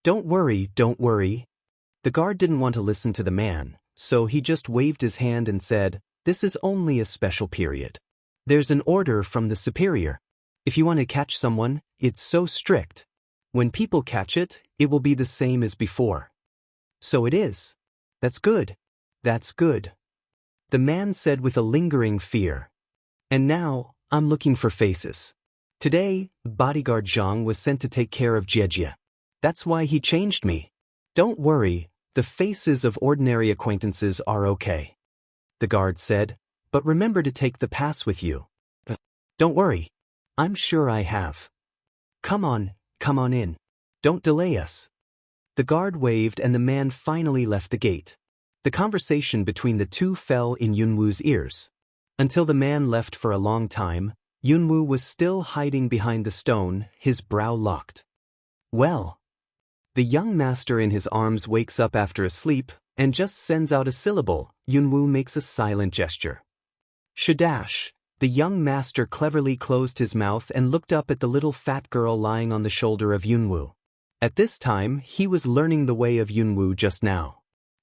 Don't worry, don't worry. The guard didn't want to listen to the man, so he just waved his hand and said, "This is only a special period. There's an order from the superior. If you want to catch someone, it's so strict. When people catch it, it will be the same as before." "So it is. That's good. That's good," the man said with a lingering fear. "And now, I'm looking for faces. Today, bodyguard Zhang was sent to take care of Jiejie. That's why he changed me. Don't worry, the faces of ordinary acquaintances are okay," the guard said, "but remember to take the pass with you." "Don't worry. I'm sure I have. Come on in. Don't delay us." The guard waved and the man finally left the gate. The conversation between the two fell in Yunwu's ears. Until the man left for a long time, Yunwu was still hiding behind the stone, his brow locked. "Well." The young master in his arms wakes up after a sleep and just sends out a syllable. Yunwu makes a silent gesture. Shadash. The young master cleverly closed his mouth and looked up at the little fat girl lying on the shoulder of Yunwu. At this time, he was learning the way of Yunwu just now.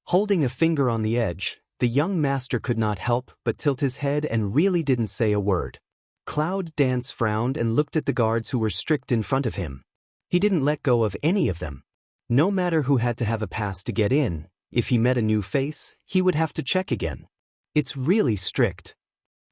Holding a finger on the edge, the young master could not help but tilt his head and really didn't say a word. Cloud Dance frowned and looked at the guards who were strict in front of him. He didn't let go of any of them. No matter who had to have a pass to get in, if he met a new face, he would have to check again. It's really strict.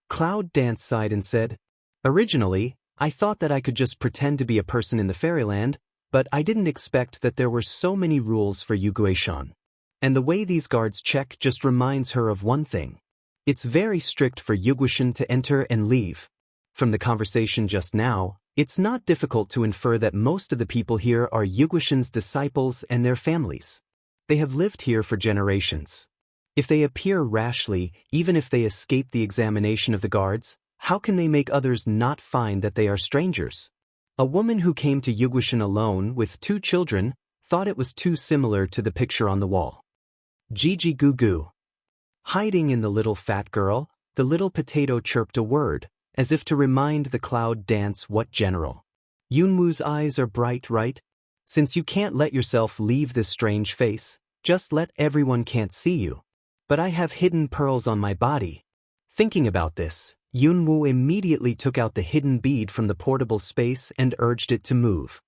Cloud Dance sighed and said, "Originally, I thought that I could just pretend to be a person in the fairyland, but I didn't expect that there were so many rules for Yuguishan. And the way these guards check just reminds her of one thing. It's very strict for Yuguishan to enter and leave. From the conversation just now, it's not difficult to infer that most of the people here are Yuguishan's disciples and their families. They have lived here for generations. If they appear rashly, even if they escape the examination of the guards, how can they make others not find that they are strangers? A woman who came to Yuguishan alone with 2 children thought it was too similar to the picture on the wall. Gigi goo goo. Hiding in the little fat girl, the little potato chirped a word, as if to remind the Cloud Dance what general. Yunwu's eyes are bright, right? Since you can't let yourself leave this strange face, just let everyone can't see you. But I have hidden pearls on my body. Thinking about this, Yunwu immediately took out the hidden bead from the portable space and urged it to move.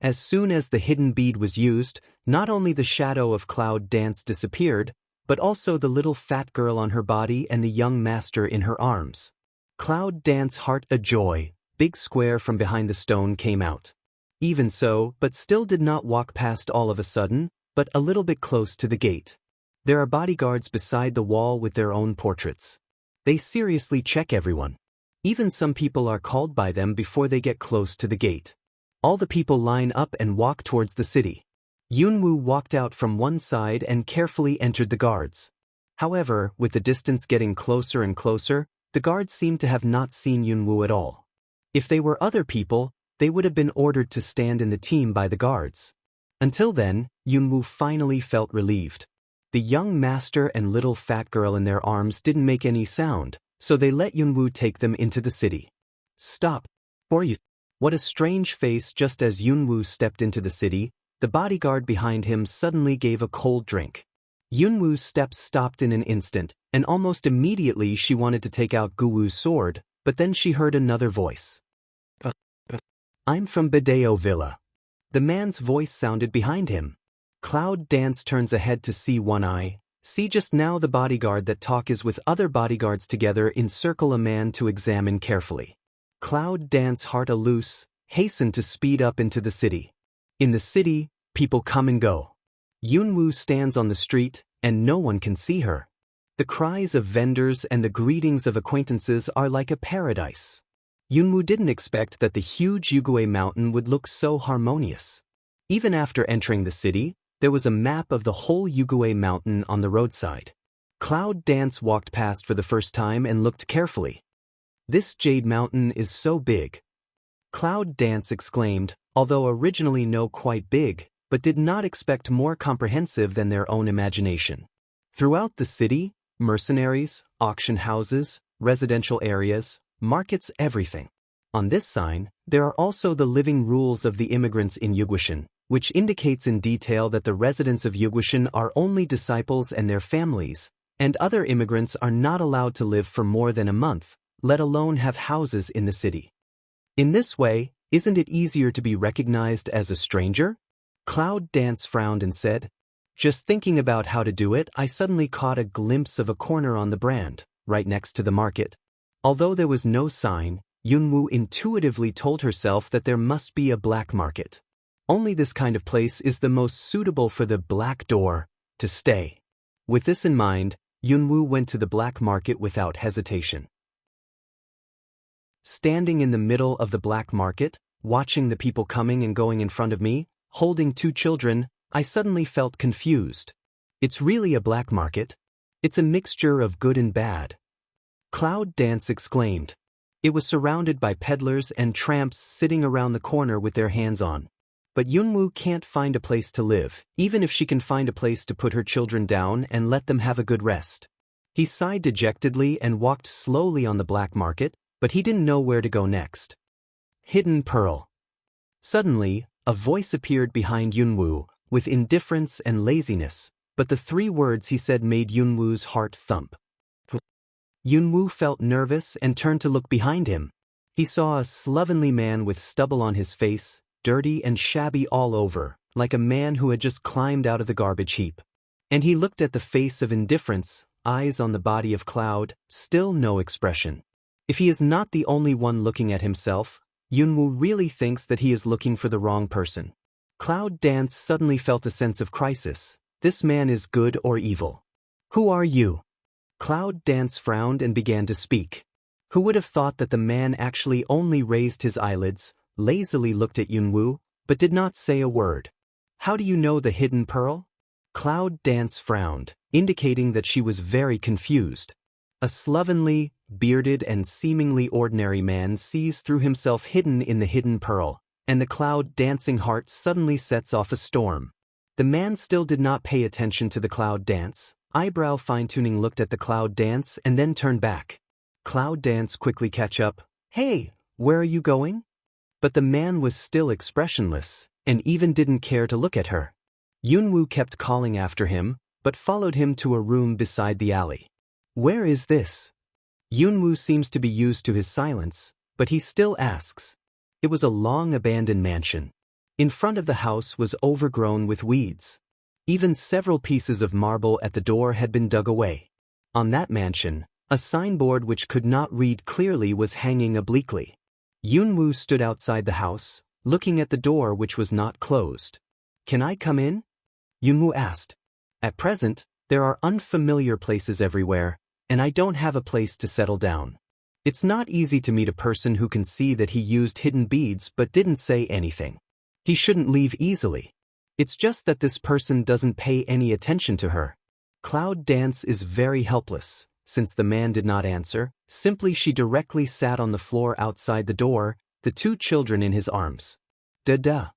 As soon as the hidden bead was used, not only the shadow of Cloud Dance disappeared, but also the little fat girl on her body and the young master in her arms. Cloud Dance heart a joy, big square from behind the stone came out. Even so, but still did not walk past all of a sudden, but a little bit close to the gate. There are bodyguards beside the wall with their own portraits. They seriously check everyone. Even some people are called by them before they get close to the gate. All the people line up and walk towards the city. Yunwu walked out from one side and carefully entered the guards. However, with the distance getting closer and closer, the guards seemed to have not seen Yunwu at all. If they were other people, they would have been ordered to stand in the team by the guards. Until then, Yunwu finally felt relieved. The young master and little fat girl in their arms didn't make any sound, so they let Yunwu take them into the city. "Stop, or you." What a strange face! Just as Yunwu stepped into the city, the bodyguard behind him suddenly gave a cold drink. Yunwu's steps stopped in an instant, and almost immediately she wanted to take out Guwu's sword, but then she heard another voice. "I'm from Bideo Villa." The man's voice sounded behind him. Cloud Dance turns ahead to see One Eye. See, just now the bodyguard that talk is with other bodyguards together encircle a man to examine carefully. Cloud Dance heart a loose, hastened to speed up into the city. In the city, people come and go. Yunwu stands on the street, and no one can see her. The cries of vendors and the greetings of acquaintances are like a paradise. Yunwu didn't expect that the huge Yugue mountain would look so harmonious. Even after entering the city, there was a map of the whole Yugue mountain on the roadside. Cloud Dance walked past for the first time and looked carefully. "This Jade Mountain is so big," Cloud Dance exclaimed, although originally no quite big, but did not expect more comprehensive than their own imagination. Throughout the city, mercenaries, auction houses, residential areas, markets, everything. On this sign, there are also the living rules of the immigrants in Yuguishan, which indicates in detail that the residents of Yugoshan are only disciples and their families, and other immigrants are not allowed to live for more than a month, let alone have houses in the city. In this way, isn't it easier to be recognized as a stranger? Cloud Dance frowned and said, "Just thinking about how to do it, I suddenly caught a glimpse of a corner on the brand, right next to the market." Although there was no sign, Yunwoo intuitively told herself that there must be a black market. Only this kind of place is the most suitable for the black door to stay. With this in mind, Yunwoo went to the black market without hesitation. Standing in the middle of the black market, watching the people coming and going in front of me, holding two children, I suddenly felt confused. It's really a black market? It's a mixture of good and bad. Cloud Dance exclaimed. It was surrounded by peddlers and tramps sitting around the corner with their hands on. But Yunwoo can't find a place to live, even if she can find a place to put her children down and let them have a good rest. He sighed dejectedly and walked slowly on the black market, but he didn't know where to go next. Hidden Pearl. Suddenly, a voice appeared behind Yunwoo, with indifference and laziness, but the three words he said made Yunwoo's heart thump. Yunwoo felt nervous and turned to look behind him. He saw a slovenly man with stubble on his face, dirty and shabby all over, like a man who had just climbed out of the garbage heap. And he looked at the face of indifference, eyes on the body of Cloud, still no expression. If he is not the only one looking at himself, Yunwoo really thinks that he is looking for the wrong person. Cloud Dance suddenly felt a sense of crisis. This man is good or evil? Who are you? Cloud Dance frowned and began to speak. Who would have thought that the man actually only raised his eyelids, lazily looked at Yunwoo, but did not say a word. How do you know the hidden pearl? Cloud Dance frowned, indicating that she was very confused. A slovenly, bearded and seemingly ordinary man sees through himself hidden in the hidden pearl, and the Cloud Dancing heart suddenly sets off a storm. The man still did not pay attention to the Cloud Dance. Eyebrow fine-tuning looked at the Cloud Dance and then turned back. Cloud Dance quickly catch up. Hey, where are you going? But the man was still expressionless, and even didn't care to look at her. Yunwoo kept calling after him, but followed him to a room beside the alley. Where is this? Yunwoo seems to be used to his silence, but he still asks. It was a long abandoned mansion. In front of the house was overgrown with weeds. Even several pieces of marble at the door had been dug away. On that mansion, a signboard which could not read clearly was hanging obliquely. Yunwoo stood outside the house, looking at the door which was not closed. Can I come in? Yunwoo asked. At present, there are unfamiliar places everywhere, and I don't have a place to settle down. It's not easy to meet a person who can see that he used hidden beads but didn't say anything. He shouldn't leave easily. It's just that this person doesn't pay any attention to her. Cloud Dance is very helpless. Since the man did not answer, simply she directly sat on the floor outside the door, the two children in his arms. Da-da.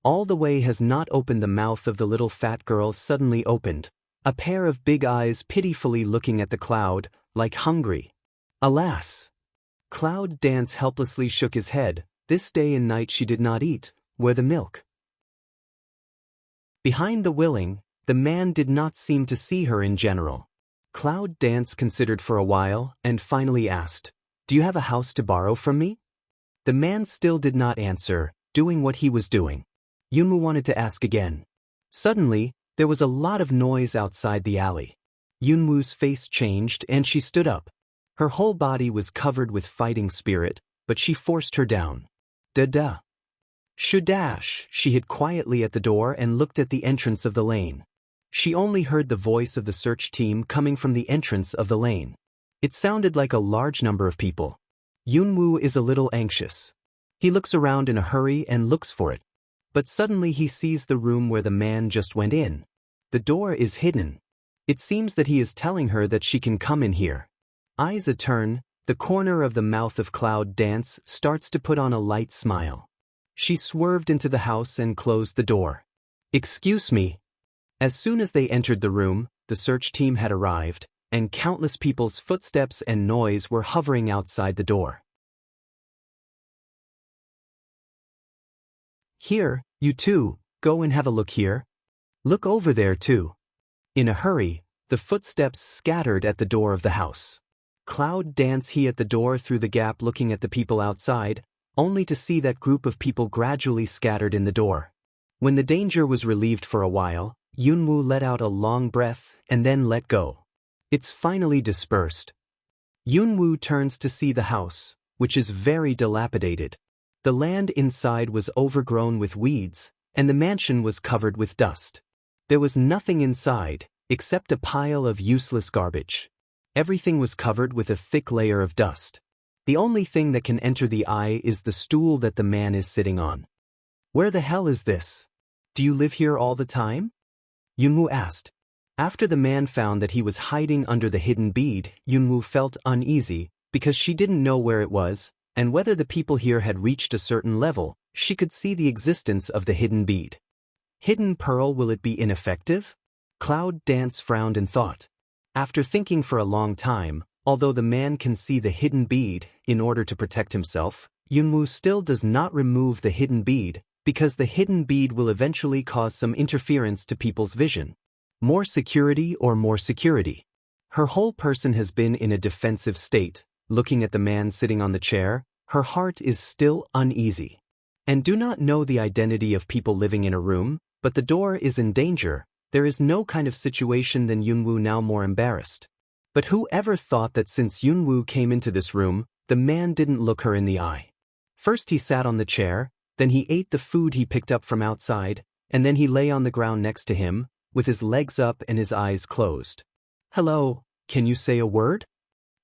All the way has not opened. The mouth of the little fat girl suddenly opened, a pair of big eyes pitifully looking at the Cloud, like hungry. Alas! Cloud Dance helplessly shook his head. This day and night she did not eat. Where the milk? Behind the willing, the man did not seem to see her in general. Cloud Dance considered for a while and finally asked, Do you have a house to borrow from me? The man still did not answer, doing what he was doing. Yunwoo wanted to ask again. Suddenly, there was a lot of noise outside the alley. Yunwoo's face changed and she stood up. Her whole body was covered with fighting spirit, but she forced her down. Da-da. Shudash, she hid quietly at the door and looked at the entrance of the lane. She only heard the voice of the search team coming from the entrance of the lane. It sounded like a large number of people. Yunwoo is a little anxious. He looks around in a hurry and looks for it. But suddenly he sees the room where the man just went in. The door is hidden. It seems that he is telling her that she can come in here. Eyes a-turn, the corner of the mouth of Cloud Dance starts to put on a light smile. She swerved into the house and closed the door. Excuse me. As soon as they entered the room, the search team had arrived, and countless people's footsteps and noise were hovering outside the door. Here, you two, Go and have a look here. Look over there too. In a hurry, the footsteps scattered at the door of the house. Cloud danced he at the door through the gap looking at the people outside, only to see that group of people gradually scattered in the door. When the danger was relieved for a while, Yunwoo let out a long breath and then let go. It's finally dispersed. Yunwoo turns to see the house, which is very dilapidated. The land inside was overgrown with weeds, and the mansion was covered with dust. There was nothing inside, except a pile of useless garbage. Everything was covered with a thick layer of dust. The only thing that can enter the eye is the stool that the man is sitting on. Where the hell is this? Do you live here all the time? Yunwoo asked. After the man found that he was hiding under the hidden bead, Yunwoo felt uneasy, because she didn't know where it was, and whether the people here had reached a certain level. She could see the existence of the hidden bead. Hidden pearl, will it be ineffective? Cloud Dance frowned and thought. After thinking for a long time, although the man can see the hidden bead in order to protect himself, Yunwoo still does not remove the hidden bead, because the hidden bead will eventually cause some interference to people's vision. More security or more security? Her whole person has been in a defensive state. Looking at the man sitting on the chair, her heart is still uneasy. And do not know the identity of people living in a room, but the door is in danger. There is no kind of situation than Yunwoo now more embarrassed. But who ever thought that since Yunwoo came into this room, the man didn't look her in the eye? First he sat on the chair, then he ate the food he picked up from outside, and then he lay on the ground next to him, with his legs up and his eyes closed. Hello, can you say a word?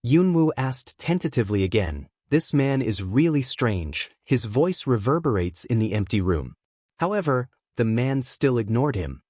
Yunwoo asked tentatively again. This man is really strange. His voice reverberates in the empty room. However, the man still ignored him.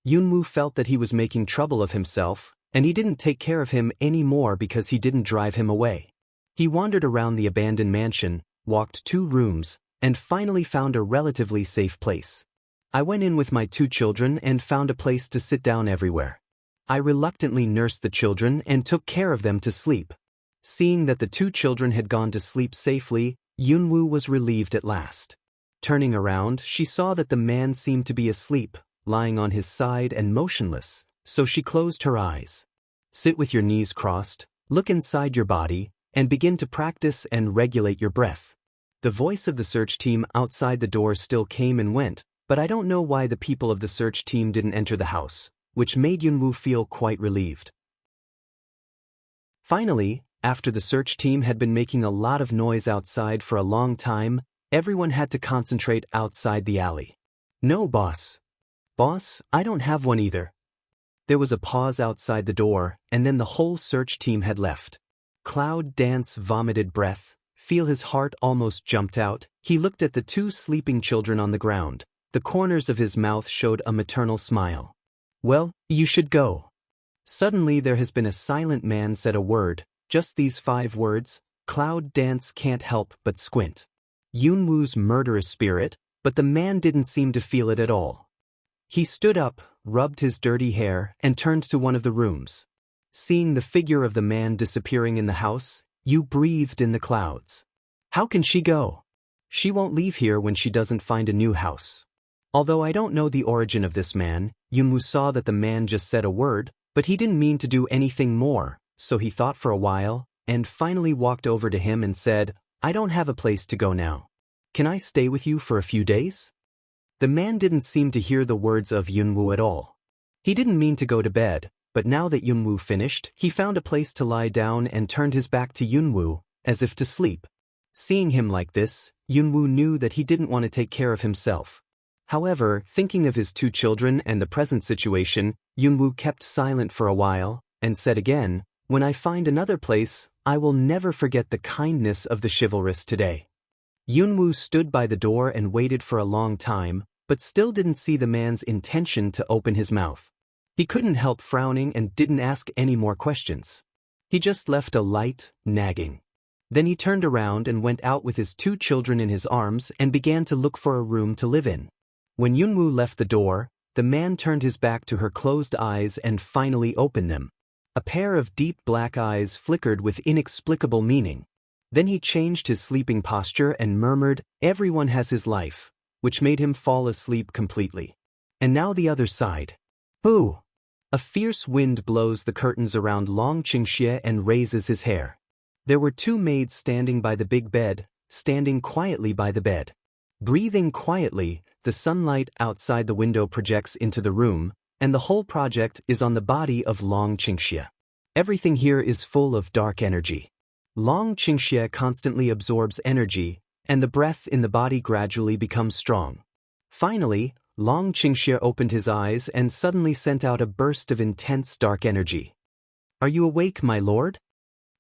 Yunwoo felt that he was making trouble of himself, and he didn't take care of him anymore because he didn't drive him away. He wandered around the abandoned mansion, walked 2 rooms, and finally found a relatively safe place. I went in with my 2 children and found a place to sit down everywhere. I reluctantly nursed the children and took care of them to sleep. Seeing that the 2 children had gone to sleep safely, Yunwoo was relieved at last. Turning around, she saw that the man seemed to be asleep, lying on his side and motionless, so she closed her eyes. Sit with your knees crossed, look inside your body, and begin to practice and regulate your breath. The voice of the search team outside the door still came and went, but I don't know why the people of the search team didn't enter the house, which made Yunwoo feel quite relieved. Finally, after the search team had been making a lot of noise outside for a long time, everyone had to concentrate outside the alley. No, boss. Boss, I don't have one either. There was a pause outside the door, and then the whole search team had left. Cloud Dance vomited breath, feel his heart almost jumped out. He looked at the 2 sleeping children on the ground. The corners of his mouth showed a maternal smile. Well, you should go. Suddenly there has been a silent man said a word. Just these 5 words. Cloud Dance can't help but squint. Yunwoo's murderous spirit, but the man didn't seem to feel it at all. He stood up, rubbed his dirty hair, and turned to one of the rooms. Seeing the figure of the man disappearing in the house, you breathed in the clouds. How can she go? She won't leave here when she doesn't find a new house. Although I don't know the origin of this man, Yunwoo saw that the man just said a word, but he didn't mean to do anything more. So he thought for a while, and finally walked over to him and said, I don't have a place to go now. Can I stay with you for a few days? The man didn't seem to hear the words of Yunwoo at all. He didn't mean to go to bed, but now that Yunwoo finished, he found a place to lie down and turned his back to Yunwoo, as if to sleep. Seeing him like this, Yunwoo knew that he didn't want to take care of himself. However, thinking of his 2 children and the present situation, Yunwoo kept silent for a while, and said again, When I find another place, I will never forget the kindness of the chivalrous today. Yunwoo stood by the door and waited for a long time, but still didn't see the man's intention to open his mouth. He couldn't help frowning and didn't ask any more questions. He just left a light, nagging. Then he turned around and went out with his 2 children in his arms and began to look for a room to live in. When Yunwoo left the door, the man turned his back to her closed eyes and finally opened them. A pair of deep black eyes flickered with inexplicable meaning. Then he changed his sleeping posture and murmured, Everyone has his life, which made him fall asleep completely. And now the other side. Boo! A fierce wind blows the curtains around Long Qingxie and raises his hair. There were two maids standing by the big bed, standing quietly by the bed. Breathing quietly, the sunlight outside the window projects into the room, and the whole project is on the body of Long Qingxie. Everything here is full of dark energy. Long Qingxie constantly absorbs energy, and the breath in the body gradually becomes strong. Finally, Long Qingxie opened his eyes and suddenly sent out a burst of intense dark energy. "Are you awake, my lord?"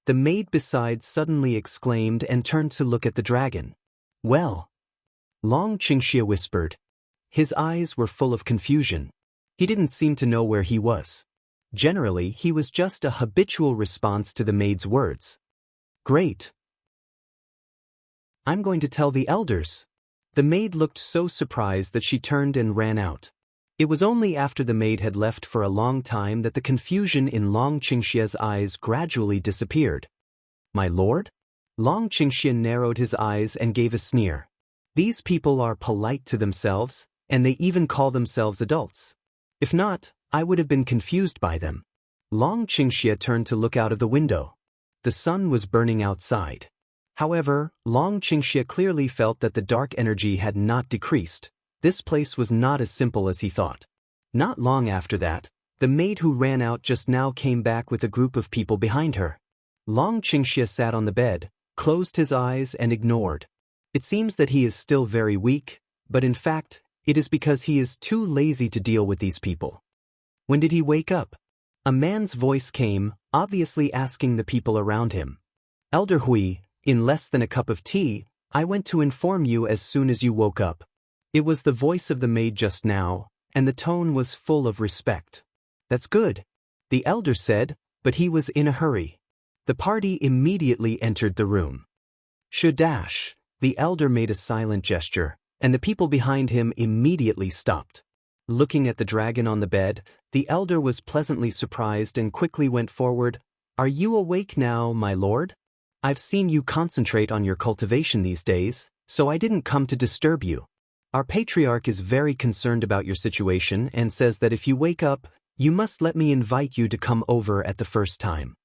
The maid beside suddenly exclaimed and turned to look at the dragon. "Well?" Long Qingxie whispered. His eyes were full of confusion. He didn't seem to know where he was. Generally, he was just a habitual response to the maid's words. "Great. I'm going to tell the elders." The maid looked so surprised that she turned and ran out. It was only after the maid had left for a long time that the confusion in Long Qingxie's eyes gradually disappeared. "My lord?" Long Qingxie narrowed his eyes and gave a sneer. "These people are polite to themselves, and they even call themselves adults. If not, I would have been confused by them." Long Qingxie turned to look out of the window. The sun was burning outside. However, Long Qingxie clearly felt that the dark energy had not decreased. This place was not as simple as he thought. Not long after that, the maid who ran out just now came back with a group of people behind her. Long Qingxie sat on the bed, closed his eyes and ignored. It seems that he is still very weak, but in fact, it is because he is too lazy to deal with these people. When did he wake up? A man's voice came, obviously asking the people around him. "Elder Hui, in less than a cup of tea, I went to inform you as soon as you woke up." It was the voice of the maid just now, and the tone was full of respect. "That's good," the elder said, but he was in a hurry. The party immediately entered the room. "Shadash," the elder made a silent gesture, and the people behind him immediately stopped. Looking at the dragon on the bed, the elder was pleasantly surprised and quickly went forward. "Are you awake now, my lord? I've seen you concentrate on your cultivation these days, so I didn't come to disturb you. Our patriarch is very concerned about your situation and says that if you wake up, you must let me invite you to come over at the first time."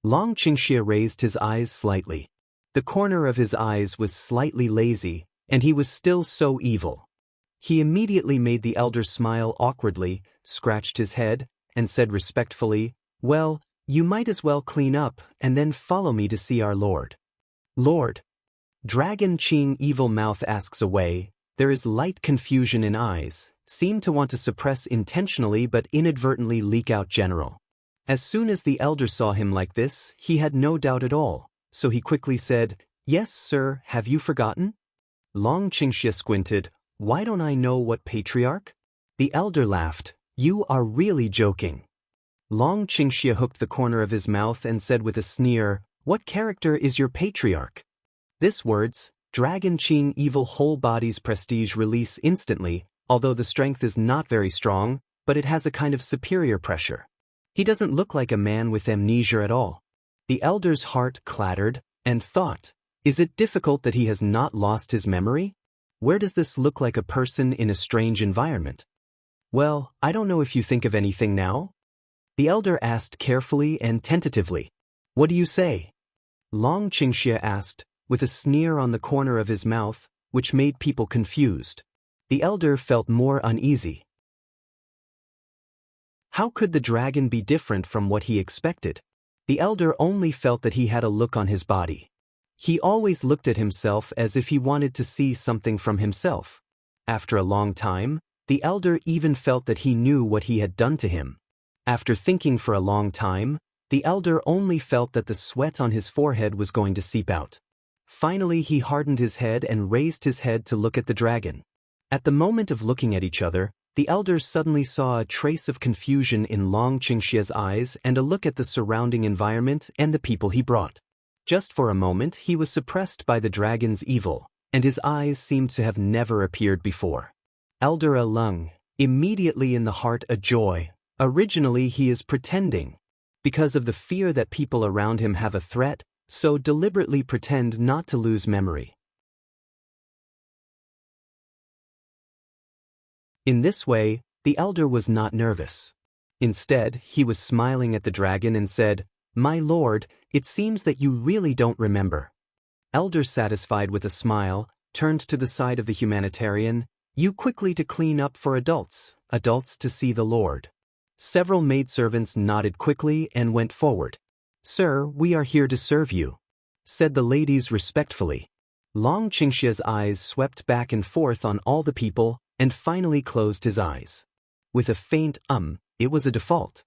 Long Qingxie raised his eyes slightly. The corner of his eyes was slightly lazy, and he was still so evil. He immediately made the elder smile awkwardly, scratched his head, and said respectfully, "Well, you might as well clean up and then follow me to see our lord." "Lord?" Dragon Qing evil mouth asks away. There is light confusion in eyes, seem to want to suppress intentionally but inadvertently leak out general. As soon as the elder saw him like this, he had no doubt at all, so he quickly said, "Yes, sir, have you forgotten?" Long Qingxie squinted. "Why don't I know what patriarch?" The elder laughed. "You are really joking." Long Qingxie hooked the corner of his mouth and said with a sneer, "What character is your patriarch?" This words, Dragon Qing evil whole body's prestige release instantly, although the strength is not very strong, but it has a kind of superior pressure. He doesn't look like a man with amnesia at all. The elder's heart clattered, and thought, is it difficult that he has not lost his memory? Where does this look like a person in a strange environment? "Well, I don't know if you think of anything now?" The elder asked carefully and tentatively. "What do you say?" Long Qingxie asked, with a sneer on the corner of his mouth, which made people confused. The elder felt more uneasy. How could the dragon be different from what he expected? The elder only felt that he had a look on his body. He always looked at himself as if he wanted to see something from himself. After a long time, the elder even felt that he knew what he had done to him. After thinking for a long time, the elder only felt that the sweat on his forehead was going to seep out. Finally, he hardened his head and raised his head to look at the dragon. At the moment of looking at each other, the elder suddenly saw a trace of confusion in Long Qingxie's eyes and a look at the surrounding environment and the people he brought. Just for a moment, he was suppressed by the dragon's evil, and his eyes seemed to have never appeared before. Elder a lung, immediately in the heart a joy. Originally he is pretending. Because of the fear that people around him have a threat, so deliberately pretend not to lose memory. In this way, The elder was not nervous. Instead, he was smiling at the dragon and said, "My lord, it seems that you really don't remember." Elder, satisfied with a smile, turned to the side of the humanitarian. "You quickly to clean up for adults to see the Lord." Several maidservants nodded quickly and went forward. "Sir, we are here to serve you," said the ladies respectfully. Long Qingxia's eyes swept back and forth on all the people and finally closed his eyes. With a faint it was a default.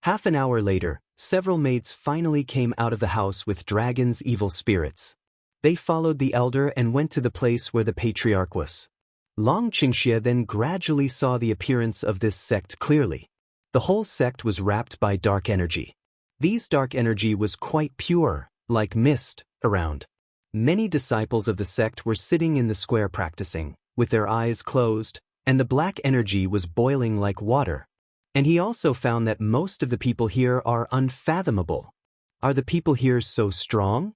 Half an hour later, several maids finally came out of the house with dragon's evil spirits. They followed the elder and went to the place where the patriarch was. Long Qingxia then gradually saw the appearance of this sect clearly. The whole sect was wrapped by dark energy. These dark energy was quite pure, like mist, around. Many disciples of the sect were sitting in the square practicing, with their eyes closed, and the black energy was boiling like water. And he also found that most of the people here are unfathomable. Are the people here so strong?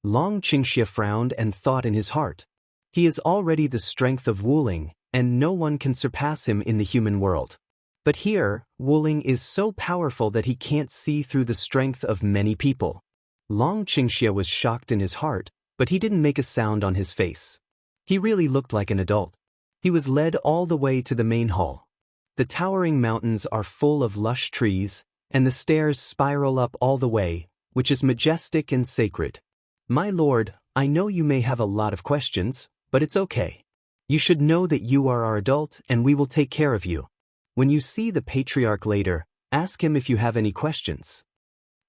Long Qingxia frowned and thought in his heart. He is already the strength of Wuling, and no one can surpass him in the human world. But here, Wuling is so powerful that he can't see through the strength of many people. Long Qingxia was shocked in his heart, but he didn't make a sound on his face. He really looked like an adult. He was led all the way to the main hall. The towering mountains are full of lush trees, and the stairs spiral up all the way, which is majestic and sacred. "My lord, I know you may have a lot of questions, but it's okay. You should know that you are our adult and we will take care of you. When you see the patriarch later, ask him if you have any questions,"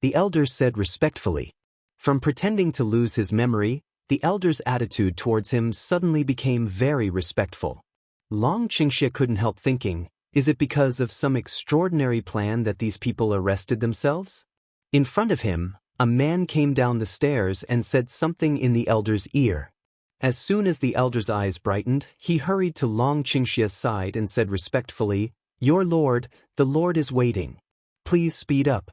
the elder said respectfully. From pretending to lose his memory, the elder's attitude towards him suddenly became very respectful. Long Qingxia couldn't help thinking, is it because of some extraordinary plan that these people arrested themselves? In front of him, a man came down the stairs and said something in the elder's ear. As soon as the elder's eyes brightened, he hurried to Long Qingxia's side and said respectfully, "Your lord, the Lord is waiting. Please speed up."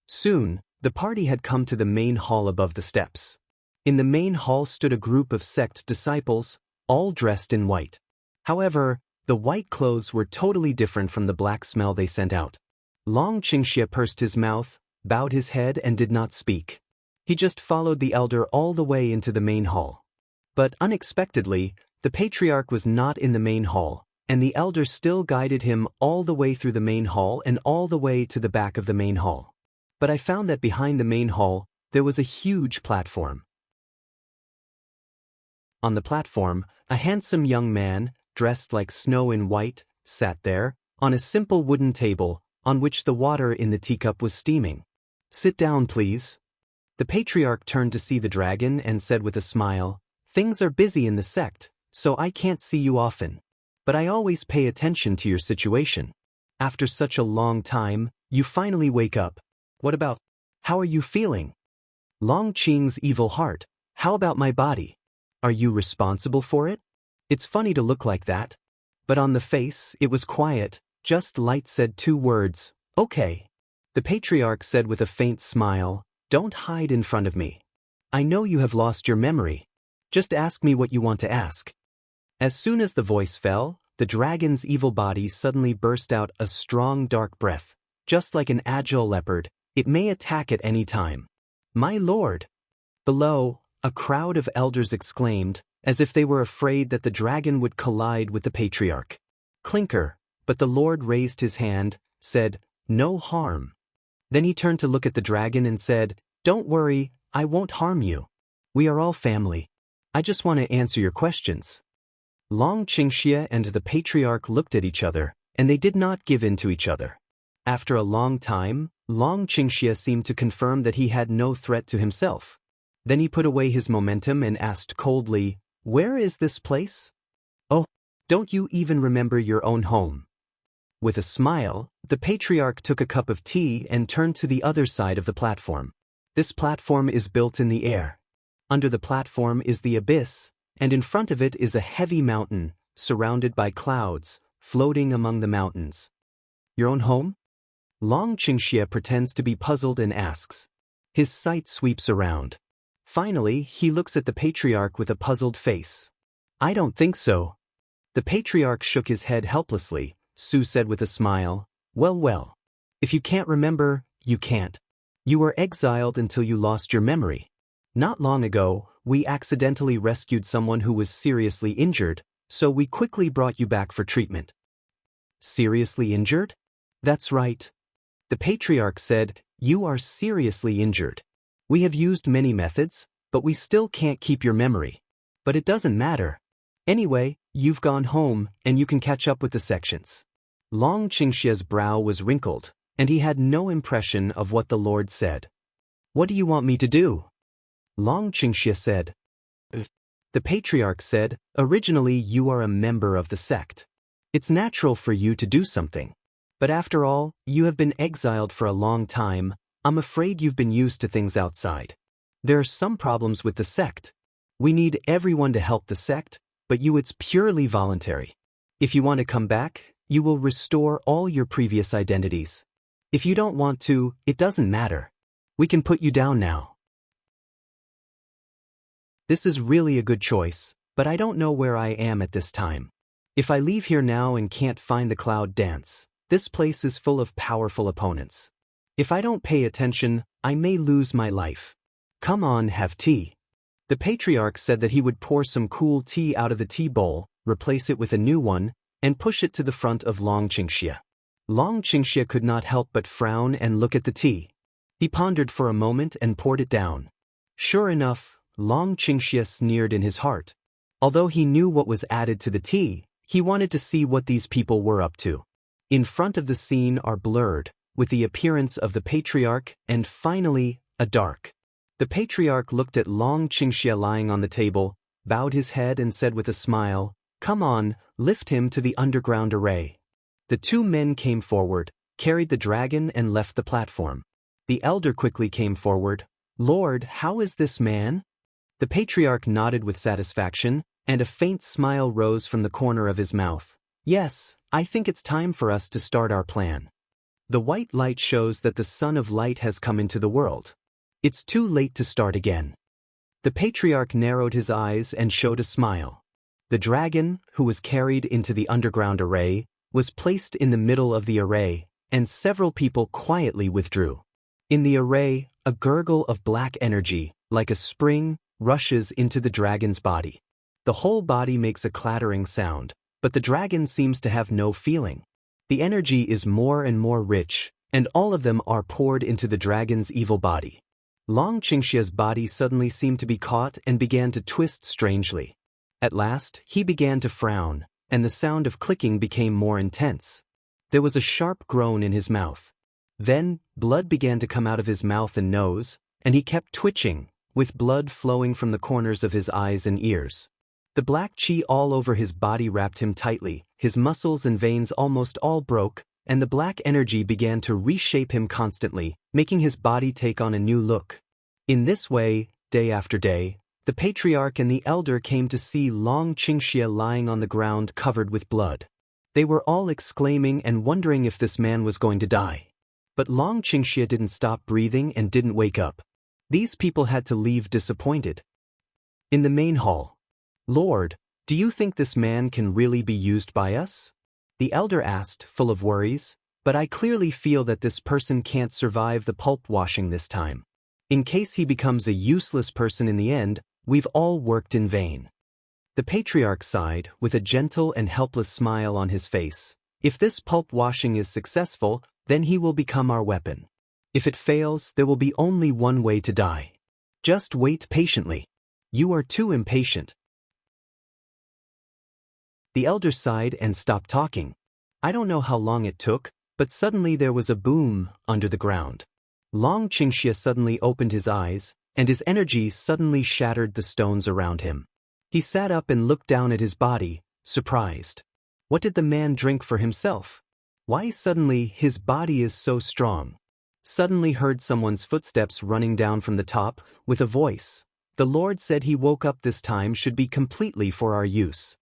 Soon, the party had come to the main hall above the steps. In the main hall stood a group of sect disciples, all dressed in white. However, the white clothes were totally different from the black smell they sent out. Long Qingxia pursed his mouth, bowed his head and did not speak. He just followed the elder all the way into the main hall. But unexpectedly, the patriarch was not in the main hall, and the elder still guided him all the way through the main hall and all the way to the back of the main hall. But I found that behind the main hall, there was a huge platform. On the platform, a handsome young man, dressed like snow in white, sat there, on a simple wooden table, on which the water in the teacup was steaming. "Sit down, please." The patriarch turned to see the dragon and said with a smile, "Things are busy in the sect, so I can't see you often. But I always pay attention to your situation. After such a long time, you finally wake up. What about? How are you feeling?" Long Qing's evil heart, "How about my body? Are you responsible for it? It's funny to look like that." But on the face, it was quiet, just Light said 2 words, "Okay." The patriarch said with a faint smile, "Don't hide in front of me. I know you have lost your memory. Just ask me what you want to ask." As soon as the voice fell, the dragon's evil body suddenly burst out a strong dark breath. Just like an agile leopard, it may attack at any time. "My lord!" Below, a crowd of elders exclaimed, as if they were afraid that the dragon would collide with the patriarch. Clinker, but the Lord raised his hand, said, "No harm." Then he turned to look at the dragon and said, "Don't worry, I won't harm you. We are all family. I just want to answer your questions." Long Qingxia and the patriarch looked at each other, and they did not give in to each other. After a long time, Long Qingxia seemed to confirm that he had no threat to himself. Then he put away his momentum and asked coldly, "Where is this place? Oh, don't you even remember your own home?" With a smile, the patriarch took a cup of tea and turned to the other side of the platform. "This platform is built in the air. Under the platform is the abyss, and in front of it is a heavy mountain, surrounded by clouds, floating among the mountains." "Your own home?" Long Qingxia pretends to be puzzled and asks. His sight sweeps around. Finally, he looks at the patriarch with a puzzled face. "I don't think so." The patriarch shook his head helplessly, Su said with a smile. Well, well. If you can't remember, you can't. You were exiled until you lost your memory. Not long ago, we accidentally rescued someone who was seriously injured, so we quickly brought you back for treatment. Seriously injured? That's right. The patriarch said, you are seriously injured. We have used many methods, but we still can't keep your memory. But it doesn't matter. Anyway, you've gone home, and you can catch up with the sections. Long Qingxia's brow was wrinkled, and he had no impression of what the Lord said. What do you want me to do? Long Qingxia said. The patriarch said, originally you are a member of the sect. It's natural for you to do something. But after all, you have been exiled for a long time. I'm afraid you've been used to things outside. There are some problems with the sect. We need everyone to help the sect, but it's purely voluntary. If you want to come back, you will restore all your previous identities. If you don't want to, it doesn't matter. We can put you down now. This is really a good choice, but I don't know where I am at this time. If I leave here now and can't find the cloud dance, this place is full of powerful opponents. If I don't pay attention, I may lose my life. Come on, have tea. The patriarch said that he would pour some cool tea out of the tea bowl, replace it with a new one, and push it to the front of Long Qingxia. Long Qingxia could not help but frown and look at the tea. He pondered for a moment and poured it down. Sure enough, Long Qingxia sneered in his heart. Although he knew what was added to the tea, he wanted to see what these people were up to. In front of the scene are blurred, with the appearance of the patriarch and finally, a dark. The patriarch looked at Long Qingxia lying on the table, bowed his head and said with a smile, come on, lift him to the underground array. The two men came forward, carried the dragon and left the platform. The elder quickly came forward. Lord, how is this man? The patriarch nodded with satisfaction, and a faint smile rose from the corner of his mouth. Yes, I think it's time for us to start our plan. The white light shows that the Son of Light has come into the world. It's too late to start again. The patriarch narrowed his eyes and showed a smile. The dragon, who was carried into the underground array, was placed in the middle of the array, and several people quietly withdrew. In the array, a gurgle of black energy, like a spring, rushes into the dragon's body. The whole body makes a clattering sound, but the dragon seems to have no feeling. The energy is more and more rich, and all of them are poured into the dragon's evil body. Long Qingxia's body suddenly seemed to be caught and began to twist strangely. At last, he began to frown, and the sound of clicking became more intense. There was a sharp groan in his mouth. Then, blood began to come out of his mouth and nose, and he kept twitching, with blood flowing from the corners of his eyes and ears. The black qi all over his body wrapped him tightly, his muscles and veins almost all broke, and the black energy began to reshape him constantly, making his body take on a new look. In this way, day after day, the patriarch and the elder came to see Long Qingxia lying on the ground covered with blood. They were all exclaiming and wondering if this man was going to die. But Long Qingxia didn't stop breathing and didn't wake up. These people had to leave disappointed. In the main hall, Lord, do you think this man can really be used by us? The elder asked, full of worries, but I clearly feel that this person can't survive the pulp washing this time. In case he becomes a useless person in the end, we've all worked in vain. The patriarch sighed, with a gentle and helpless smile on his face. If this pulp washing is successful, then he will become our weapon. If it fails, there will be only one way to die. Just wait patiently. You are too impatient. The elder sighed and stopped talking. I don't know how long it took, but suddenly there was a boom under the ground. Long Qingxia suddenly opened his eyes, and his energy suddenly shattered the stones around him. He sat up and looked down at his body, surprised. What did the man drink for himself? Why suddenly his body is so strong? Suddenly heard someone's footsteps running down from the top, with a voice. The Lord said he woke up this time should be completely for our use.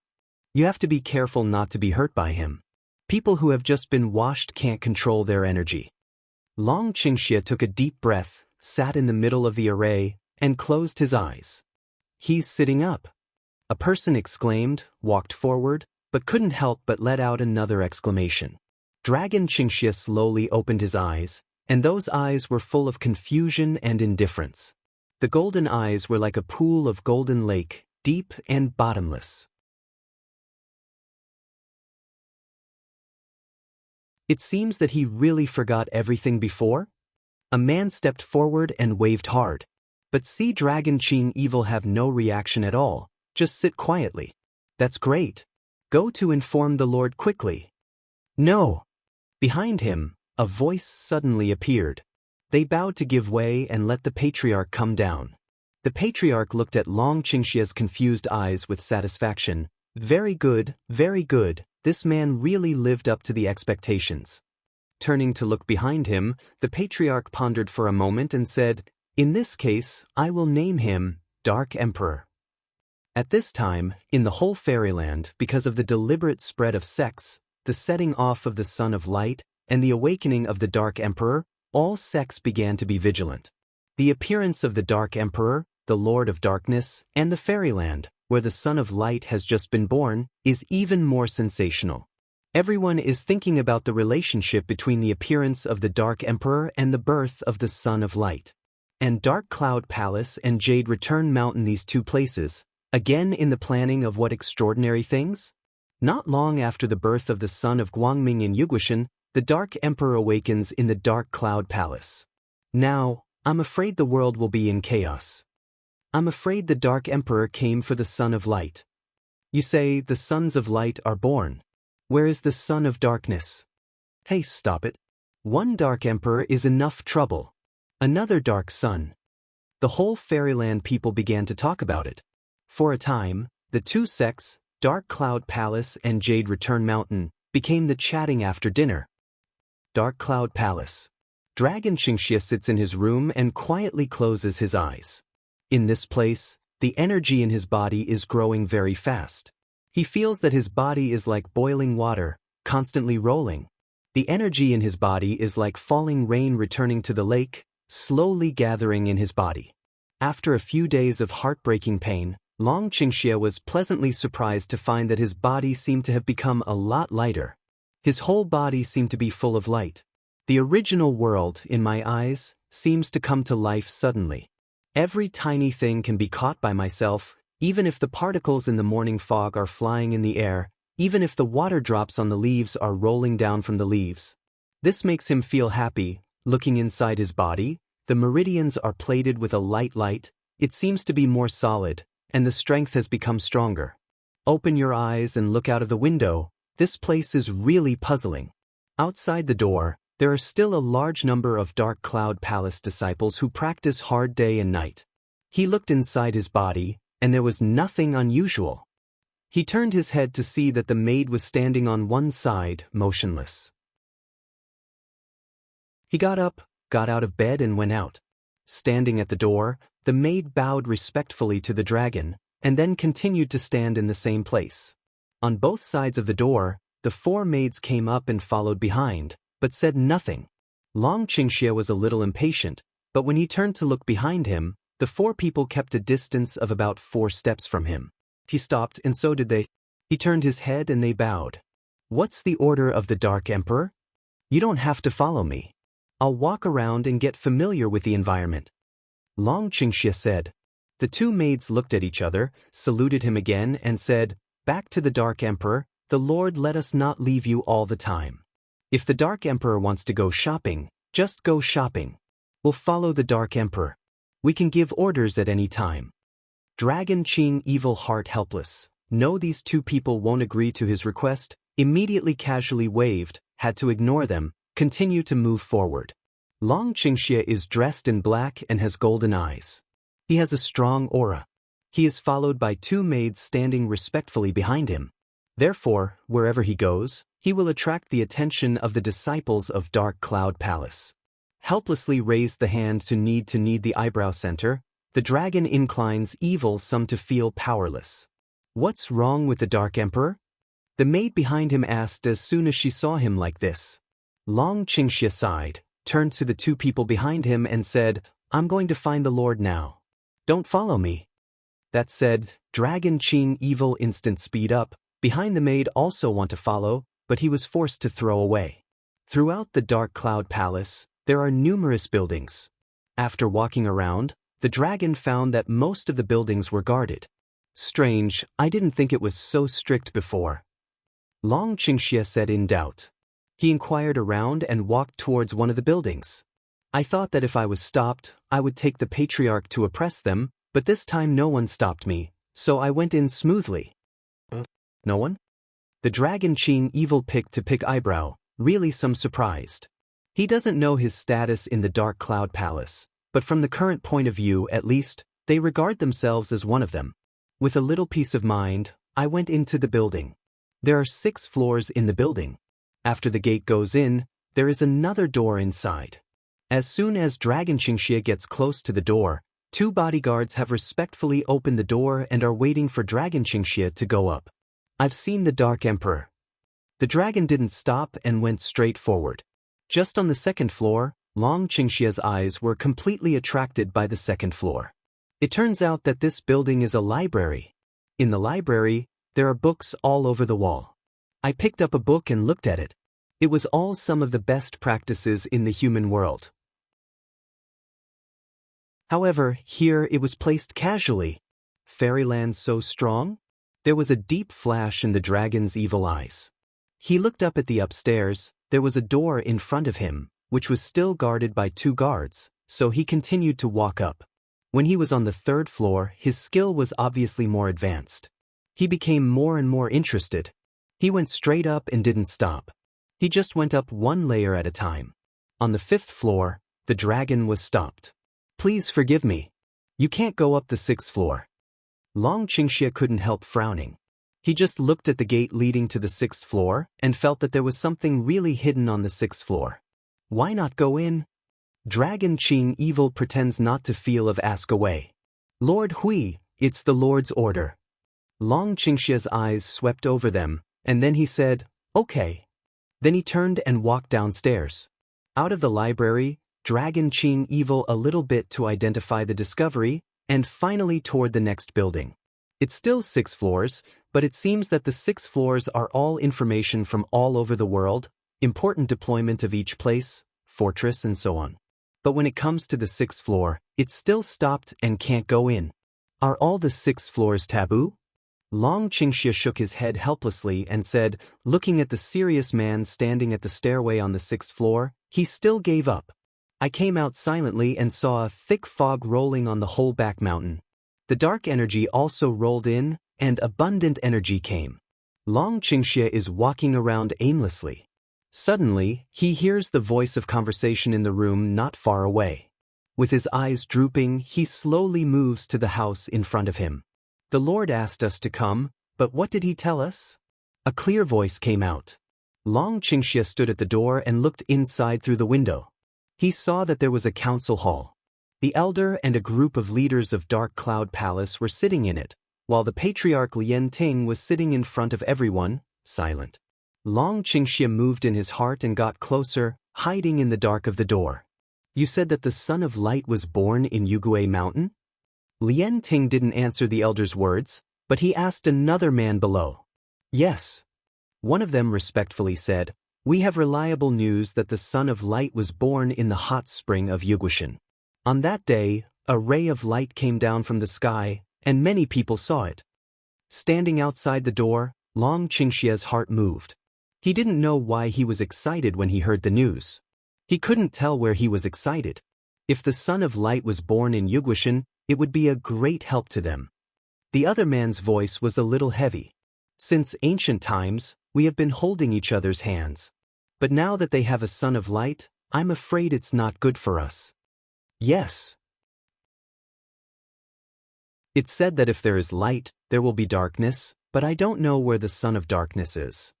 You have to be careful not to be hurt by him. People who have just been washed can't control their energy. Long Qingxia took a deep breath, sat in the middle of the array, and closed his eyes. He's sitting up. A person exclaimed, walked forward, but couldn't help but let out another exclamation. Dragon Qingxia slowly opened his eyes, and those eyes were full of confusion and indifference. The golden eyes were like a pool of golden lake, deep and bottomless. It seems that he really forgot everything before? A man stepped forward and waved hard. But see Dragon Qing Evil have no reaction at all, just sit quietly. That's great. Go to inform the Lord quickly. No. Behind him, a voice suddenly appeared. They bowed to give way and let the patriarch come down. The patriarch looked at Long Qingxia's confused eyes with satisfaction. Very good, this man really lived up to the expectations. Turning to look behind him, the patriarch pondered for a moment and said, "In this case, I will name him Dark Emperor." At this time, in the whole fairyland, because of the deliberate spread of sects, the setting off of the Sun of Light, and the awakening of the Dark Emperor, all sects began to be vigilant. The appearance of the Dark Emperor, the Lord of Darkness, and the fairyland, where the Son of Light has just been born, is even more sensational. Everyone is thinking about the relationship between the appearance of the Dark Emperor and the birth of the Son of Light. And Dark Cloud Palace and Jade Return Mountain, these two places, again in the planning of what extraordinary things? Not long after the birth of the son of Guangming in Yuguishan, the Dark Emperor awakens in the Dark Cloud Palace. Now, I'm afraid the world will be in chaos. I'm afraid the Dark Emperor came for the Son of Light. You say the Sons of Light are born. Where is the Son of Darkness? Hey, stop it. One Dark Emperor is enough trouble. Another Dark Son. The whole fairyland people began to talk about it. For a time, the two sects, Dark Cloud Palace and Jade Return Mountain, became the chatting after dinner. Dark Cloud Palace. Dragon Qingxia sits in his room and quietly closes his eyes. In this place, the energy in his body is growing very fast. He feels that his body is like boiling water, constantly rolling. The energy in his body is like falling rain returning to the lake, slowly gathering in his body. After a few days of heartbreaking pain, Long Qingxia was pleasantly surprised to find that his body seemed to have become a lot lighter. His whole body seemed to be full of light. The original world, in my eyes, seems to come to life suddenly. Every tiny thing can be caught by myself, even if the particles in the morning fog are flying in the air, even if the water drops on the leaves are rolling down from the leaves. This makes him feel happy. Looking inside his body, the meridians are plated with a light, it seems to be more solid, and the strength has become stronger. Open your eyes and look out of the window. This place is really puzzling. Outside the door, there are still a large number of Dark Cloud Palace disciples who practice hard day and night. He looked inside his body, and there was nothing unusual. He turned his head to see that the maid was standing on one side, motionless. He got up, got out of bed and went out. Standing at the door, the maid bowed respectfully to the dragon, and then continued to stand in the same place. On both sides of the door, the four maids came up and followed behind, but said nothing. Long Qingxia was a little impatient, but when he turned to look behind him, the four people kept a distance of about 4 steps from him. He stopped, and so did they. He turned his head and they bowed. What's the order of the Dark Emperor? You don't have to follow me. I'll walk around and get familiar with the environment. Long Qingxia said. The two maids looked at each other, saluted him again, and said, Back to the Dark Emperor, the Lord let us not leave you all the time. If the Dark Emperor wants to go shopping, just go shopping. We'll follow the Dark Emperor. We can give orders at any time. Dragon Qing Evil Heart helpless. No, these two people won't agree to his request, immediately casually waved, had to ignore them, continue to move forward. Long Qingxia is dressed in black and has golden eyes. He has a strong aura. He is followed by two maids standing respectfully behind him. Therefore, wherever he goes, he will attract the attention of the disciples of Dark Cloud Palace. Helplessly raised the hand to knead the eyebrow center, the dragon inclines evil some to feel powerless. What's wrong with the Dark Emperor? The maid behind him asked as soon as she saw him like this. Long Qingxia sighed, turned to the two people behind him and said, I'm going to find the Lord now. Don't follow me. That said, Dragon Qing Evil instant speed up, Behind the maid also want to follow, but he was forced to throw away. Throughout the Dark Cloud Palace, there are numerous buildings. After walking around, the dragon found that most of the buildings were guarded. Strange, I didn't think it was so strict before. Long Qingxie said in doubt. He inquired around and walked towards one of the buildings. I thought that if I was stopped, I would take the patriarch to oppress them, but this time no one stopped me, so I went in smoothly. No one? The dragon Qing evil pick eyebrow, really some surprised. He doesn't know his status in the Dark Cloud Palace, but from the current point of view at least, they regard themselves as one of them. With a little peace of mind, I went into the building. There are 6 floors in the building. After the gate goes in, there is another door inside. As soon as Dragon Qingxie gets close to the door, 2 bodyguards have respectfully opened the door and are waiting for Dragon Qingxie to go up. I've seen the Dark Emperor. The dragon didn't stop and went straight forward. Just on the 2nd floor, Long Qingxie's eyes were completely attracted by the 2nd floor. It turns out that this building is a library. In the library, there are books all over the wall. I picked up a book and looked at it. It was all some of the best practices in the human world. However, here it was placed casually. Fairyland so strong? There was a deep flash in the dragon's evil eyes. He looked up at the upstairs. There was a door in front of him, which was still guarded by 2 guards, so he continued to walk up. When he was on the 3rd floor, his skill was obviously more advanced. He became more and more interested. He went straight up and didn't stop. He just went up 1 layer at a time. On the 5th floor, the dragon was stopped. Please forgive me. You can't go up the 6th floor. Long Qingxie couldn't help frowning. He just looked at the gate leading to the 6th floor and felt that there was something really hidden on the 6th floor. Why not go in? Dragon Qing evil pretends not to feel of ask away. Lord Hui, it's the Lord's order. Long Qingxie's eyes swept over them, and then he said, okay. Then he turned and walked downstairs. Out of the library, Dragon Qing evil a little bit to identify the discovery, and finally toward the next building. It's still 6 floors, but it seems that the 6 floors are all information from all over the world, important deployment of each place, fortress and so on. But when it comes to the 6th floor, it's still stopped and can't go in. Are all the 6 floors taboo? Long Qingxie shook his head helplessly and said, looking at the serious man standing at the stairway on the 6th floor, he still gave up. I came out silently and saw a thick fog rolling on the whole back mountain. The dark energy also rolled in, and abundant energy came. Long Qingxie is walking around aimlessly. Suddenly, he hears the voice of conversation in the room not far away. With his eyes drooping, he slowly moves to the house in front of him. The Lord asked us to come, but what did he tell us? A clear voice came out. Long Qingxie stood at the door and looked inside through the window. He saw that there was a council hall. The elder and a group of leaders of Dark Cloud Palace were sitting in it, while the patriarch Lian Ting was sitting in front of everyone, silent. Long Qingxie moved in his heart and got closer, hiding in the dark of the door. You said that the Son of Light was born in Yugui Mountain? Lian Ting didn't answer the elder's words, but he asked another man below. Yes. One of them respectfully said, we have reliable news that the Son of Light was born in the hot spring of Yugushan. On that day, a ray of light came down from the sky, and many people saw it. Standing outside the door, Long Qingxie's heart moved. He didn't know why he was excited when he heard the news. He couldn't tell where he was excited. If the Son of Light was born in Yugushan, it would be a great help to them. The other man's voice was a little heavy. Since ancient times, we have been holding each other's hands. But now that they have a Son of Light, I'm afraid it's not good for us. Yes. It's said that if there is light, there will be darkness, but I don't know where the Son of Darkness is.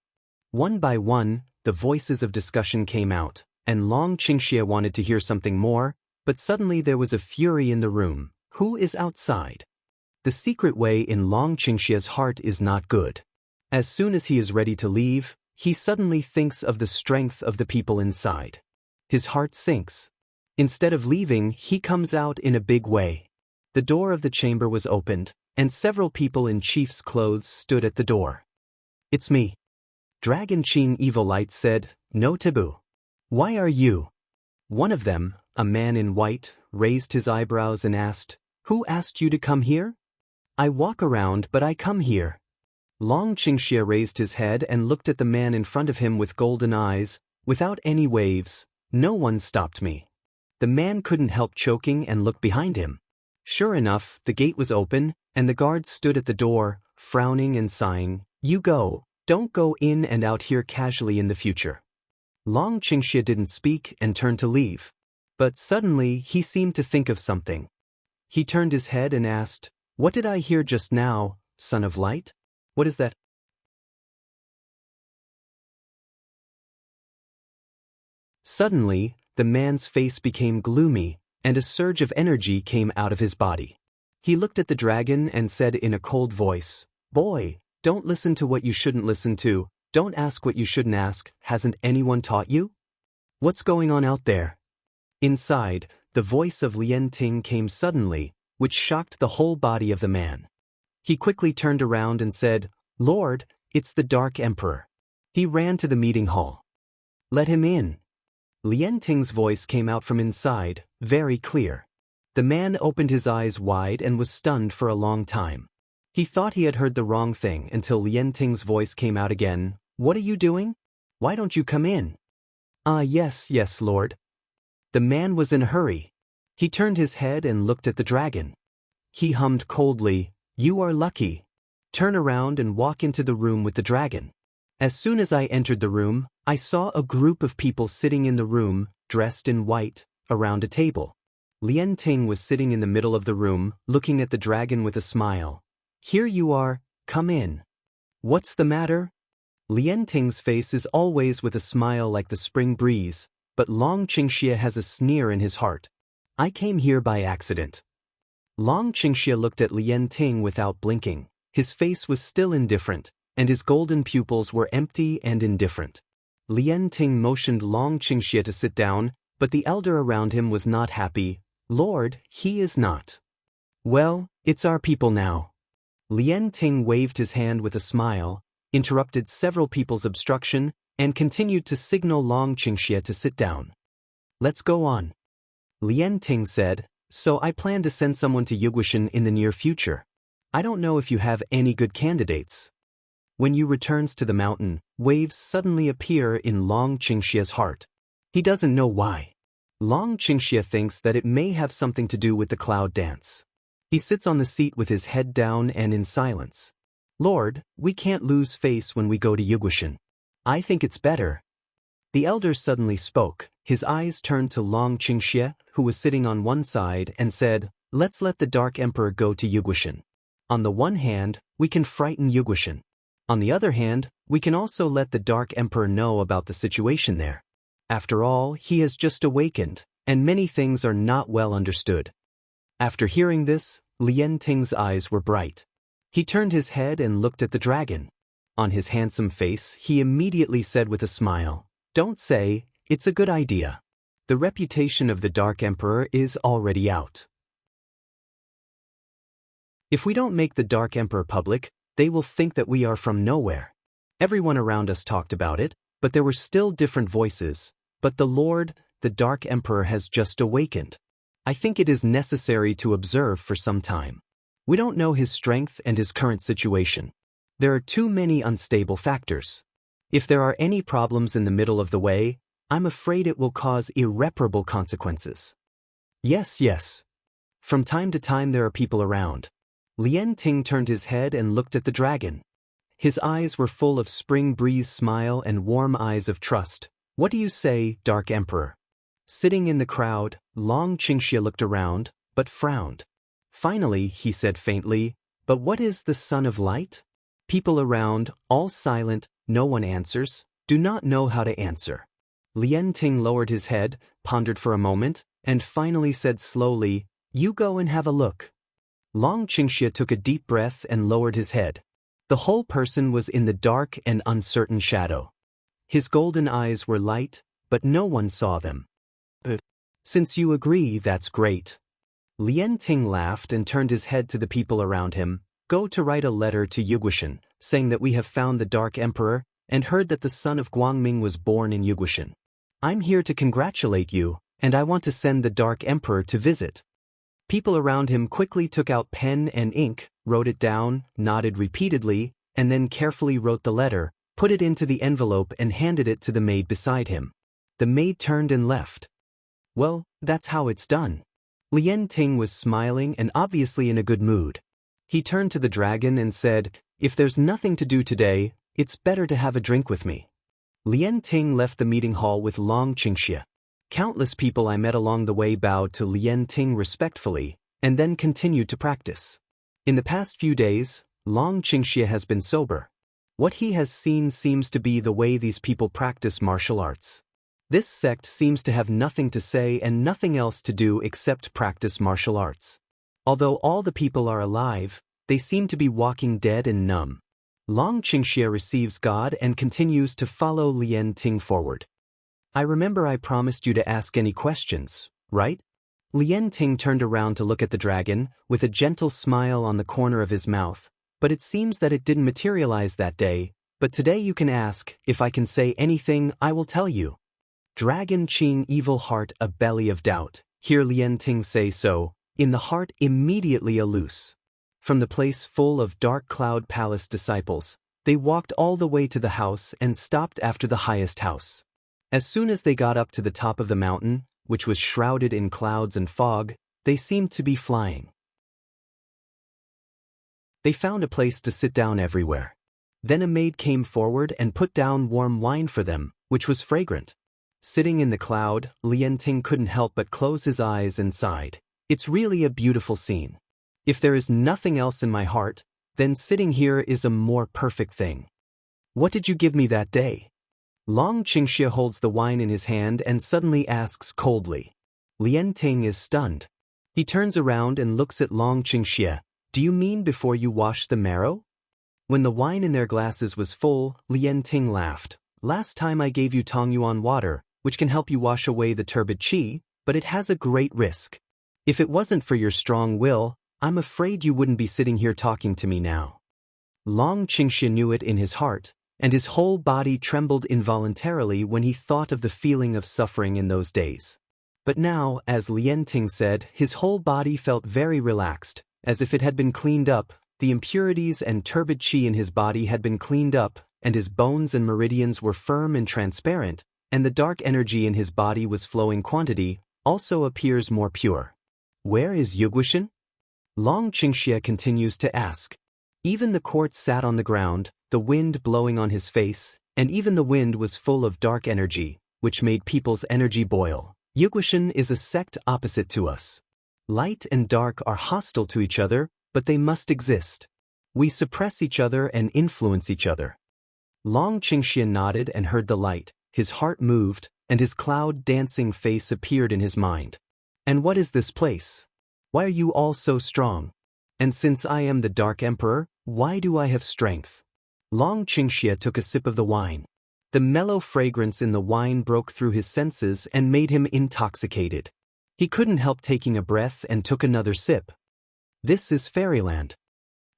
One by one, the voices of discussion came out, and Long Qingxie wanted to hear something more, but suddenly there was a fury in the room. Who is outside? The secret way in Long Qingxie's heart is not good. As soon as he is ready to leave, he suddenly thinks of the strength of the people inside. His heart sinks. Instead of leaving, he comes out in a big way. The door of the chamber was opened, and several people in chief's clothes stood at the door. It's me. Dragon Chin Evil Light said, no taboo. Why are you? One of them, a man in white, raised his eyebrows and asked, who asked you to come here? I walk around but I come here. Long Qingxie raised his head and looked at the man in front of him with golden eyes, without any waves. No one stopped me. The man couldn't help choking and looked behind him. Sure enough, the gate was open, and the guards stood at the door, frowning and sighing. You go, don't go in and out here casually in the future. Long Qingxie didn't speak and turned to leave. But suddenly he seemed to think of something. He turned his head and asked, what did I hear just now, son of light? What is that? Suddenly, the man's face became gloomy, and a surge of energy came out of his body. He looked at the dragon and said in a cold voice, boy, don't listen to what you shouldn't listen to, don't ask what you shouldn't ask, hasn't anyone taught you? What's going on out there? Inside, the voice of Lian Ting came suddenly, which shocked the whole body of the man. He quickly turned around and said, Lord, it's the Dark Emperor. He ran to the meeting hall. Let him in. Lian Ting's voice came out from inside, very clear. The man opened his eyes wide and was stunned for a long time. He thought he had heard the wrong thing until Lian Ting's voice came out again. What are you doing? Why don't you come in? Yes, Lord. The man was in a hurry. He turned his head and looked at the dragon. He hummed coldly, you are lucky. Turn around and walk into the room with the dragon. As soon as I entered the room, I saw a group of people sitting in the room, dressed in white, around a table. Lian Ting was sitting in the middle of the room, looking at the dragon with a smile. Here you are, come in. What's the matter? Lian Ting's face is always with a smile like the spring breeze, but Long Qingxie has a sneer in his heart. I came here by accident. Long Qingxie looked at Lian Ting without blinking. His face was still indifferent, and his golden pupils were empty and indifferent. Lian Ting motioned Long Qingxie to sit down, but the elder around him was not happy. Lord, he is not. Well, it's our people now. Lian Ting waved his hand with a smile, interrupted several people's obstruction, and continued to signal Long Qingxie to sit down. Let's go on. Lian Ting said, so I plan to send someone to Yiguishan in the near future. I don't know if you have any good candidates. When Yu returns to the mountain, waves suddenly appear in Long Qingxie's heart. He doesn't know why. Long Qingxie thinks that it may have something to do with the cloud dance. He sits on the seat with his head down and in silence. Lord, we can't lose face when we go to Yiguishan. I think it's better. The elder suddenly spoke. His eyes turned to Long Qingxie, who was sitting on one side, and said, let's let the Dark Emperor go to Yiguishan. On the one hand, we can frighten Yiguishan. On the other hand, we can also let the Dark Emperor know about the situation there. After all, he has just awakened, and many things are not well understood. After hearing this, Lian Ting's eyes were bright. He turned his head and looked at the dragon. On his handsome face, he immediately said with a smile, don't say, it's a good idea. The reputation of the Dark Emperor is already out. If we don't make the Dark Emperor public, they will think that we are from nowhere. Everyone around us talked about it, but there were still different voices. But the Lord, the Dark Emperor, has just awakened. I think it is necessary to observe for some time. We don't know his strength and his current situation. There are too many unstable factors. If there are any problems in the middle of the way, I'm afraid it will cause irreparable consequences. Yes. From time to time there are people around. Lian Ting turned his head and looked at the dragon. His eyes were full of spring breeze smile and warm eyes of trust. What do you say, Dark Emperor? Sitting in the crowd, Long Qingxie looked around, but frowned. Finally, he said faintly, but what is the Son of Light? People around, all silent, no one answers, do not know how to answer. Lian Ting lowered his head, pondered for a moment, and finally said slowly, you go and have a look. Long Qingxie took a deep breath and lowered his head. The whole person was in the dark and uncertain shadow. His golden eyes were light, but no one saw them. Since you agree, that's great. Lian Ting laughed and turned his head to the people around him. Go to write a letter to Yuguishan, saying that we have found the Dark Emperor, and heard that the son of Guangming was born in Yuguishan. I'm here to congratulate you, and I want to send the Dark Emperor to visit. People around him quickly took out pen and ink, wrote it down, nodded repeatedly, and then carefully wrote the letter, put it into the envelope and handed it to the maid beside him. The maid turned and left. Well, that's how it's done. Lien Ting was smiling and obviously in a good mood. He turned to the dragon and said, "If there's nothing to do today, it's better to have a drink with me." Lien Ting left the meeting hall with Long Qingxie. Countless people I met along the way bowed to Lien Ting respectfully, and then continued to practice. In the past few days, Long Qingxie has been sober. What he has seen seems to be the way these people practice martial arts. This sect seems to have nothing to say and nothing else to do except practice martial arts. Although all the people are alive, they seem to be walking dead and numb. Long Qingxie receives God and continues to follow Lien Ting forward. I remember I promised you to ask any questions, right? Lien Ting turned around to look at the dragon, with a gentle smile on the corner of his mouth, but it seems that it didn't materialize that day. But today you can ask, if I can say anything, I will tell you. Dragon Qing evil heart a belly of doubt, hear Lien Ting say so, in the heart immediately a loose. From the place full of dark cloud palace disciples, they walked all the way to the house and stopped after the highest house. As soon as they got up to the top of the mountain, which was shrouded in clouds and fog, they seemed to be flying. They found a place to sit down everywhere. Then a maid came forward and put down warm wine for them, which was fragrant. Sitting in the cloud, Lien Ting couldn't help but close his eyes and sighed. It's really a beautiful scene. If there is nothing else in my heart, then sitting here is a more perfect thing. What did you give me that day? Long Qingxie holds the wine in his hand and suddenly asks coldly. Lien Ting is stunned. He turns around and looks at Long Qingxie. Do you mean before you wash the marrow? When the wine in their glasses was full, Lien Ting laughed. Last time I gave you Tongyuan water, which can help you wash away the turbid qi, but it has a great risk. If it wasn't for your strong will, I'm afraid you wouldn't be sitting here talking to me now. Long Qingxie knew it in his heart, and his whole body trembled involuntarily when he thought of the feeling of suffering in those days. But now, as Lien Ting said, his whole body felt very relaxed, as if it had been cleaned up. The impurities and turbid qi in his body had been cleaned up, and his bones and meridians were firm and transparent, and the dark energy in his body was flowing quantity, also appears more pure. Where is Yuguishan? Long Qingxie continues to ask. Even the court sat on the ground, the wind blowing on his face, and even the wind was full of dark energy, which made people's energy boil. Yuguishan is a sect opposite to us. Light and dark are hostile to each other, but they must exist. We suppress each other and influence each other. Long Qingxie nodded and heard the light. His heart moved, and his cloud-dancing face appeared in his mind. And what is this place? Why are you all so strong? And since I am the Dark Emperor, why do I have strength? Long Qingxie took a sip of the wine. The mellow fragrance in the wine broke through his senses and made him intoxicated. He couldn't help taking a breath and took another sip. This is fairyland.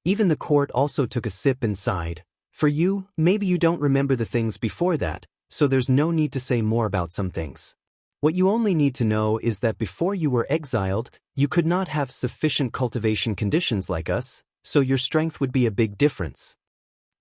Even the court also took a sip and sighed. For you, maybe you don't remember the things before that, so there's no need to say more about some things. What you only need to know is that before you were exiled, you could not have sufficient cultivation conditions like us, so your strength would be a big difference.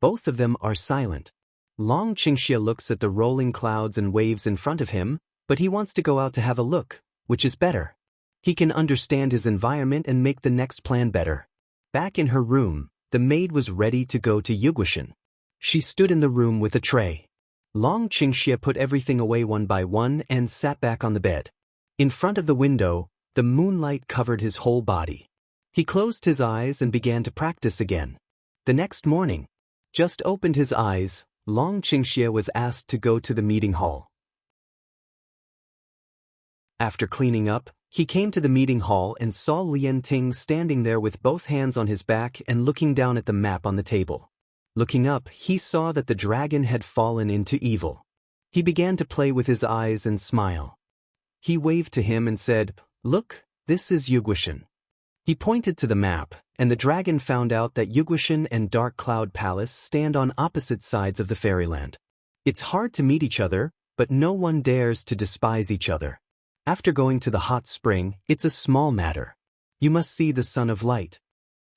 Both of them are silent. Long Qingxie looks at the rolling clouds and waves in front of him, but he wants to go out to have a look, which is better. He can understand his environment and make the next plan better. Back in her room, the maid was ready to go to Yuguishan. She stood in the room with a tray. Long Qingxie put everything away one by one and sat back on the bed. In front of the window, the moonlight covered his whole body. He closed his eyes and began to practice again. The next morning, just opened his eyes, Long Qingxie was asked to go to the meeting hall. After cleaning up, he came to the meeting hall and saw Lien Ting standing there with both hands on his back and looking down at the map on the table. Looking up, he saw that the dragon had fallen into evil. He began to play with his eyes and smile. He waved to him and said, "Look, this is Yuguishan." He pointed to the map, and the dragon found out that Yugwashan and Dark Cloud Palace stand on opposite sides of the fairyland. It's hard to meet each other, but no one dares to despise each other. After going to the hot spring, it's a small matter. You must see the Son of Light.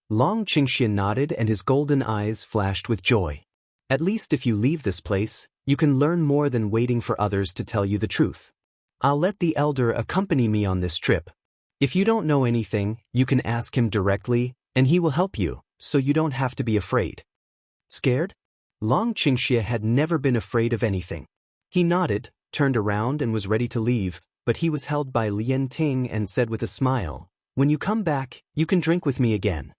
Long Qingxia nodded and his golden eyes flashed with joy. At least if you leave this place, you can learn more than waiting for others to tell you the truth. I'll let the elder accompany me on this trip. If you don't know anything, you can ask him directly, and he will help you, so you don't have to be afraid. Scared? Long Qingxia had never been afraid of anything. He nodded, turned around and was ready to leave, but he was held by Lian Ting and said with a smile, "When you come back, you can drink with me again."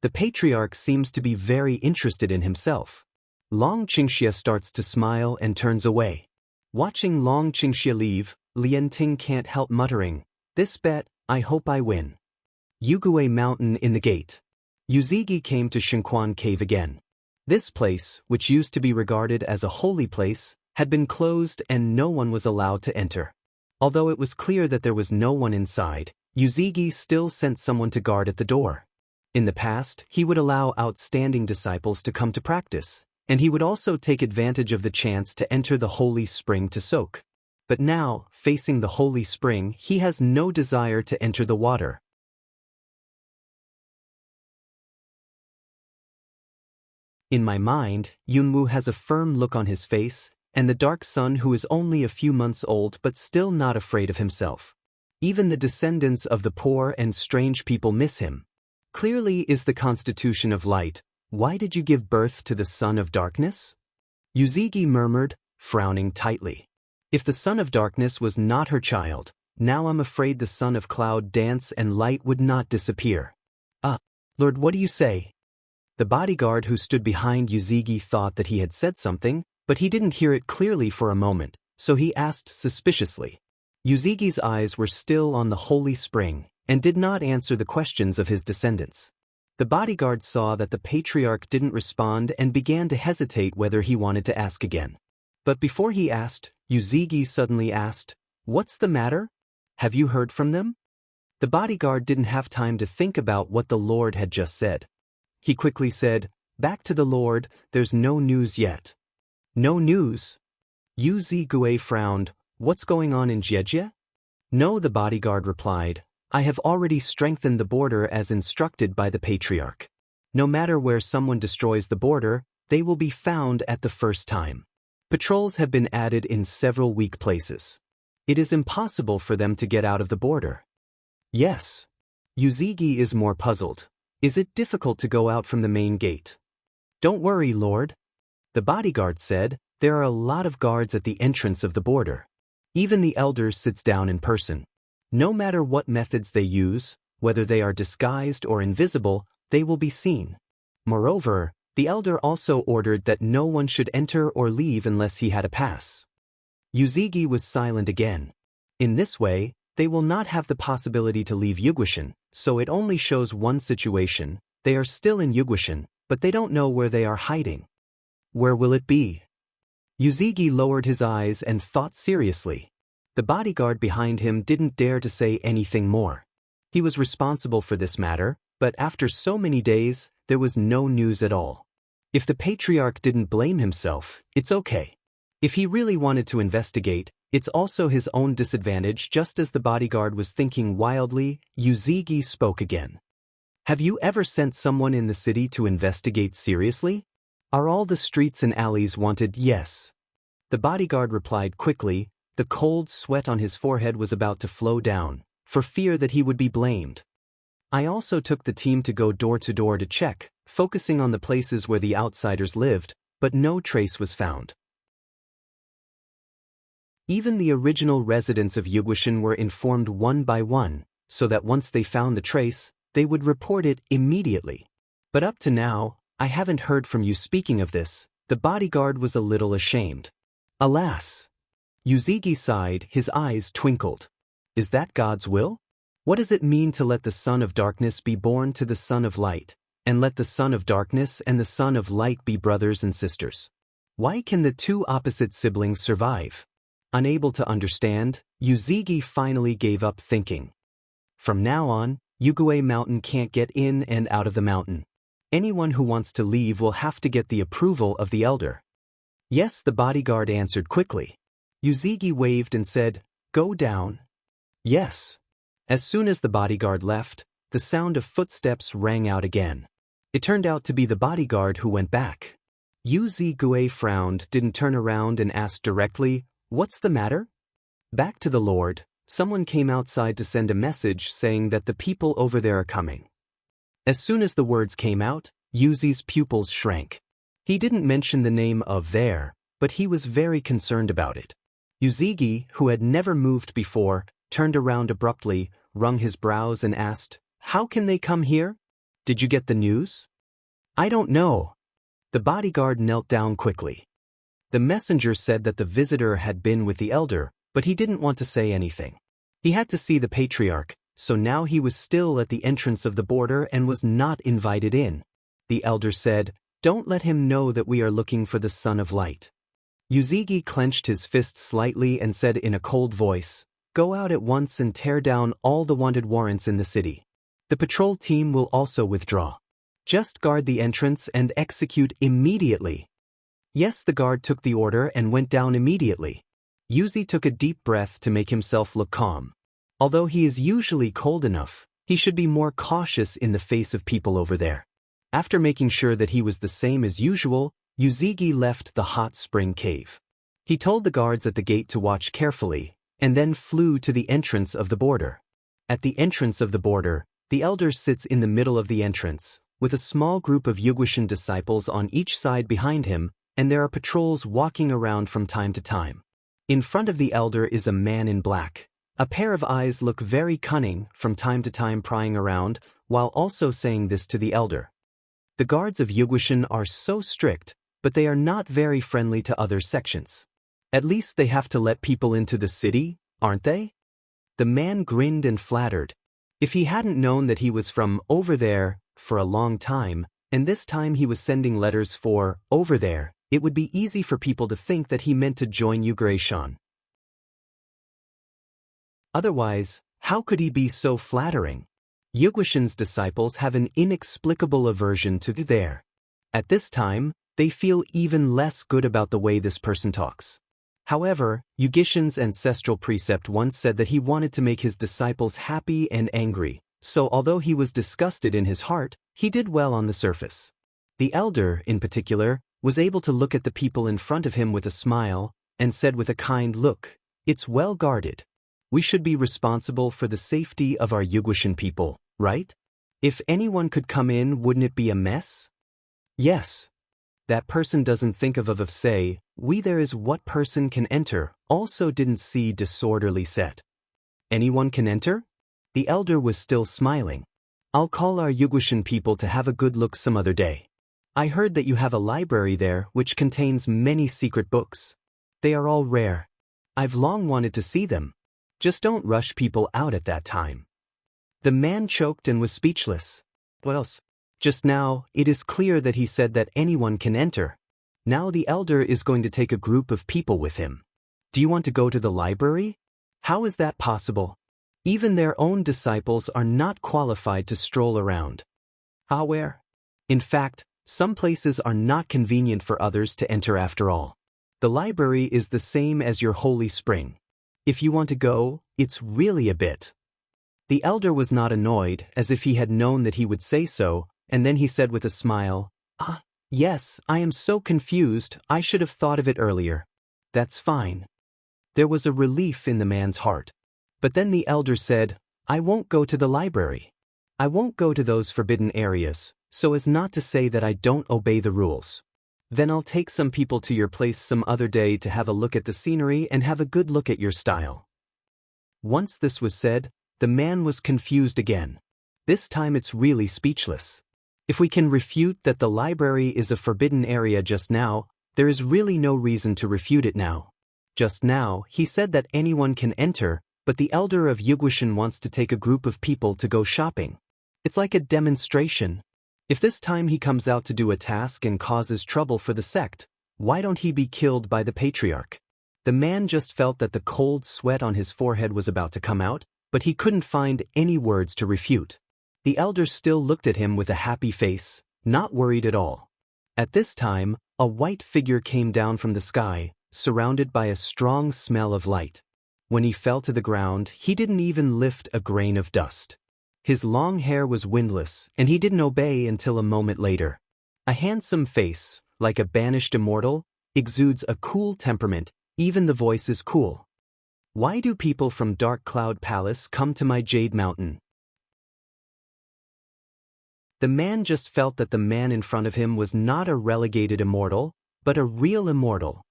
The patriarch seems to be very interested in himself. Long Qingxia starts to smile and turns away. Watching Long Qingxia leave, Lian Ting can't help muttering, "This bet, I hope I win." Yugui Mountain in the gate. Yuzigi came to Shinquan Cave again. This place, which used to be regarded as a holy place, had been closed and no one was allowed to enter. Although it was clear that there was no one inside, Yuzigi still sent someone to guard at the door. In the past, he would allow outstanding disciples to come to practice, and he would also take advantage of the chance to enter the holy spring to soak. But now, facing the holy spring, he has no desire to enter the water. In my mind, Yunwu has a firm look on his face, and the dark son who is only a few months old but still not afraid of himself. Even the descendants of the poor and strange people miss him. Clearly is the constitution of light. Why did you give birth to the son of darkness? Yuzigi murmured, frowning tightly. If the son of darkness was not her child, now I'm afraid the son of cloud dance and light would not disappear. Lord, what do you say? The bodyguard who stood behind Yuzigi thought that he had said something, but he didn't hear it clearly for a moment, so he asked suspiciously. Yuzigi's eyes were still on the holy spring, and did not answer the questions of his descendants. The bodyguard saw that the patriarch didn't respond and began to hesitate whether he wanted to ask again. But before he asked, Yuzigi suddenly asked, "What's the matter? Have you heard from them?" The bodyguard didn't have time to think about what the Lord had just said. He quickly said, "Back to the Lord, there's no news yet." "No news?" Yu Zigui frowned. "What's going on in Jiejie?" "No," the bodyguard replied. "I have already strengthened the border as instructed by the patriarch. No matter where someone destroys the border, they will be found at the first time. Patrols have been added in several weak places. It is impossible for them to get out of the border." "Yes." Yuzigi is more puzzled. "Is it difficult to go out from the main gate?" "Don't worry, Lord." The bodyguard said, "There are a lot of guards at the entrance of the border. Even the elder sits down in person. No matter what methods they use, whether they are disguised or invisible, they will be seen. Moreover, the elder also ordered that no one should enter or leave unless he had a pass." Yuzigi was silent again. In this way, they will not have the possibility to leave Yugwashan, so it only shows one situation. They are still in Yugwashan, but they don't know where they are hiding. Where will it be? Yuzigi lowered his eyes and thought seriously. The bodyguard behind him didn't dare to say anything more. He was responsible for this matter, but after so many days, there was no news at all. If the patriarch didn't blame himself, it's okay. If he really wanted to investigate, it's also his own disadvantage. Just as the bodyguard was thinking wildly, Yuzigi spoke again. "Have you ever sent someone in the city to investigate seriously? Are all the streets and alleys wanted?" "Yes." The bodyguard replied quickly. The cold sweat on his forehead was about to flow down, for fear that he would be blamed. "I also took the team to go door to door to check, focusing on the places where the outsiders lived, but no trace was found." Even the original residents of Yugwashan were informed one by one, so that once they found the trace, they would report it immediately. "But up to now, I haven't heard from you." Speaking of this, the bodyguard was a little ashamed. "Alas!" Yuzigi sighed, his eyes twinkled. "Is that God's will? What does it mean to let the son of darkness be born to the son of light, and let the son of darkness and the son of light be brothers and sisters? Why can the two opposite siblings survive?" Unable to understand, Yuzigi finally gave up thinking. From now on, Yugue Mountain can't get in and out of the mountain. Anyone who wants to leave will have to get the approval of the elder. Yes, the bodyguard answered quickly. Yuzigi waved and said, "Go down." Yes. As soon as the bodyguard left, the sound of footsteps rang out again. It turned out to be the bodyguard who went back. Yuzigi frowned, didn't turn around and asked directly, "What's the matter?" Back to the Lord, someone came outside to send a message saying that the people over there are coming. As soon as the words came out, Yuzi's pupils shrank. He didn't mention the name of there, but he was very concerned about it. Yuzigi, who had never moved before, turned around abruptly, wrung his brows and asked, "How can they come here? Did you get the news?" "I don't know." The bodyguard knelt down quickly. The messenger said that the visitor had been with the elder, but he didn't want to say anything. He had to see the patriarch, so now he was still at the entrance of the border and was not invited in. The elder said, "Don't let him know that we are looking for the Son of Light." Yuzigi clenched his fist slightly and said in a cold voice, "Go out at once and tear down all the wanted warrants in the city. The patrol team will also withdraw. Just guard the entrance and execute immediately." Yes, the guard took the order and went down immediately. Yuzi took a deep breath to make himself look calm. Although he is usually cold enough, he should be more cautious in the face of people over there. After making sure that he was the same as usual, Yuzigi left the hot spring cave. He told the guards at the gate to watch carefully, and then flew to the entrance of the border. At the entrance of the border, the elder sits in the middle of the entrance, with a small group of Yugushin disciples on each side behind him, and there are patrols walking around from time to time. In front of the elder is a man in black. A pair of eyes look very cunning, from time to time prying around, while also saying this to the elder. The guards of Yugushin are so strict, but they are not very friendly to other sections. At least they have to let people into the city, aren't they? The man grinned and flattered. If he hadn't known that he was from over there for a long time, and this time he was sending letters for over there, it would be easy for people to think that he meant to join Yugure-shan. Otherwise, how could he be so flattering? Yugushin's disciples have an inexplicable aversion to there. At this time, they feel even less good about the way this person talks. However, Yugushin's ancestral precept once said that he wanted to make his disciples happy and angry, so although he was disgusted in his heart, he did well on the surface. The elder, in particular, was able to look at the people in front of him with a smile, and said with a kind look, "It's well guarded. We should be responsible for the safety of our Yugushin people, right? If anyone could come in, wouldn't it be a mess?" Yes. That person doesn't think of say, "We there is what person can enter," also didn't see disorderly set. Anyone can enter? The elder was still smiling. "I'll call our Yugushin people to have a good look some other day. I heard that you have a library there which contains many secret books. They are all rare. I've long wanted to see them. Just don't rush people out at that time." The man choked and was speechless. What else? Just now, it is clear that he said that anyone can enter. Now the elder is going to take a group of people with him. Do you want to go to the library? How is that possible? Even their own disciples are not qualified to stroll around. Where? In fact, some places are not convenient for others to enter after all. The library is the same as your holy spring. If you want to go, it's really a bit. The elder was not annoyed, as if he had known that he would say so, and then he said with a smile, Yes, I am so confused, I should have thought of it earlier." "That's fine." There was a relief in the man's heart. But then the elder said, "I won't go to the library. I won't go to those forbidden areas, so as not to say that I don't obey the rules. Then I'll take some people to your place some other day to have a look at the scenery and have a good look at your style." Once this was said, the man was confused again. This time it's really speechless. If we can refute that the library is a forbidden area just now, there is really no reason to refute it now. Just now, he said that anyone can enter, but the elder of Yugushin wants to take a group of people to go shopping. It's like a demonstration. If this time he comes out to do a task and causes trouble for the sect, why don't he be killed by the patriarch? The man just felt that the cold sweat on his forehead was about to come out, but he couldn't find any words to refute. The elder still looked at him with a happy face, not worried at all. At this time, a white figure came down from the sky, surrounded by a strong smell of light. When he fell to the ground, he didn't even lift a grain of dust. His long hair was windless, and he didn't obey until a moment later. A handsome face, like a banished immortal, exudes a cool temperament, even the voice is cool. Why do people from Dark Cloud Palace come to my Jade Mountain? The man just felt that the man in front of him was not a relegated immortal, but a real immortal.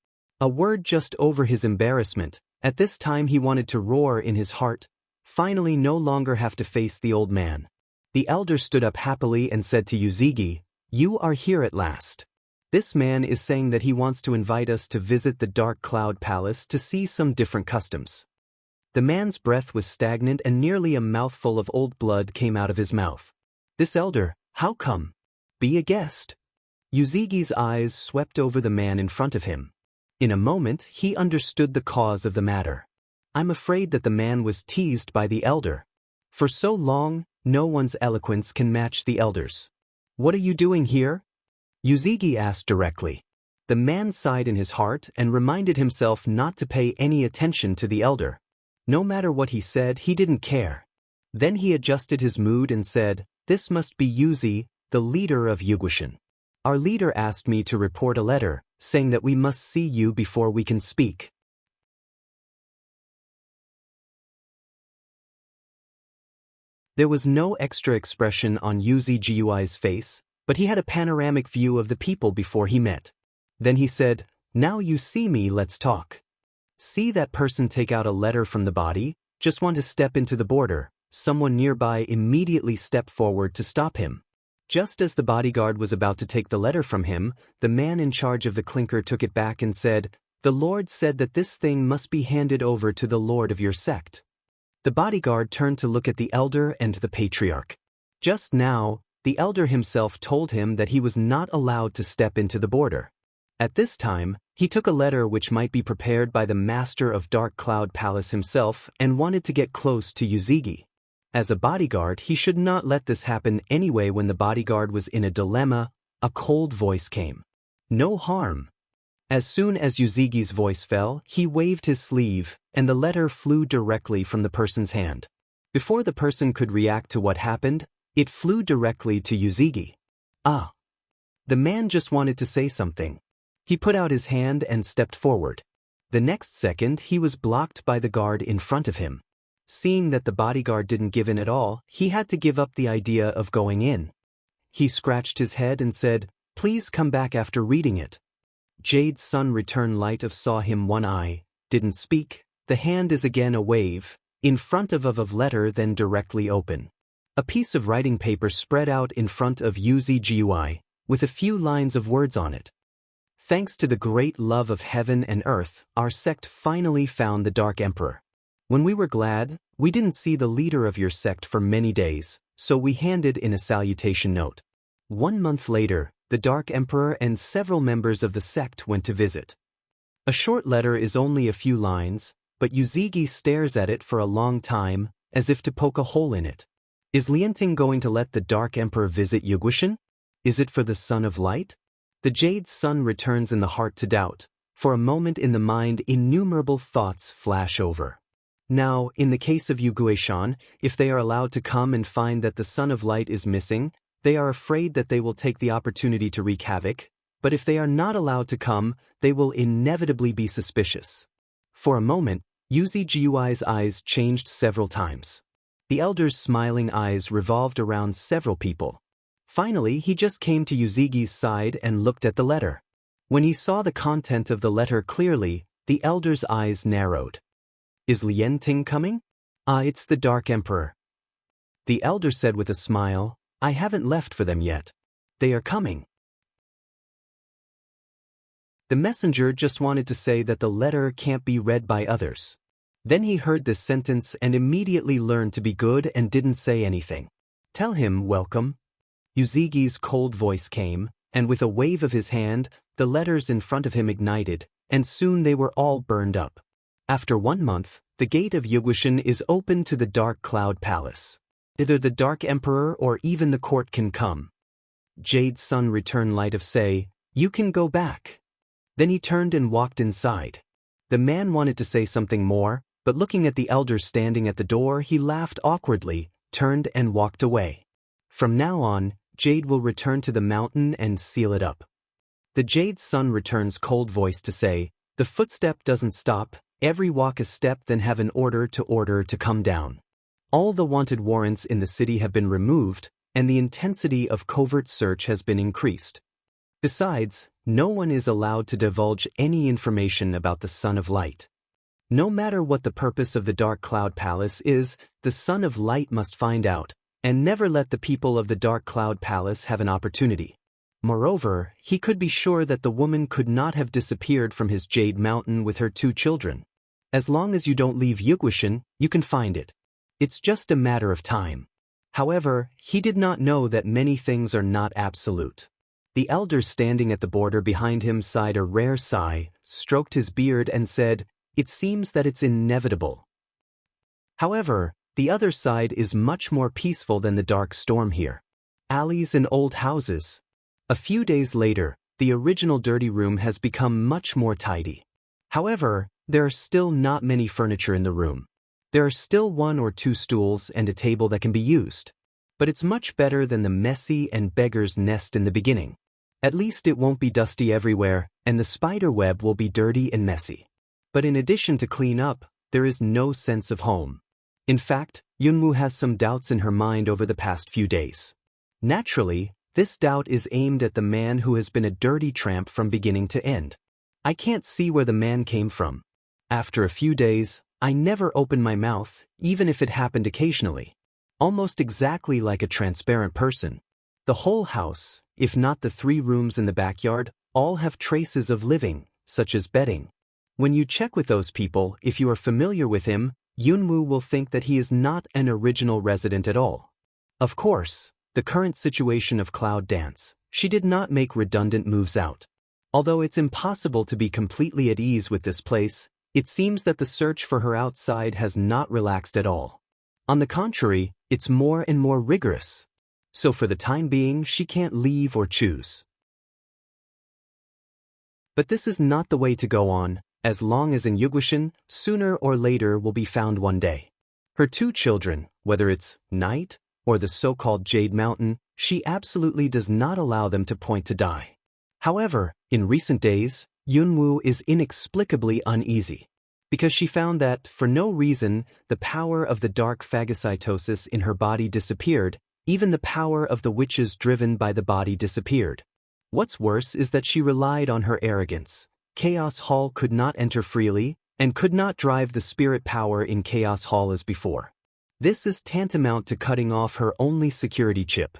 A word just over his embarrassment. At this time he wanted to roar in his heart, finally no longer have to face the old man. The elder stood up happily and said to Yuzigi, "You are here at last. This man is saying that he wants to invite us to visit the Dark Cloud Palace to see some different customs." The man's breath was stagnant and nearly a mouthful of old blood came out of his mouth. "This elder, how come? Be a guest." Yuzigi's eyes swept over the man in front of him. In a moment, he understood the cause of the matter. I'm afraid that the man was teased by the elder. For so long, no one's eloquence can match the elder's. "What are you doing here?" Yuzigi asked directly. The man sighed in his heart and reminded himself not to pay any attention to the elder. No matter what he said, he didn't care. Then he adjusted his mood and said, "This must be Yuzi, the leader of Yugushin. Our leader asked me to report a letter, saying that we must see you before we can speak." There was no extra expression on Yuzigi's face, but he had a panoramic view of the people before he met. Then he said, "Now you see me, let's talk." See that person take out a letter from the body, just want to step into the border. Someone nearby immediately stepped forward to stop him. Just as the bodyguard was about to take the letter from him, the man in charge of the clinker took it back and said, "The Lord said that this thing must be handed over to the Lord of your sect." The bodyguard turned to look at the elder and the patriarch. Just now, the elder himself told him that he was not allowed to step into the border. At this time, he took a letter which might be prepared by the master of Dark Cloud Palace himself and wanted to get close to Yuzigi. As a bodyguard, he should not let this happen anyway. When the bodyguard was in a dilemma, a cold voice came. "No harm." As soon as Yuzigi's voice fell, he waved his sleeve, and the letter flew directly from the person's hand. Before the person could react to what happened, it flew directly to Yuzigi. "Ah." The man just wanted to say something. He put out his hand and stepped forward. The next second, he was blocked by the guard in front of him. Seeing that the bodyguard didn't give in at all, he had to give up the idea of going in. He scratched his head and said, "Please come back after reading it." Jade's sun return light of saw him one eye, didn't speak, the hand is again a wave, in front of letter then directly open. A piece of writing paper spread out in front of Yuzigi, with a few lines of words on it. "Thanks to the great love of heaven and earth, our sect finally found the Dark Emperor. When we were glad, we didn't see the leader of your sect for many days, so we handed in a salutation note. 1 month later, the Dark Emperor and several members of the sect went to visit." A short letter is only a few lines, but Yuzigi stares at it for a long time, as if to poke a hole in it. Is Lianting going to let the Dark Emperor visit Yugushin? Is it for the Son of Light? The Jade Sun returns in the heart to doubt. For a moment in the mind innumerable thoughts flash over. Now, in the case of Yuguishan, if they are allowed to come and find that the Son of Light is missing, they are afraid that they will take the opportunity to wreak havoc, but if they are not allowed to come, they will inevitably be suspicious. For a moment, Yuzigi's eyes changed several times. The elder's smiling eyes revolved around several people. Finally, he just came to Yuzigi's side and looked at the letter. When he saw the content of the letter clearly, the elder's eyes narrowed. "Is Lianting coming?" It's the Dark Emperor." The elder said with a smile, "I haven't left for them yet. They are coming." The messenger just wanted to say that the letter can't be read by others. Then he heard this sentence and immediately learned to be good and didn't say anything. "Tell him welcome." Yuzigi's cold voice came, and with a wave of his hand, the letters in front of him ignited, and soon they were all burned up. After 1 month, the gate of Yugushin is open to the Dark Cloud Palace. Either the Dark Emperor or even the court can come. Jade's son returned light of say, "You can go back." Then he turned and walked inside. The man wanted to say something more, but looking at the elders standing at the door, he laughed awkwardly, turned and walked away. From now on, Jade will return to the mountain and seal it up. The Jade's son returns cold-voiced to say, "The footstep doesn't stop, every walk a step, then have an order to come down." All the wanted warrants in the city have been removed, and the intensity of covert search has been increased. Besides, no one is allowed to divulge any information about the Son of Light. No matter what the purpose of the Dark Cloud Palace is, the Son of Light must find out, and never let the people of the Dark Cloud Palace have an opportunity. Moreover, he could be sure that the woman could not have disappeared from his Jade Mountain with her 2 children. As long as you don't leave Yugoshin, you can find it. It's just a matter of time. However, he did not know that many things are not absolute. The elder standing at the border behind him sighed a rare sigh, stroked his beard and said, "It seems that it's inevitable." However, the other side is much more peaceful than the dark storm here. Alleys and old houses. A few days later, the original dirty room has become much more tidy. However, there are still not many furniture in the room. There are still 1 or 2 stools and a table that can be used. But it's much better than the messy and beggar's nest in the beginning. At least it won't be dusty everywhere, and the spider web will be dirty and messy. But in addition to clean up, there is no sense of home. In fact, Yunwoo has some doubts in her mind over the past few days. Naturally, this doubt is aimed at the man who has been a dirty tramp from beginning to end. I can't see where the man came from. After a few days, I never opened my mouth, even if it happened occasionally. Almost exactly like a transparent person. The whole house, if not the 3 rooms in the backyard, all have traces of living, such as bedding. When you check with those people, if you are familiar with him, Yunwoo will think that he is not an original resident at all. Of course, the current situation of Cloud Dance, she did not make redundant moves out. Although it's impossible to be completely at ease with this place, it seems that the search for her outside has not relaxed at all. On the contrary, it's more and more rigorous. So for the time being, she can't leave or choose. But this is not the way to go on, as long as in Yugoshin, sooner or later will be found one day. Her 2 children, whether it's Night or the so-called Jade Mountain, she absolutely does not allow them to point to die. However, in recent days, Yunwoo is inexplicably uneasy, because she found that, for no reason, the power of the dark phagocytosis in her body disappeared, even the power of the witches driven by the body disappeared. What's worse is that she relied on her arrogance. Chaos Hall could not enter freely, and could not drive the spirit power in Chaos Hall as before. This is tantamount to cutting off her only security chip.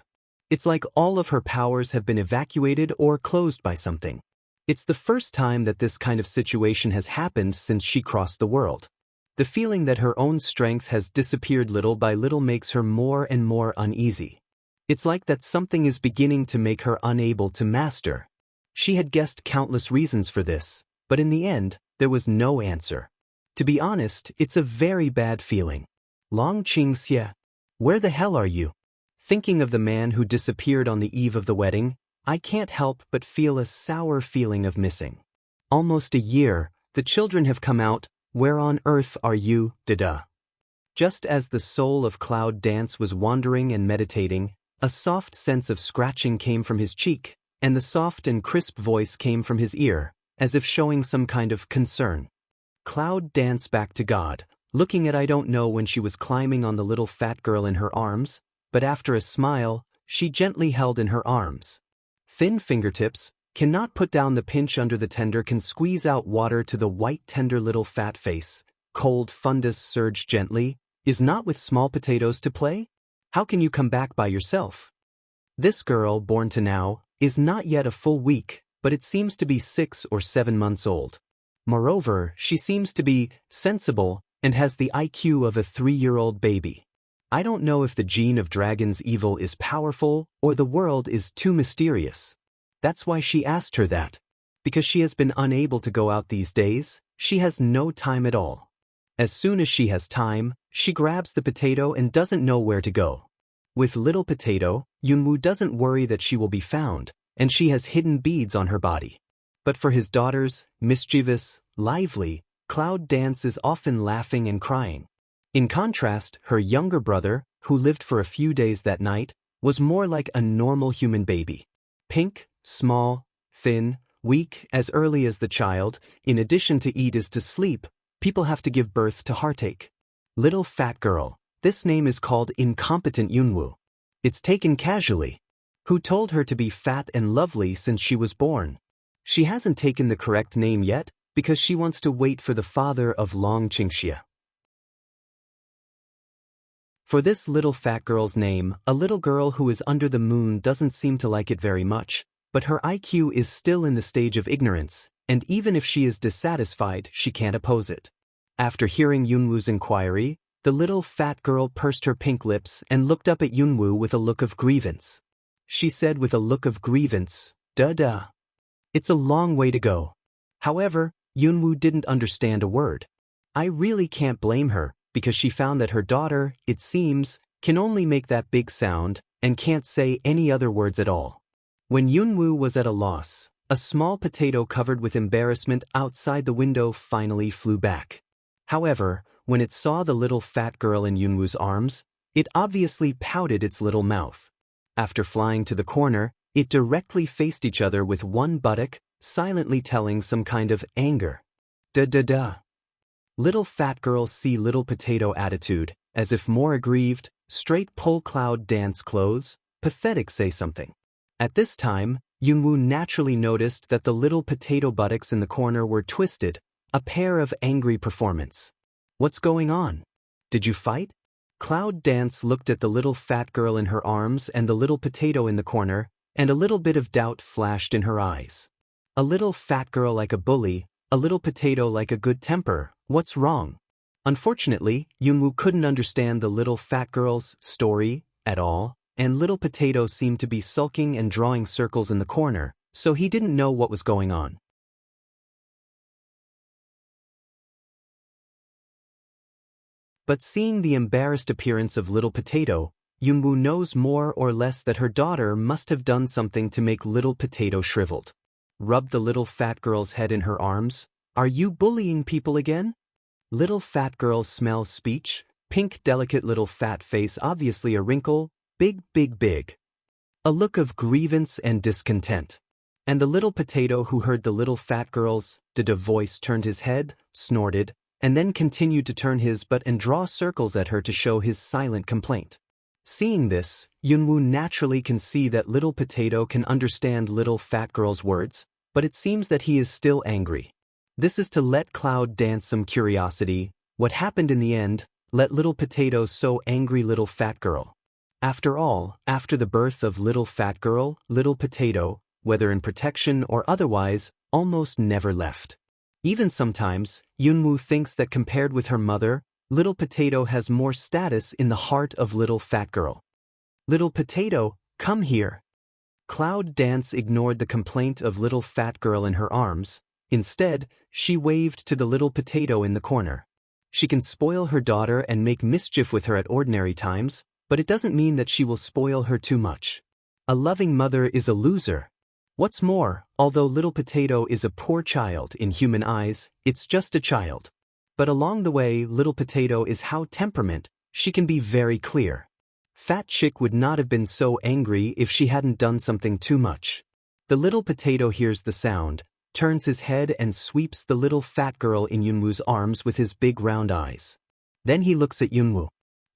It's like all of her powers have been evacuated or closed by something. It's the first time that this kind of situation has happened since she crossed the world. The feeling that her own strength has disappeared little by little makes her more and more uneasy. It's like that something is beginning to make her unable to master. She had guessed countless reasons for this, but in the end, there was no answer. To be honest, it's a very bad feeling. Long Qingxie, where the hell are you? Thinking of the man who disappeared on the eve of the wedding, I can't help but feel a sour feeling of missing. Almost a year, the children have come out. Where on earth are you, Dada? Just as the soul of Cloud Dance was wandering and meditating, a soft sense of scratching came from his cheek, and the soft and crisp voice came from his ear, as if showing some kind of concern. Cloud Dance back to God, looking at I don't know when she was climbing on the little fat girl in her arms, but after a smile, she gently held in her arms. Thin fingertips, cannot put down the pinch under the tender, can squeeze out water to the white tender little fat face. Cold fundus surged gently, is not with small potatoes to play? How can you come back by yourself? This girl, born to now, is not yet a full week, but it seems to be 6 or 7 months old. Moreover, she seems to be sensible and has the IQ of a 3-year-old baby. I don't know if the gene of dragon's evil is powerful or the world is too mysterious. That's why she asked her that. Because she has been unable to go out these days, she has no time at all. As soon as she has time, she grabs the potato and doesn't know where to go. With Little Potato, Yunwoo doesn't worry that she will be found, and she has hidden beads on her body. But for his daughters, mischievous, lively, Cloud Dance is often laughing and crying. In contrast, her younger brother, who lived for a few days that night, was more like a normal human baby. Pink, small, thin, weak as early as the child, in addition to eat is to sleep, people have to give birth to heartache. Little Fat Girl, this name is called Incompetent Yunwoo. It's taken casually. Who told her to be fat and lovely since she was born? She hasn't taken the correct name yet, because she wants to wait for the father of Long Qingxia. For this Little Fat Girl's name, a little girl who is under the moon doesn't seem to like it very much, but her IQ is still in the stage of ignorance, and even if she is dissatisfied, she can't oppose it. After hearing Yunwoo's inquiry, the Little Fat Girl pursed her pink lips and looked up at Yunwoo with a look of grievance. She said with a look of grievance, "Duh. It's a long way to go." However, Yunwoo didn't understand a word. I really can't blame her, because she found that her daughter, it seems, can only make that big sound and can't say any other words at all. When Yunwoo was at a loss, a small potato covered with embarrassment outside the window finally flew back. However, when it saw the Little Fat Girl in Yunwoo's arms, it obviously pouted its little mouth. After flying to the corner, it directly faced each other with one buttock, silently telling some kind of anger. Duh. Little Fat Girl see Little Potato attitude, as if more aggrieved, straight pull Cloud Dance clothes, pathetic say something. At this time, Yunwoo naturally noticed that the Little Potato buttocks in the corner were twisted, a pair of angry performance. What's going on? Did you fight? Cloud Dance looked at the Little Fat Girl in her arms and the Little Potato in the corner, and a little bit of doubt flashed in her eyes. A Little Fat Girl like a bully, a Little Potato like a good temper, what's wrong? Unfortunately, Yunwoo couldn't understand the Little Fat Girl's story at all, and Little Potato seemed to be sulking and drawing circles in the corner, so he didn't know what was going on. But seeing the embarrassed appearance of Little Potato, Yunwoo knows more or less that her daughter must have done something to make Little Potato shriveled. Rubbed the Little Fat Girl's head in her arms. "Are you bullying people again?" Little Fat Girl smells speech, pink delicate little fat face obviously a wrinkle, big. A look of grievance and discontent. And the Little Potato who heard the Little Fat Girl's voice turned his head, snorted, and then continued to turn his butt and draw circles at her to show his silent complaint. Seeing this, Yunwoo naturally can see that Little Potato can understand Little Fat Girl's words, but it seems that he is still angry. This is to let Cloud Dance some curiosity. What happened in the end let Little Potato so angry Little Fat Girl. After all, after the birth of Little Fat Girl, Little Potato, whether in protection or otherwise, almost never left. Even sometimes, Yunwoo thinks that compared with her mother, Little Potato has more status in the heart of Little Fat Girl. "Little Potato, come here." Cloud Dance ignored the complaint of Little Fat Girl in her arms. Instead, she waved to the Little Potato in the corner. She can spoil her daughter and make mischief with her at ordinary times, but it doesn't mean that she will spoil her too much. A loving mother is a loser. What's more, although Little Potato is a poor child in human eyes, it's just a child. But along the way, Little Potato is how temperament, she can be very clear. Fat Chick would not have been so angry if she hadn't done something too much. The Little Potato hears the sound, turns his head and sweeps the Little Fat Girl in Yunwoo's arms with his big round eyes. Then he looks at Yunwoo.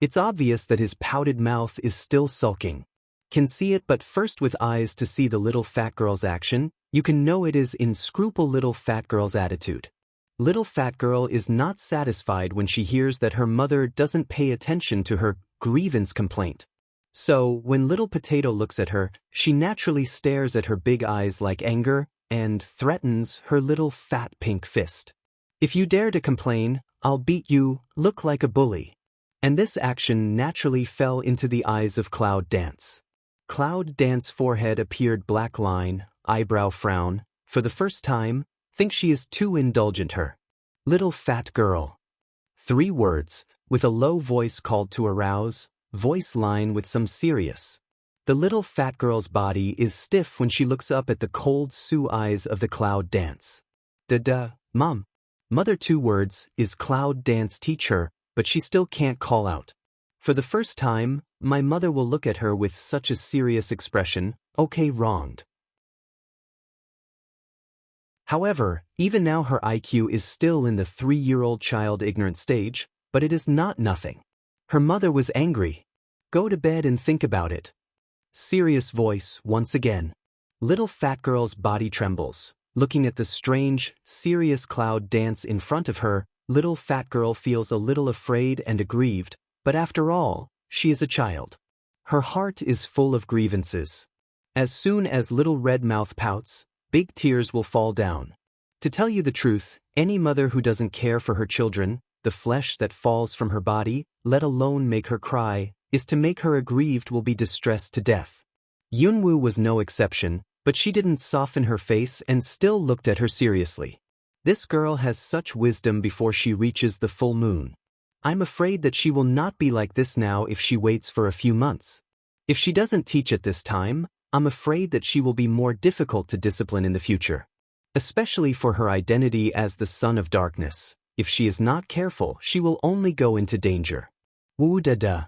It's obvious that his pouted mouth is still sulking. Can see it, but first with eyes to see the Little Fat Girl's action, you can know it is in scruple Little Fat Girl's attitude. Little Fat Girl is not satisfied when she hears that her mother doesn't pay attention to her grievance complaint. So, when Little Potato looks at her, she naturally stares at her big eyes like anger, and threatens her little fat pink fist. "If you dare to complain, I'll beat you, look like a bully." And this action naturally fell into the eyes of Cloud Dance. Cloud Dance's forehead appeared black line, eyebrow frown, for the first time, think she is too indulgent her. "Little Fat Girl." 3 words, with a low voice called to arouse, voice line with some serious. The little fat girl's body is stiff when she looks up at the cold Sioux eyes of the cloud dance. Duh, Mom. Mother 2 words is cloud dance teach her, but she still can't call out. For the first time, my mother will look at her with such a serious expression, okay, wronged. However, even now her IQ is still in the 3-year-old child ignorant stage, but it is not nothing. Her mother was angry. Go to bed and think about it. Serious voice once again. Little fat girl's body trembles. Looking at the strange, serious cloud dance in front of her, little fat girl feels a little afraid and aggrieved, but after all, she is a child. Her heart is full of grievances. As soon as little red mouth pouts, big tears will fall down. To tell you the truth, any mother who doesn't care for her children, the flesh that falls from her body, let alone make her cry, is to make her aggrieved will be distressed to death. Yunwoo was no exception, but she didn't soften her face and still looked at her seriously. This girl has such wisdom before she reaches the full moon. I'm afraid that she will not be like this now if she waits for a few months. If she doesn't teach at this time, I'm afraid that she will be more difficult to discipline in the future. Especially for her identity as the son of darkness. If she is not careful, she will only go into danger. Woo da da.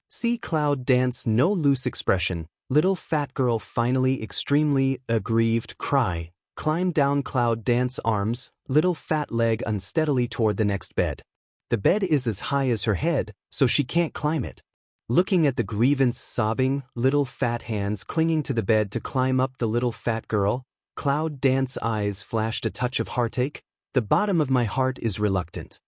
See cloud dance no loose expression. Little fat girl finally extremely aggrieved cry, climb down cloud dance arms, little fat leg unsteadily toward the next bed. The bed is as high as her head, so she can't climb it. Looking at the grievance sobbing, little fat hands clinging to the bed to climb up the little fat girl, cloud dance eyes flashed a touch of heartache. The bottom of my heart is reluctant.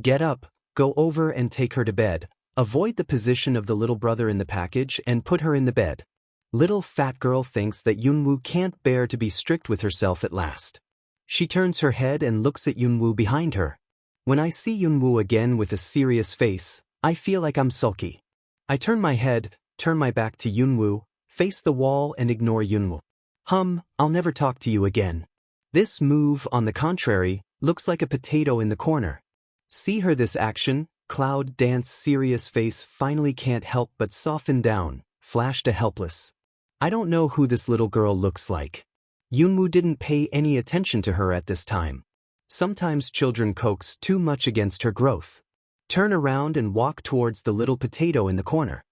Get up, go over and take her to bed. Avoid the position of the little brother in the package and put her in the bed. Little fat girl thinks that Yunwoo can't bear to be strict with herself at last. She turns her head and looks at Yunwoo behind her. When I see Yunwoo again with a serious face, I feel like I'm sulky. I turn my head, turn my back to Yunwoo, face the wall and ignore Yunwoo. I'll never talk to you again. This move, on the contrary, looks like a potato in the corner. See her this action, cloud dance serious face finally can't help but soften down, flashed a helpless. I don't know who this little girl looks like. Yunwoo didn't pay any attention to her at this time. Sometimes children coax too much against her growth. Turn around and walk towards the little potato in the corner.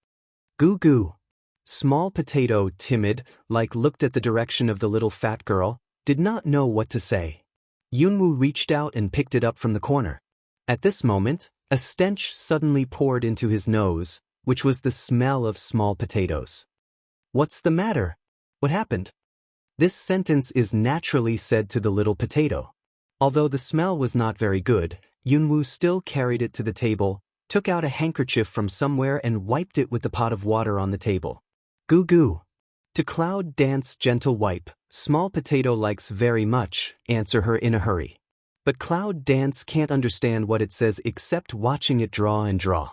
Goo goo. Small potato, timid, like looked at the direction of the little fat girl, did not know what to say. Yunwoo reached out and picked it up from the corner. At this moment, a stench suddenly poured into his nose, which was the smell of small potatoes. What's the matter? What happened? This sentence is naturally said to the little potato. Although the smell was not very good, Yunwoo still carried it to the table, took out a handkerchief from somewhere and wiped it with the pot of water on the table. Goo goo. To cloud dance gentle wipe, small potato likes very much, answer her in a hurry. But cloud dance can't understand what it says except watching it draw and draw.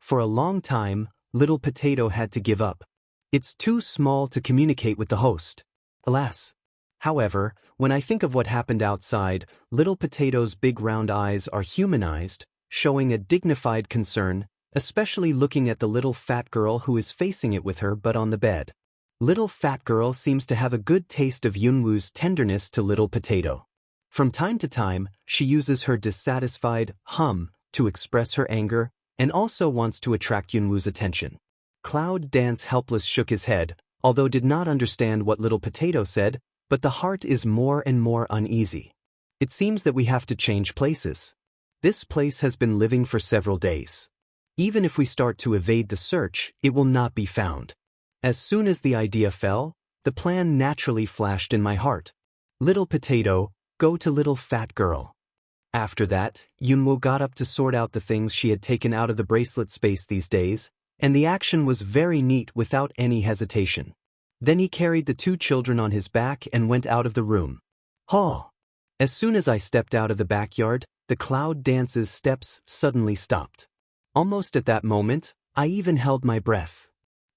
For a long time, little potato had to give up. It's too small to communicate with the host. Alas. However, when I think of what happened outside, little potato's big round eyes are humanized, showing a dignified concern, especially looking at the little fat girl who is facing it with her but on the bed. Little fat girl seems to have a good taste of Yunwoo's tenderness to little potato. From time to time, she uses her dissatisfied hum to express her anger and also wants to attract Yunwoo's attention. Cloud Dance helpless shook his head, although did not understand what little potato said, but the heart is more and more uneasy. It seems that we have to change places. This place has been living for several days. Even if we start to evade the search, it will not be found. As soon as the idea fell, the plan naturally flashed in my heart. Little potato, go to little fat girl. After that, Yunwoo got up to sort out the things she had taken out of the bracelet space these days, and the action was very neat without any hesitation. Then he carried the two children on his back and went out of the room. Haw! As soon as I stepped out of the backyard, the Cloud Dance's steps suddenly stopped. Almost at that moment, I even held my breath.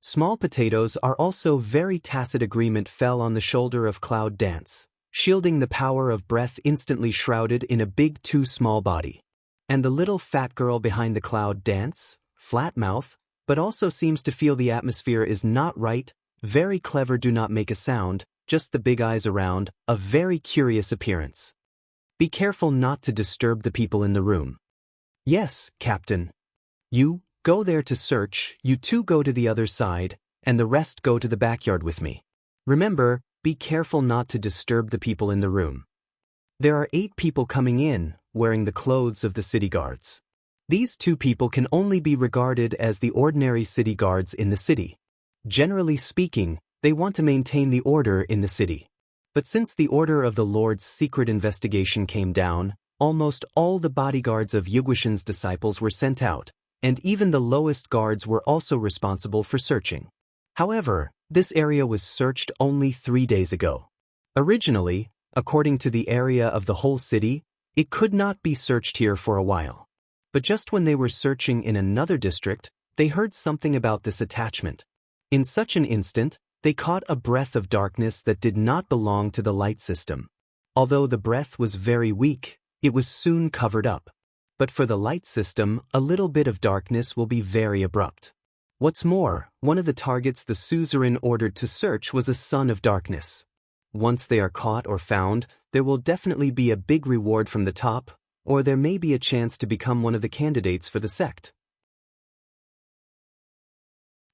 Small potatoes are also very tacit agreement fell on the shoulder of Cloud Dance, shielding the power of breath instantly shrouded in a big too small body. And the little fat girl behind the cloud dance, flat mouth, but also seems to feel the atmosphere is not right, very clever, do not make a sound, just the big eyes around, a very curious appearance. Be careful not to disturb the people in the room. Yes, Captain. You, go there to search, you two go to the other side, and the rest go to the backyard with me. Remember, be careful not to disturb the people in the room. There are 8 people coming in, wearing the clothes of the city guards. These 2 people can only be regarded as the ordinary city guards in the city. Generally speaking, they want to maintain the order in the city. But since the order of the Lord's secret investigation came down, almost all the bodyguards of Yugushin's disciples were sent out, and even the lowest guards were also responsible for searching. However, this area was searched only 3 days ago. Originally, according to the area of the whole city, it could not be searched here for a while. But just when they were searching in another district, they heard something about this attachment. In such an instant, they caught a breath of darkness that did not belong to the light system. Although the breath was very weak, it was soon covered up. But for the light system, a little bit of darkness will be very abrupt. What's more, one of the targets the suzerain ordered to search was a son of darkness. Once they are caught or found, there will definitely be a big reward from the top, or there may be a chance to become one of the candidates for the sect.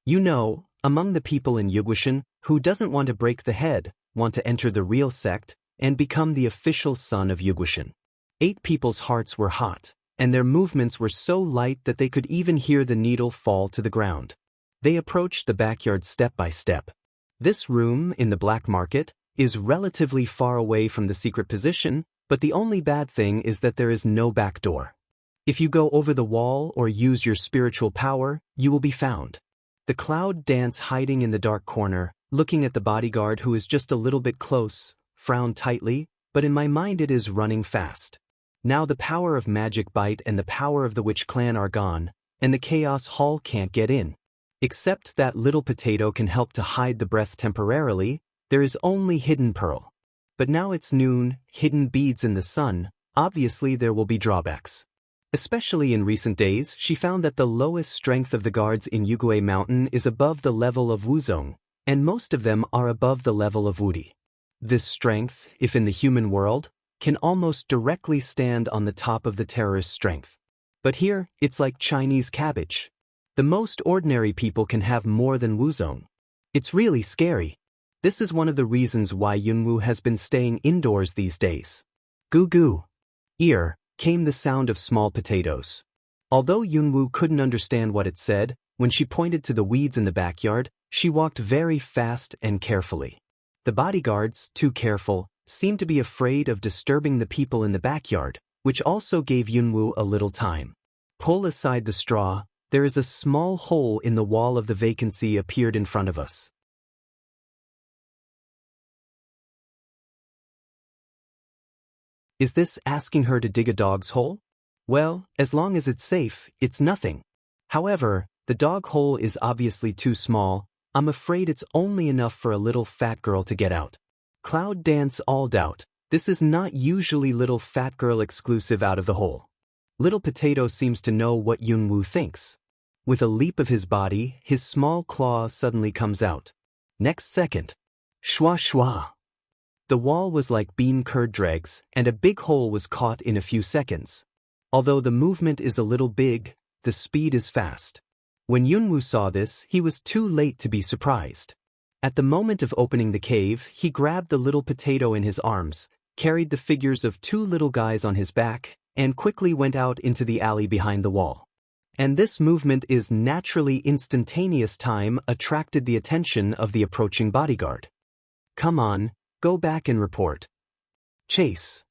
You know, among the people in Yugushin, who doesn't want to break the head, want to enter the real sect, and become the official son of Yugushin. 8 people's hearts were hot, and their movements were so light that they could even hear the needle fall to the ground. They approached the backyard step by step. This room, in the black market, is relatively far away from the secret position, but the only bad thing is that there is no back door. If you go over the wall or use your spiritual power, you will be found. The cloud dance hiding in the dark corner, looking at the bodyguard who is just a little bit close, frowned tightly, but in my mind it is running fast. Now the power of Magic Bite and the power of the Witch Clan are gone, and the Chaos Hall can't get in. Except that little potato can help to hide the breath temporarily, there is only Hidden Pearl. But now it's noon, hidden beads in the sun, obviously there will be drawbacks. Especially in recent days, she found that the lowest strength of the guards in Yugui Mountain is above the level of Wuzong, and most of them are above the level of Wudi. This strength, if in the human world, can almost directly stand on the top of the terrorist strength. But here, it's like Chinese cabbage. The most ordinary people can have more than Wuzong. It's really scary. This is one of the reasons why Yunwu has been staying indoors these days. Goo goo. Ear, came the sound of small potatoes. Although Yunwu couldn't understand what it said, when she pointed to the weeds in the backyard, she walked very fast and carefully. The bodyguards, too careful, seemed to be afraid of disturbing the people in the backyard, which also gave Yunwu a little time. Pull aside the straw, there is a small hole in the wall of the vacancy appeared in front of us. Is this asking her to dig a dog's hole? Well, as long as it's safe, it's nothing. However, the dog hole is obviously too small. I'm afraid it's only enough for a little fat girl to get out. Cloud dance all doubt. This is not usually little fat girl exclusive out of the hole. Little Potato seems to know what Yunwu thinks. With a leap of his body, his small claw suddenly comes out. Next second. Shwa shwa. The wall was like bean curd dregs, and a big hole was caught in a few seconds. Although the movement is a little big, the speed is fast. When Yunwu saw this, he was too late to be surprised. At the moment of opening the cave, he grabbed the little potato in his arms, carried the figures of 2 little guys on his back, and quickly went out into the alley behind the wall. And this movement is naturally instantaneous time attracted the attention of the approaching bodyguard. Come on, go back and report. Chase.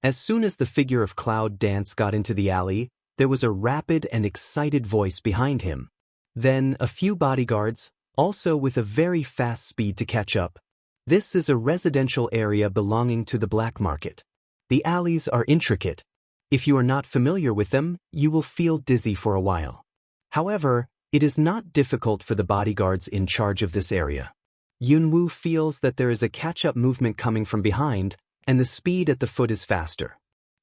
As soon as the figure of Cloud Dance got into the alley, there was a rapid and excited voice behind him. Then a few bodyguards, also with a very fast speed to catch up. This is a residential area belonging to the black market. The alleys are intricate. If you are not familiar with them, you will feel dizzy for a while. However, it is not difficult for the bodyguards in charge of this area. Yunwu feels that there is a catch-up movement coming from behind, and the speed at the foot is faster.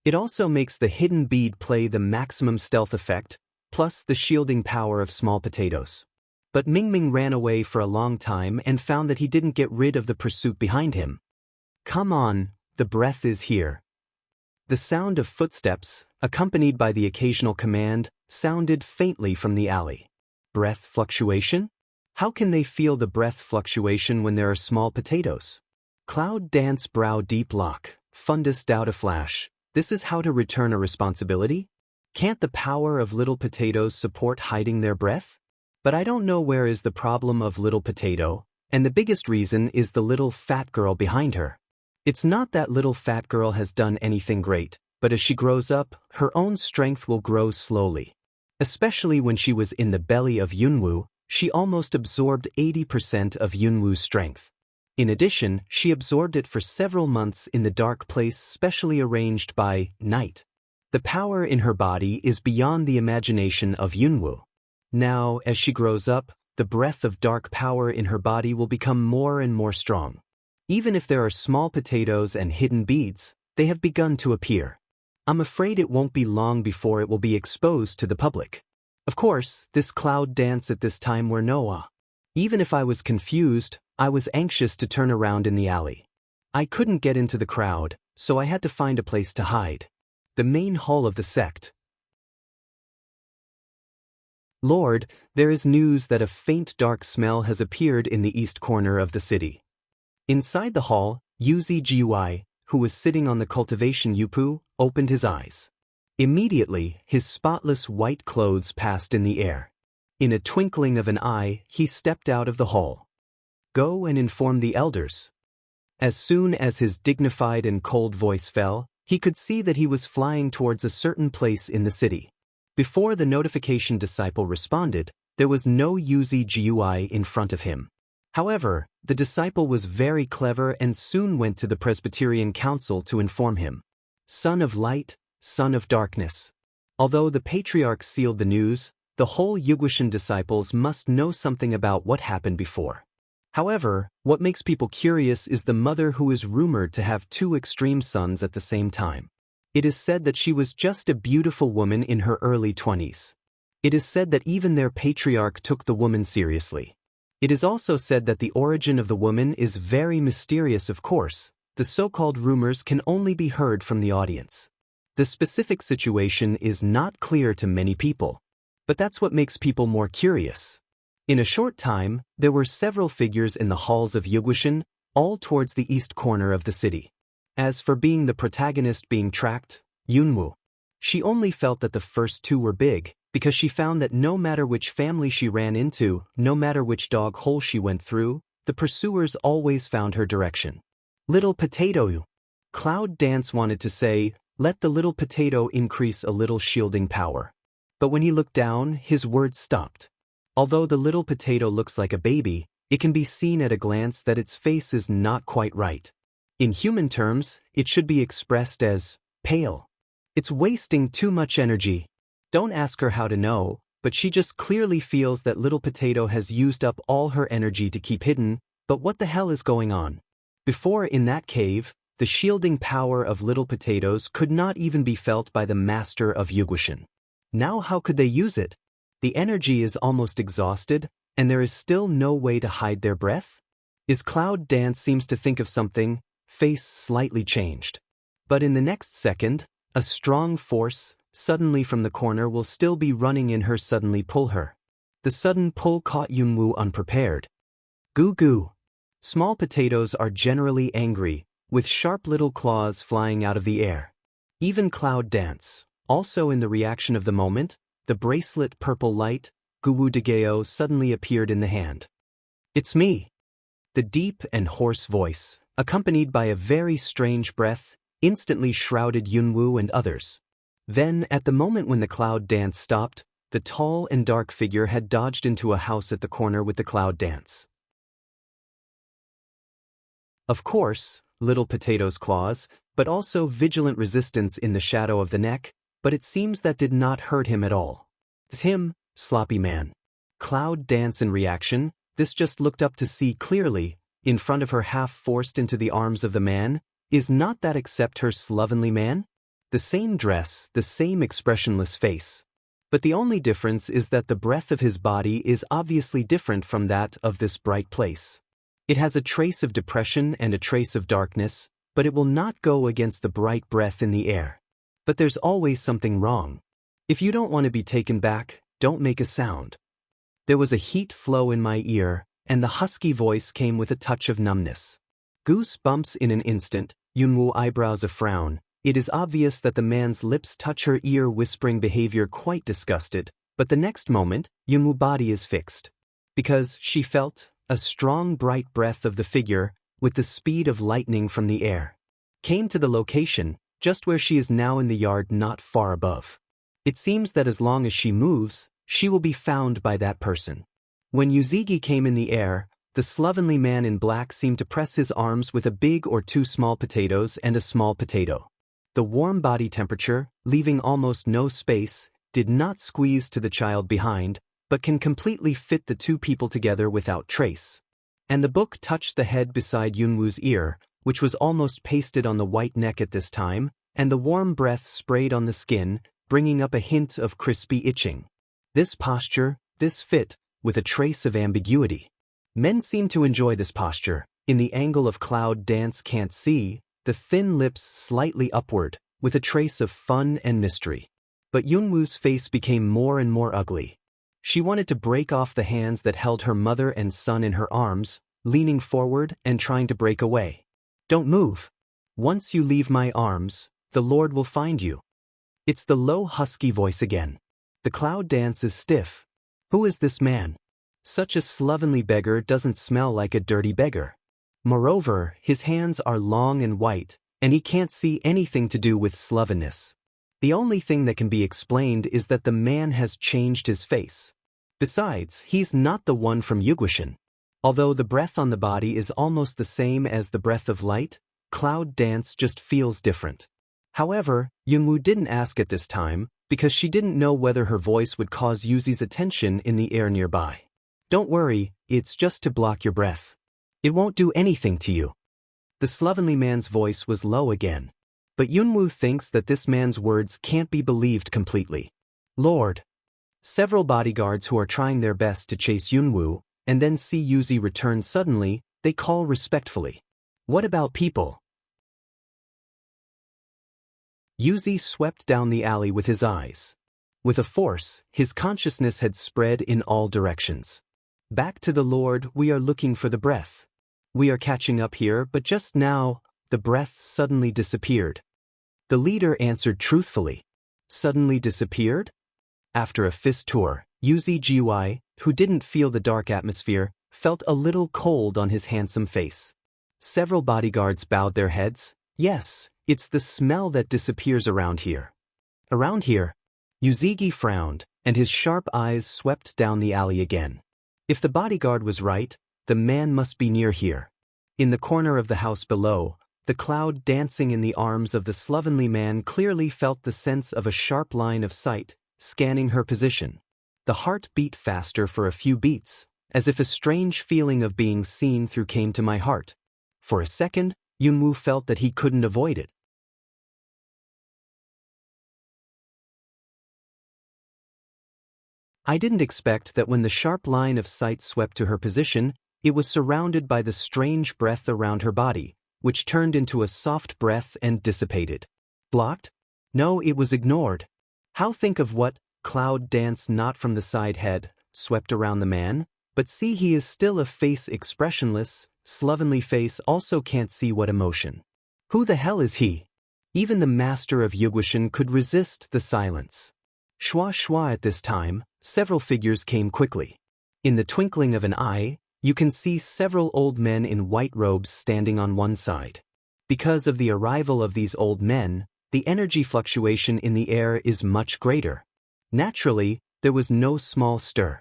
It also makes the hidden bead play the maximum stealth effect, plus the shielding power of small potatoes. But Mingming ran away for a long time and found that he didn't get rid of the pursuit behind him. Come on, the breath is here. The sound of footsteps, accompanied by the occasional command, sounded faintly from the alley. Breath fluctuation? How can they feel the breath fluctuation when there are small potatoes? Cloud dance brow deep lock, fundus doubt a flash. This is how to return a responsibility? Can't the power of little potatoes support hiding their breath? But I don't know where is the problem of little potato, and the biggest reason is the little fat girl behind her. It's not that little fat girl has done anything great, but as she grows up, her own strength will grow slowly. Especially when she was in the belly of Yunwu, she almost absorbed 80% of Yunwu's strength. In addition, she absorbed it for several months in the dark place specially arranged by night. The power in her body is beyond the imagination of Yunwu. Now, as she grows up, the breath of dark power in her body will become more and more strong. Even if there are small potatoes and hidden beads, they have begun to appear. I'm afraid it won't be long before it will be exposed to the public. Of course, this cloud dance at this time were Noah. Even if I was confused, I was anxious to turn around in the alley. I couldn't get into the crowd, so I had to find a place to hide. The main hall of the sect. Lord, there is news that a faint dark smell has appeared in the east corner of the city. Inside the hall, Yuzi Jiui, who was sitting on the cultivation Yupu, opened his eyes. Immediately, his spotless white clothes passed in the air. In a twinkling of an eye, he stepped out of the hall. Go and inform the elders. As soon as his dignified and cold voice fell, he could see that he was flying towards a certain place in the city. Before the notification disciple responded, there was no Yuzi Jiui in front of him. However, the disciple was very clever and soon went to the Presbyterian Council to inform him. Son of light, son of darkness. Although the patriarch sealed the news, the whole Yugushin disciples must know something about what happened before. However, what makes people curious is the mother who is rumored to have two extreme sons at the same time. It is said that she was just a beautiful woman in her early 20s. It is said that even their patriarch took the woman seriously. It is also said that the origin of the woman is very mysterious. Of course, the so-called rumors can only be heard from the audience. The specific situation is not clear to many people. But that's what makes people more curious. In a short time, there were several figures in the halls of Yugushin, all towards the east corner of the city. As for being the protagonist being tracked, Yunwu, she only felt that the first two were big, because she found that no matter which family she ran into, no matter which dog hole she went through, the pursuers always found her direction. Little potato. Cloud Dance wanted to say, let the little potato increase a little shielding power. But when he looked down, his words stopped. Although the little potato looks like a baby, it can be seen at a glance that its face is not quite right. In human terms, it should be expressed as pale. It's wasting too much energy. Don't ask her how to know, but she just clearly feels that little potato has used up all her energy to keep hidden, but what the hell is going on? Before in that cave, the shielding power of little potatoes could not even be felt by the master of Yugushin. Now how could they use it? The energy is almost exhausted, and there is still no way to hide their breath? Is Cloud Dance seems to think of something, face slightly changed. But in the next second, a strong force, suddenly from the corner will still be running in her suddenly pull her. The sudden pull caught Yunwu unprepared. Goo goo. Small potatoes are generally angry, with sharp little claws flying out of the air. Even Cloud Dance, also in the reaction of the moment, the bracelet purple light, Guwu Degeo suddenly appeared in the hand. It's me. The deep and hoarse voice, accompanied by a very strange breath, instantly shrouded Yunwu and others. Then, at the moment when the Cloud Dance stopped, the tall and dark figure had dodged into a house at the corner with the Cloud Dance. Of course, little potato's claws, but also vigilant resistance in the shadow of the neck, but it seems that did not hurt him at all. It's him, sloppy man. Cloud Dance in reaction, this just looked up to see clearly, in front of her half forced into the arms of the man, is not that except her slovenly man? The same dress, the same expressionless face. But the only difference is that the breath of his body is obviously different from that of this bright place. It has a trace of depression and a trace of darkness, but it will not go against the bright breath in the air. But there's always something wrong. If you don't want to be taken back, don't make a sound. There was a heat flow in my ear, and the husky voice came with a touch of numbness. Goose bumps in an instant, Yunwoo eyebrows a frown. It is obvious that the man's lips touch her ear, whispering behavior quite disgusted, but the next moment, Yunwoo body is fixed. Because she felt a strong bright breath of the figure, with the speed of lightning from the air. Came to the location, just where she is now in the yard not far above. It seems that as long as she moves, she will be found by that person. When Yuzigi came in the air, the slovenly man in black seemed to press his arms with a big or two small potatoes and a small potato. The warm body temperature, leaving almost no space, did not squeeze to the child behind, but can completely fit the two people together without trace. And the book touched the head beside Yunwoo's ear, which was almost pasted on the white neck at this time, and the warm breath sprayed on the skin, bringing up a hint of crispy itching. This posture, this fit, with a trace of ambiguity. Men seem to enjoy this posture. In the angle of Cloud Dance can't see, the thin lips slightly upward, with a trace of fun and mystery. But Yunwoo's face became more and more ugly. She wanted to break off the hands that held her mother and son in her arms, leaning forward and trying to break away. Don't move. Once you leave my arms, the Lord will find you. It's the low husky voice again. The Cloud Dance is stiff. Who is this man? Such a slovenly beggar doesn't smell like a dirty beggar. Moreover, his hands are long and white, and he can't see anything to do with slovenness. The only thing that can be explained is that the man has changed his face. Besides, he's not the one from Yugwashin. Although the breath on the body is almost the same as the breath of light, Cloud Dance just feels different. However, Yunwoo didn't ask at this time, because she didn't know whether her voice would cause Yuzi's attention in the air nearby. Don't worry, it's just to block your breath. It won't do anything to you. The slovenly man's voice was low again. But Yunwoo thinks that this man's words can't be believed completely. Lord. Several bodyguards who are trying their best to chase Yunwoo, and then see Yuzi return suddenly, they call respectfully. What about people? Yuzi swept down the alley with his eyes. With a force, his consciousness had spread in all directions. Back to the Lord, we are looking for the breath. We are catching up here, but just now, the breath suddenly disappeared. The leader answered truthfully. Suddenly disappeared? After a fist tour, Yuzi Jiwai, who didn't feel the dark atmosphere, felt a little cold on his handsome face. Several bodyguards bowed their heads. Yes, it's the smell that disappears around here. Around here? Yuzigi frowned, and his sharp eyes swept down the alley again. If the bodyguard was right, the man must be near here. In the corner of the house below, the Cloud dancing in the arms of the slovenly man clearly felt the sense of a sharp line of sight, scanning her position. The heart beat faster for a few beats, as if a strange feeling of being seen through came to my heart. For a second, Yunwoo felt that he couldn't avoid it. I didn't expect that when the sharp line of sight swept to her position, it was surrounded by the strange breath around her body, which turned into a soft breath and dissipated. Blocked? No, it was ignored. How think of what, Cloud dance not from the side head, swept around the man, but see he is still a face expressionless, slovenly face also can't see what emotion. Who the hell is he? Even the master of Yugwashin could resist the silence. Shwa shwa at this time, several figures came quickly. In the twinkling of an eye, you can see several old men in white robes standing on one side. Because of the arrival of these old men, the energy fluctuation in the air is much greater. Naturally, there was no small stir.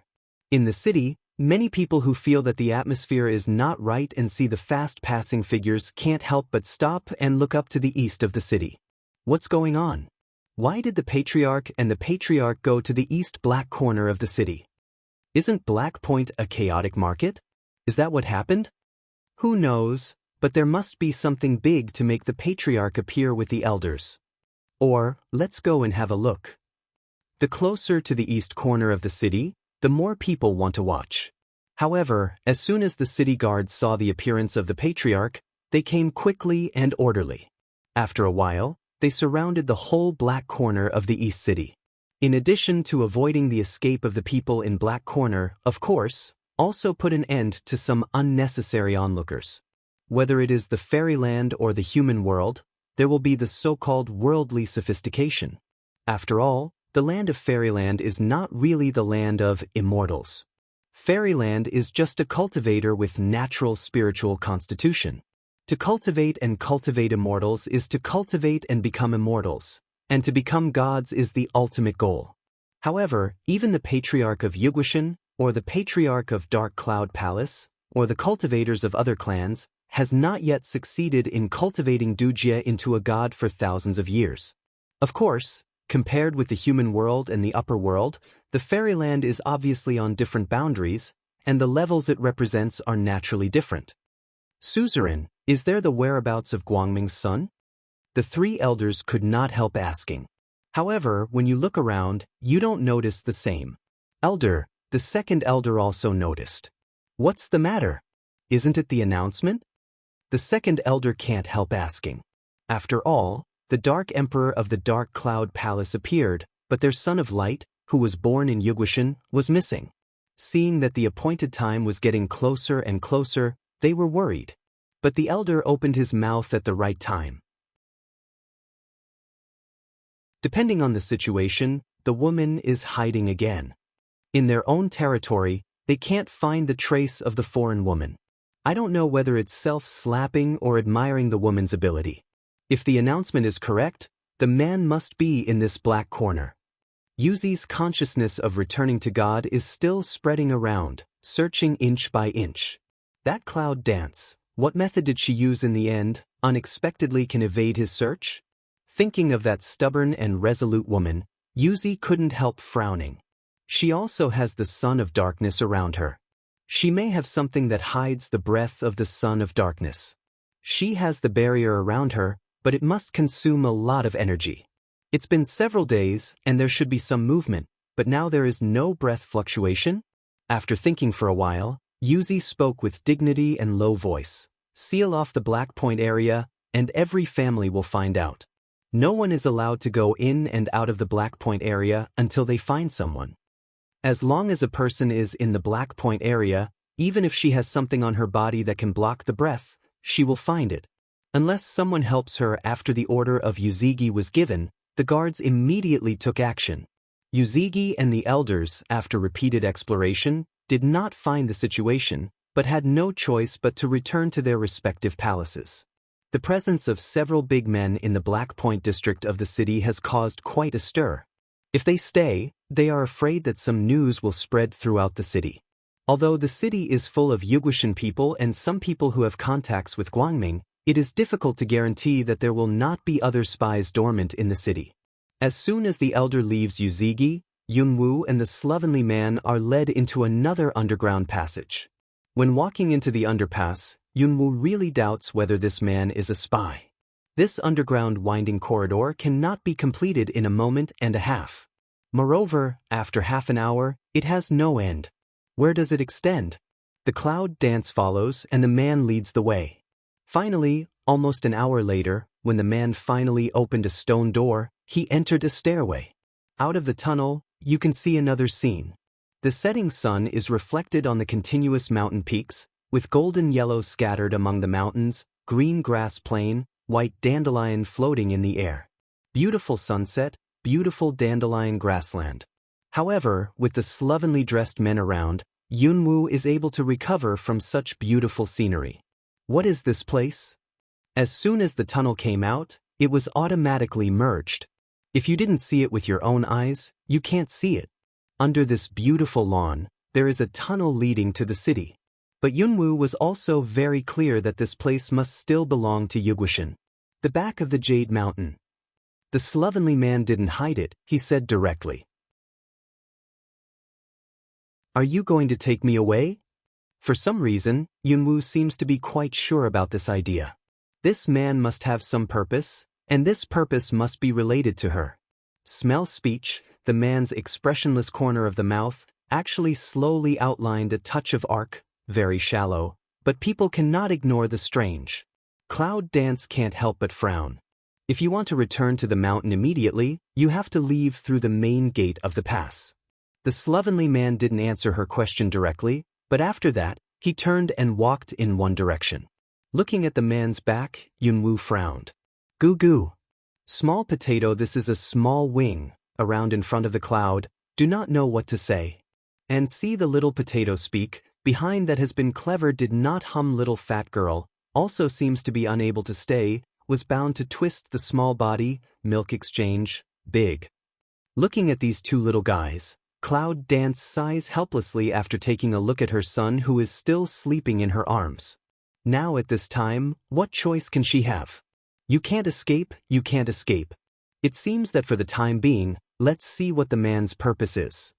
In the city, many people who feel that the atmosphere is not right and see the fast-passing figures can't help but stop and look up to the east of the city. What's going on? Why did the patriarch and the patriarch go to the east black corner of the city? Isn't Black Point a chaotic market? Is that what happened? Who knows, but there must be something big to make the patriarch appear with the elders. or let's go and have a look. The closer to the east corner of the city, the more people want to watch. However, as soon as the city guards saw the appearance of the patriarch, they came quickly and orderly. After a while, they surrounded the whole black corner of the east city. In addition to avoiding the escape of the people in Black Corner, of course, also put an end to some unnecessary onlookers. Whether it is the fairyland or the human world, there will be the so-called worldly sophistication. After all, the land of fairyland is not really the land of immortals. Fairyland is just a cultivator with natural spiritual constitution. To cultivate immortals is to cultivate and become immortals, and to become gods is the ultimate goal. However, even the Patriarch of Yugoshan, or the Patriarch of Dark Cloud Palace, or the cultivators of other clans, has not yet succeeded in cultivating Dujia into a god for thousands of years. Of course, compared with the human world and the upper world, the fairyland is obviously on different boundaries, and the levels it represents are naturally different. Suzerain, is there the whereabouts of Guangming's son? The three elders could not help asking. However, when you look around, you don't notice the same. Elder, the second elder also noticed. What's the matter? Isn't it the announcement? The second elder can't help asking. After all, the Dark Emperor of the Dark Cloud Palace appeared, but their son of light, who was born in Yugoshan, was missing. Seeing that the appointed time was getting closer and closer, they were worried. But the elder opened his mouth at the right time. Depending on the situation, the woman is hiding again. In their own territory, they can't find the trace of the foreign woman. I don't know whether it's self-slapping or admiring the woman's ability. If the announcement is correct, the man must be in this black corner. Yuzi's consciousness of returning to God is still spreading around, searching inch by inch. That cloud dance, what method did she use in the end, unexpectedly can evade his search? Thinking of that stubborn and resolute woman, Yuzi couldn't help frowning. She also has the Son of Darkness around her. She may have something that hides the breath of the Son of Darkness. She has the barrier around her, but it must consume a lot of energy. It's been several days, and there should be some movement, but now there is no breath fluctuation? After thinking for a while, Yuzi spoke with dignity and low voice. Seal off the Black Point area, and every family will find out. No one is allowed to go in and out of the Black Point area until they find someone. As long as a person is in the Black Point area, even if she has something on her body that can block the breath, she will find it. Unless someone helps her after the order of Yuzigi was given, the guards immediately took action. Yuzigi and the elders, after repeated exploration, did not find the situation, but had no choice but to return to their respective palaces. The presence of several big men in the Black Point district of the city has caused quite a stir. If they stay, they are afraid that some news will spread throughout the city. Although the city is full of Yugoshan people and some people who have contacts with Guangming, it is difficult to guarantee that there will not be other spies dormant in the city. As soon as the elder leaves Yuzigi, Yunwu and the slovenly man are led into another underground passage. When walking into the underpass, Yunwu really doubts whether this man is a spy. This underground winding corridor cannot be completed in a moment and a half. Moreover, after half an hour, it has no end. Where does it extend? The cloud dance follows and the man leads the way. Finally, almost an hour later, when the man finally opened a stone door, he entered a stairway. Out of the tunnel, you can see another scene. The setting sun is reflected on the continuous mountain peaks, with golden yellow scattered among the mountains, green grass plain, white dandelion floating in the air. Beautiful sunset, beautiful dandelion grassland. However, with the slovenly dressed men around, Yunwu is able to recover from such beautiful scenery. What is this place? As soon as the tunnel came out, it was automatically merged. If you didn't see it with your own eyes, you can't see it. Under this beautiful lawn, there is a tunnel leading to the city. But Yunwu was also very clear that this place must still belong to Yugoshan. The back of the Jade Mountain. The slovenly man didn't hide it, he said directly. Are you going to take me away? For some reason, Yunwu seems to be quite sure about this idea. This man must have some purpose, and this purpose must be related to her. Smell speech, the man's expressionless corner of the mouth, actually slowly outlined a touch of arc, very shallow, but people cannot ignore the strange. Cloud Dance can't help but frown. If you want to return to the mountain immediately, you have to leave through the main gate of the pass. The slovenly man didn't answer her question directly, but after that, he turned and walked in one direction. Looking at the man's back, Yunwoo frowned. Goo goo. Small potato, this is a small wing, around in front of the cloud, do not know what to say. And see the little potato speak, behind that has been clever did not hum little fat girl, also seems to be unable to stay, was bound to twist the small body, milk exchange, big. Looking at these two little guys, Cloud Dance sighs helplessly after taking a look at her son who is still sleeping in her arms. Now at this time, what choice can she have? You can't escape, you can't escape. It seems that for the time being, let's see what the man's purpose is.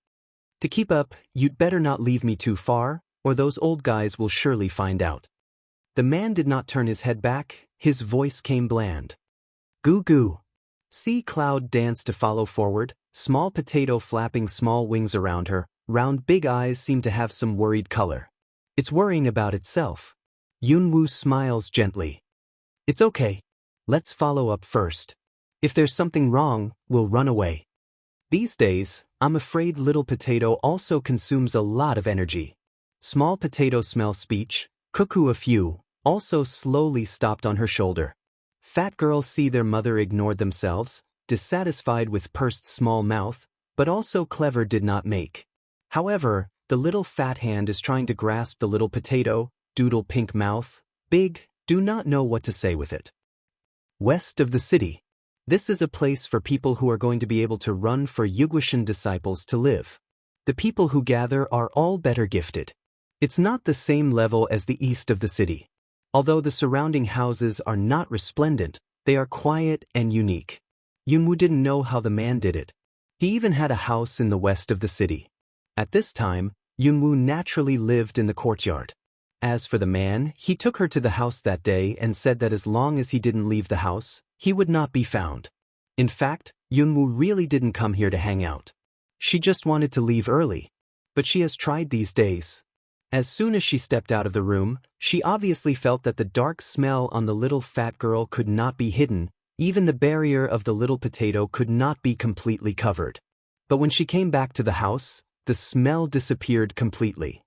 To keep up, you'd better not leave me too far, or those old guys will surely find out. The man did not turn his head back, his voice came bland. Goo goo. See Cloud Dance to follow forward, small potato flapping small wings around her, round big eyes seem to have some worried color. It's worrying about itself. Yunwoo smiles gently. It's okay. Let's follow up first. If there's something wrong, we'll run away. These days, I'm afraid little potato also consumes a lot of energy. Small potato smell speech, cuckoo a few, also slowly stopped on her shoulder. Fat girls see their mother ignored themselves, dissatisfied with pursed small mouth, but also clever did not make. However, the little fat hand is trying to grasp the little potato, doodle pink mouth, big, do not know what to say with it. West of the city. This is a place for people who are going to be able to run for Yugwashan disciples to live. The people who gather are all better gifted. It's not the same level as the east of the city. Although the surrounding houses are not resplendent, they are quiet and unique. Yunwoo didn't know how the man did it. He even had a house in the west of the city. At this time, Yunwoo naturally lived in the courtyard. As for the man, he took her to the house that day and said that as long as he didn't leave the house, he would not be found. In fact, Yunwoo really didn't come here to hang out. She just wanted to leave early. But she has tried these days. As soon as she stepped out of the room, she obviously felt that the dark smell on the little fat girl could not be hidden, even the barrier of the little potato could not be completely covered. But when she came back to the house, the smell disappeared completely.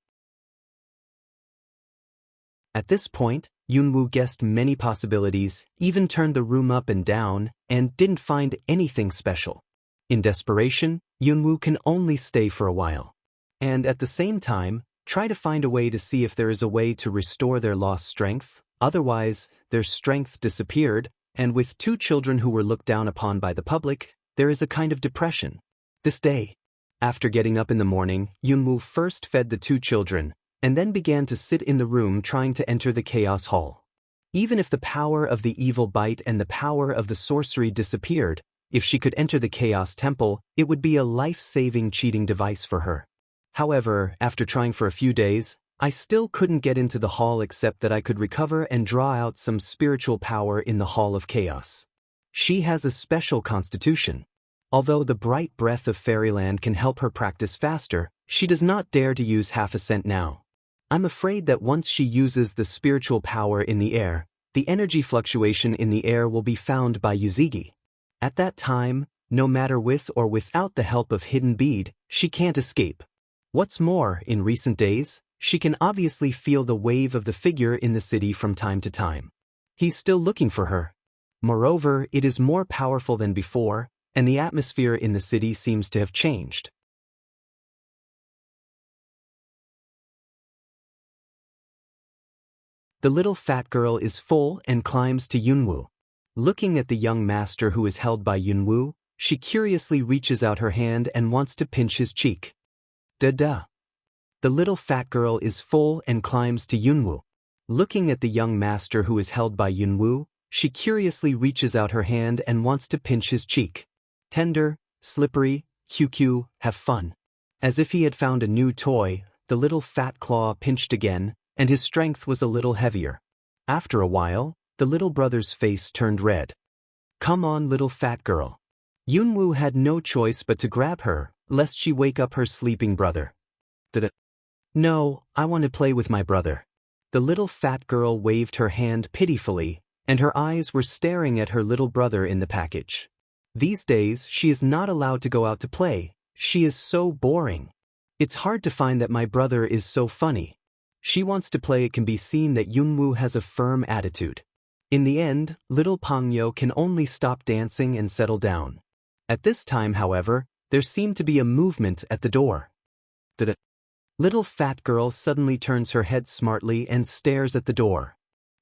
At this point, Yunwoo guessed many possibilities, even turned the room up and down, and didn't find anything special. In desperation, Yunwoo can only stay for a while. And at the same time, try to find a way to see if there is a way to restore their lost strength, otherwise, their strength disappeared, and with two children who were looked down upon by the public, there is a kind of depression. This day, after getting up in the morning, Yunwoo first fed the two children, and then began to sit in the room trying to enter the chaos hall. Even if the power of the evil bite and the power of the sorcery disappeared, if she could enter the chaos temple, it would be a life-saving cheating device for her. However, after trying for a few days, I still couldn't get into the hall except that I could recover and draw out some spiritual power in the Hall of Chaos. She has a special constitution. Although the bright breath of fairyland can help her practice faster, she does not dare to use half a cent now. I'm afraid that once she uses the spiritual power in the air, the energy fluctuation in the air will be found by Yuzigi. At that time, no matter with or without the help of Hidden Bead, she can't escape. What's more, in recent days, she can obviously feel the wave of the figure in the city from time to time. He's still looking for her. Moreover, it is more powerful than before, and the atmosphere in the city seems to have changed. The little fat girl is full and climbs to Yunwoo. Looking at the young master who is held by Yunwoo, she curiously reaches out her hand and wants to pinch his cheek. Da-da. The little fat girl is full and climbs to Yunwoo. Looking at the young master who is held by Yunwoo, she curiously reaches out her hand and wants to pinch his cheek. Tender, slippery, QQ, have fun. As if he had found a new toy, the little fat claw pinched again, and his strength was a little heavier. After a while, the little brother's face turned red. Come on, little fat girl. Yunwoo had no choice but to grab her, lest she wake up her sleeping brother. No, I want to play with my brother. The little fat girl waved her hand pitifully, and her eyes were staring at her little brother in the package. These days, she is not allowed to go out to play. She is so boring. It's hard to find that my brother is so funny. She wants to play. It can be seen that Yunwoo has a firm attitude. In the end, little Pangyo can only stop dancing and settle down. At this time, however, there seemed to be a movement at the door. Little fat girl suddenly turns her head smartly and stares at the door.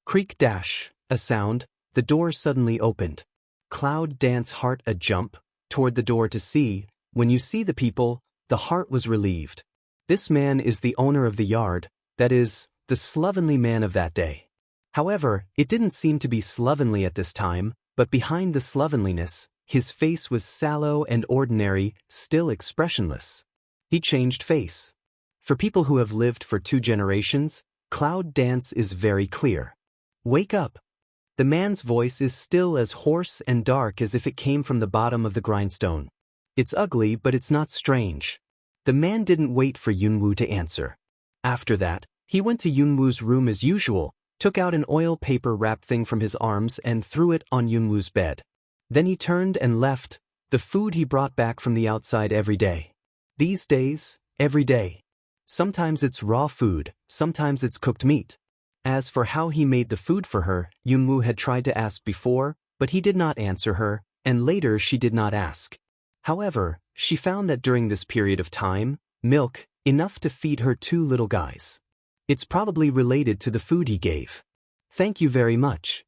Creak dash, a sound, the door suddenly opened. Cloud dance heart a jump, toward the door to see. When you see the people, the heart was relieved. This man is the owner of the yard, that is, the slovenly man of that day. However, it didn't seem to be slovenly at this time, but behind the slovenliness, his face was sallow and ordinary, still expressionless. He changed face. For people who have lived for 2 generations, Cloud dance is very clear. Wake up. The man's voice is still as hoarse and dark as if it came from the bottom of the grindstone. It's ugly, but it's not strange. The man didn't wait for Yunwoo to answer. After that, he went to Yunwoo's room as usual, took out an oil paper wrap thing from his arms and threw it on Yunwoo's bed. Then he turned and left, the food he brought back from the outside every day. These days, every day. Sometimes it's raw food, sometimes it's cooked meat. As for how he made the food for her, Yunwoo had tried to ask before, but he did not answer her, and later she did not ask. However, she found that during this period of time, milk, enough to feed her 2 little guys. It's probably related to the food he gave. Thank you very much.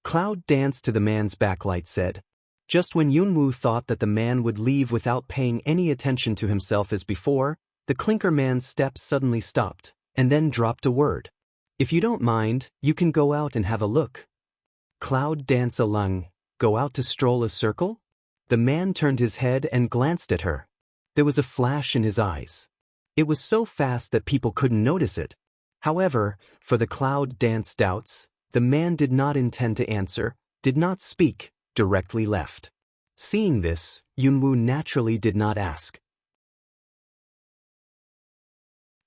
Cloud danced to the man's backlight said. Just when Yunwoo thought that the man would leave without paying any attention to himself as before, the clinker man's steps suddenly stopped, and then dropped a word. If you don't mind, you can go out and have a look. Cloud dance along, go out to stroll a circle? The man turned his head and glanced at her. There was a flash in his eyes. It was so fast that people couldn't notice it. However, for the Cloud dance doubts, the man did not intend to answer, did not speak, directly left. Seeing this, Yunwoo naturally did not ask.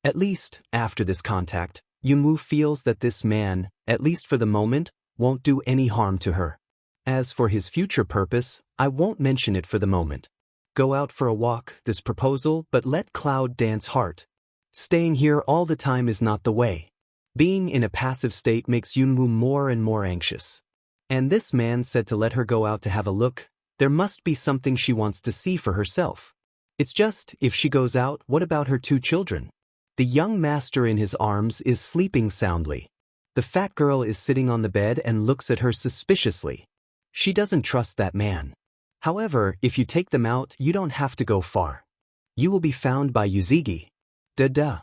At least, after this contact, Yunwoo feels that this man, at least for the moment, won't do any harm to her. As for his future purpose, I won't mention it for the moment. Go out for a walk, this proposal, but let Cloud dance heart. Staying here all the time is not the way. Being in a passive state makes Yunwoo more and more anxious. And this man said to let her go out to have a look. There must be something she wants to see for herself. It's just, if she goes out, what about her 2 children? The young master in his arms is sleeping soundly. The fat girl is sitting on the bed and looks at her suspiciously. She doesn't trust that man. However, if you take them out, you don't have to go far. You will be found by Yuzigi. Da-da.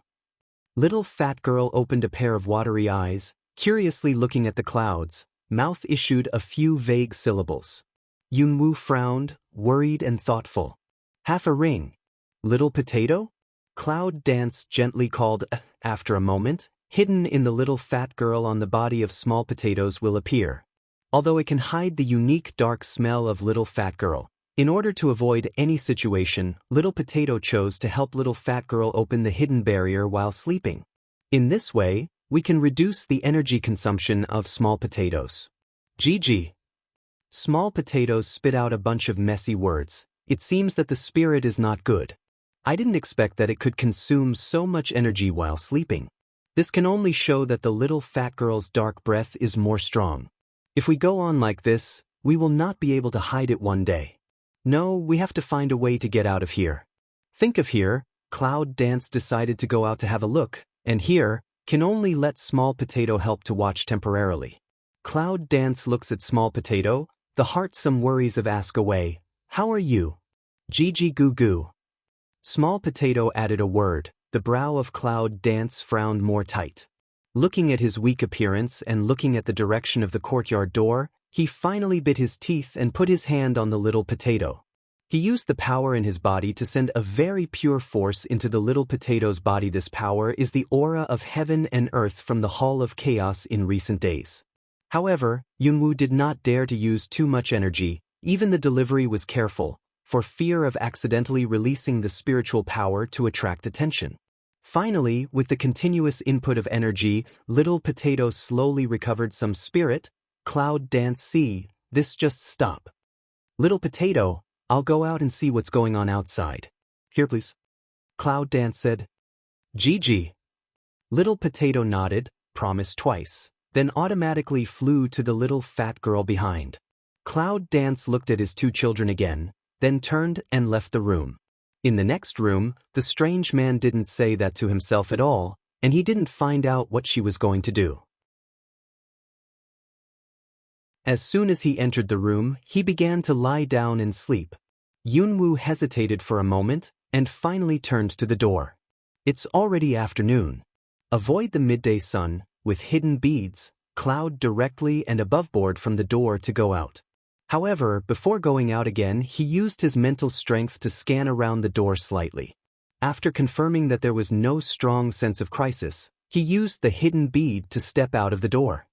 Little fat girl opened a pair of watery eyes, curiously looking at the clouds. Mouth issued a few vague syllables. Yunwoo frowned, worried and thoughtful. Half a ring. Little potato? Cloud dance gently called. After a moment, hidden in the little fat girl on the body of small potatoes will appear. Although it can hide the unique dark smell of little fat girl. In order to avoid any situation, little potato chose to help little fat girl open the hidden barrier while sleeping. In this way, we can reduce the energy consumption of small potatoes. GG. Small potatoes spit out a bunch of messy words. It seems that the spirit is not good. I didn't expect that it could consume so much energy while sleeping. This can only show that the little fat girl's dark breath is more strong. If we go on like this, we will not be able to hide it one day. No, we have to find a way to get out of here. Think of here, Cloud Dance decided to go out to have a look, and here, can only let Small Potato help to watch temporarily. Cloud Dance looks at Small Potato, the heart some worries of ask away. How are you? Gigi goo goo. Small Potato added a word. The brow of Cloud Dance frowned more tight. Looking at his weak appearance and looking at the direction of the courtyard door, he finally bit his teeth and put his hand on the little potato. He used the power in his body to send a very pure force into the little potato's body. This power is the aura of heaven and earth from the Hall of Chaos in recent days. However, Yunwoo did not dare to use too much energy, even the delivery was careful, for fear of accidentally releasing the spiritual power to attract attention. Finally, with the continuous input of energy, Little Potato slowly recovered some spirit. Cloud Dance, see, this just stop. Little Potato, I'll go out and see what's going on outside. Here please. Cloud Dance said. Gigi. Little Potato nodded, promised twice, then automatically flew to the little fat girl behind. Cloud Dance looked at his two children again, then turned and left the room. In the next room, the strange man didn't say that to himself at all, and he didn't find out what she was going to do. As soon as he entered the room, he began to lie down and sleep. Yunwoo hesitated for a moment, and finally turned to the door. It's already afternoon. Avoid the midday sun, with hidden beads, cloud directly and aboveboard from the door to go out. However, before going out again, he used his mental strength to scan around the door slightly. After confirming that there was no strong sense of crisis, he used the hidden bead to step out of the door.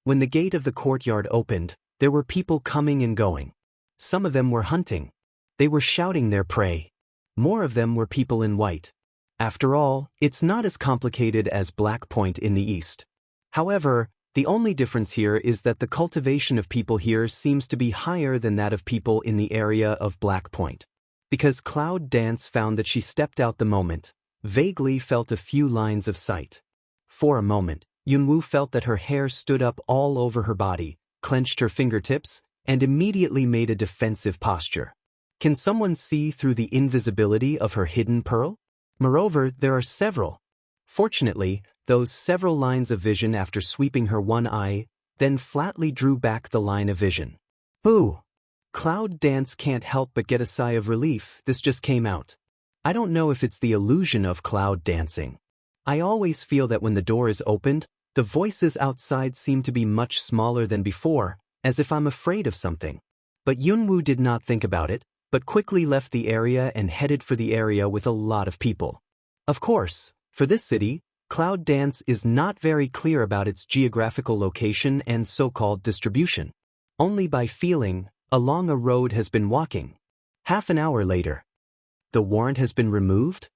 When the gate of the courtyard opened, there were people coming and going. Some of them were hunting. They were shouting their prey. More of them were people in white. After all, it's not as complicated as Black Point in the east. However, the only difference here is that the cultivation of people here seems to be higher than that of people in the area of Black Point. Because Cloud Dance found that she stepped out the moment, vaguely felt a few lines of sight. For a moment, Yunwoo felt that her hair stood up all over her body, clenched her fingertips, and immediately made a defensive posture. Can someone see through the invisibility of her hidden pearl? Moreover, there are several. Fortunately, those several lines of vision after sweeping her one eye, then flatly drew back the line of vision. Boo! Cloud Dance can't help but get a sigh of relief. This just came out. I don't know if it's the illusion of cloud dancing. I always feel that when the door is opened, the voices outside seem to be much smaller than before, as if I'm afraid of something. But Yunwoo did not think about it, but quickly left the area and headed for the area with a lot of people. Of course, for this city, Cloud Dance is not very clear about its geographical location and so-called distribution. Only by feeling, along a road has been walking. Half an hour later. The warrant has been removed?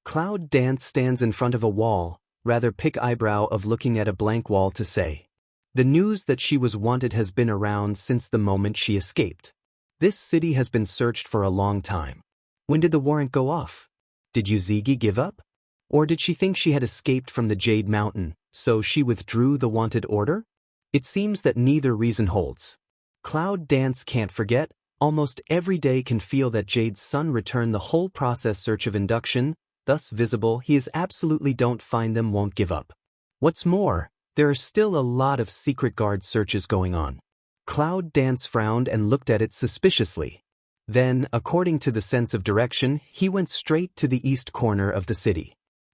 Cloud Dance stands in front of a wall, rather pick eyebrow of looking at a blank wall to say. The news that she was wanted has been around since the moment she escaped. This city has been searched for a long time. When did the warrant go off? Did Yuzigi give up? Or did she think she had escaped from the Jade Mountain, so she withdrew the wanted order? It seems that neither reason holds. Cloud Dance can't forget, almost every day can feel that Jade's son returned the whole process search of induction, thus visible he is absolutely don't find them won't give up. What's more, there are still a lot of secret guard searches going on. Cloud Dance frowned and looked at it suspiciously. Then, according to the sense of direction, he went straight to the east corner of the city.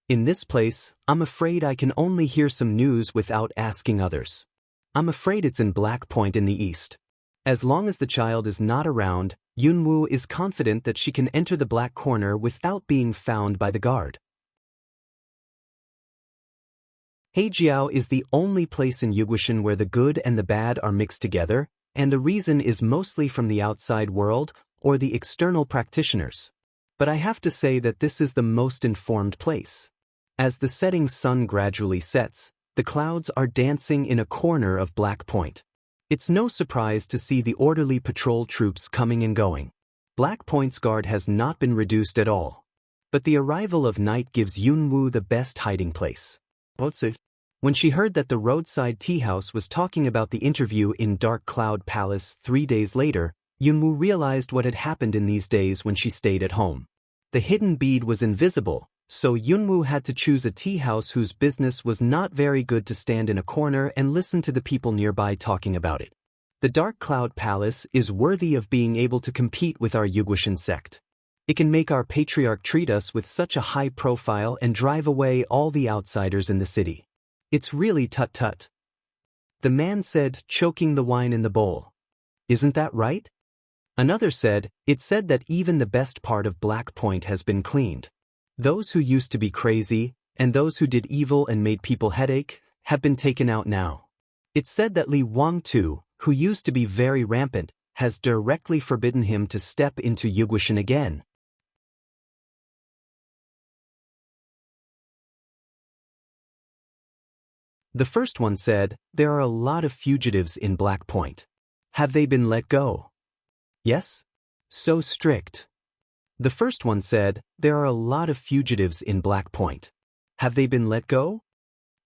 In this place, I'm afraid I can only hear some news without asking others. I'm afraid it's in Black Point in the east. As long as the child is not around, Yunwoo is confident that she can enter the Black Corner without being found by the guard. Heijiao is the only place in Yuguishan where the good and the bad are mixed together, and the reason is mostly from the outside world or the external practitioners. But I have to say that this is the most informed place. As the setting sun gradually sets, the clouds are dancing in a corner of Black Point. It's no surprise to see the orderly patrol troops coming and going. Black Point's guard has not been reduced at all. But the arrival of night gives Yunwoo the best hiding place. When she heard that the roadside tea house was talking about the interview in Dark Cloud Palace 3 days later, Yunwoo realized what had happened in these days when she stayed at home. The hidden bead was invisible, so Yunwoo had to choose a tea house whose business was not very good to stand in a corner and listen to the people nearby talking about it. The Dark Cloud Palace is worthy of being able to compete with our Yuguishan sect. It can make our patriarch treat us with such a high profile and drive away all the outsiders in the city. It's really tut-tut. The man said, choking the wine in the bowl. Isn't that right? Another said, it said that even the best part of Black Point has been cleaned. Those who used to be crazy, and those who did evil and made people headache, have been taken out now. It's said that Li Wangtu, who used to be very rampant, has directly forbidden him to step into Yugushan again. The first one said, there are a lot of fugitives in Black Point. Have they been let go? Yes? So strict. The first one said, there are a lot of fugitives in Black Point. Have they been let go?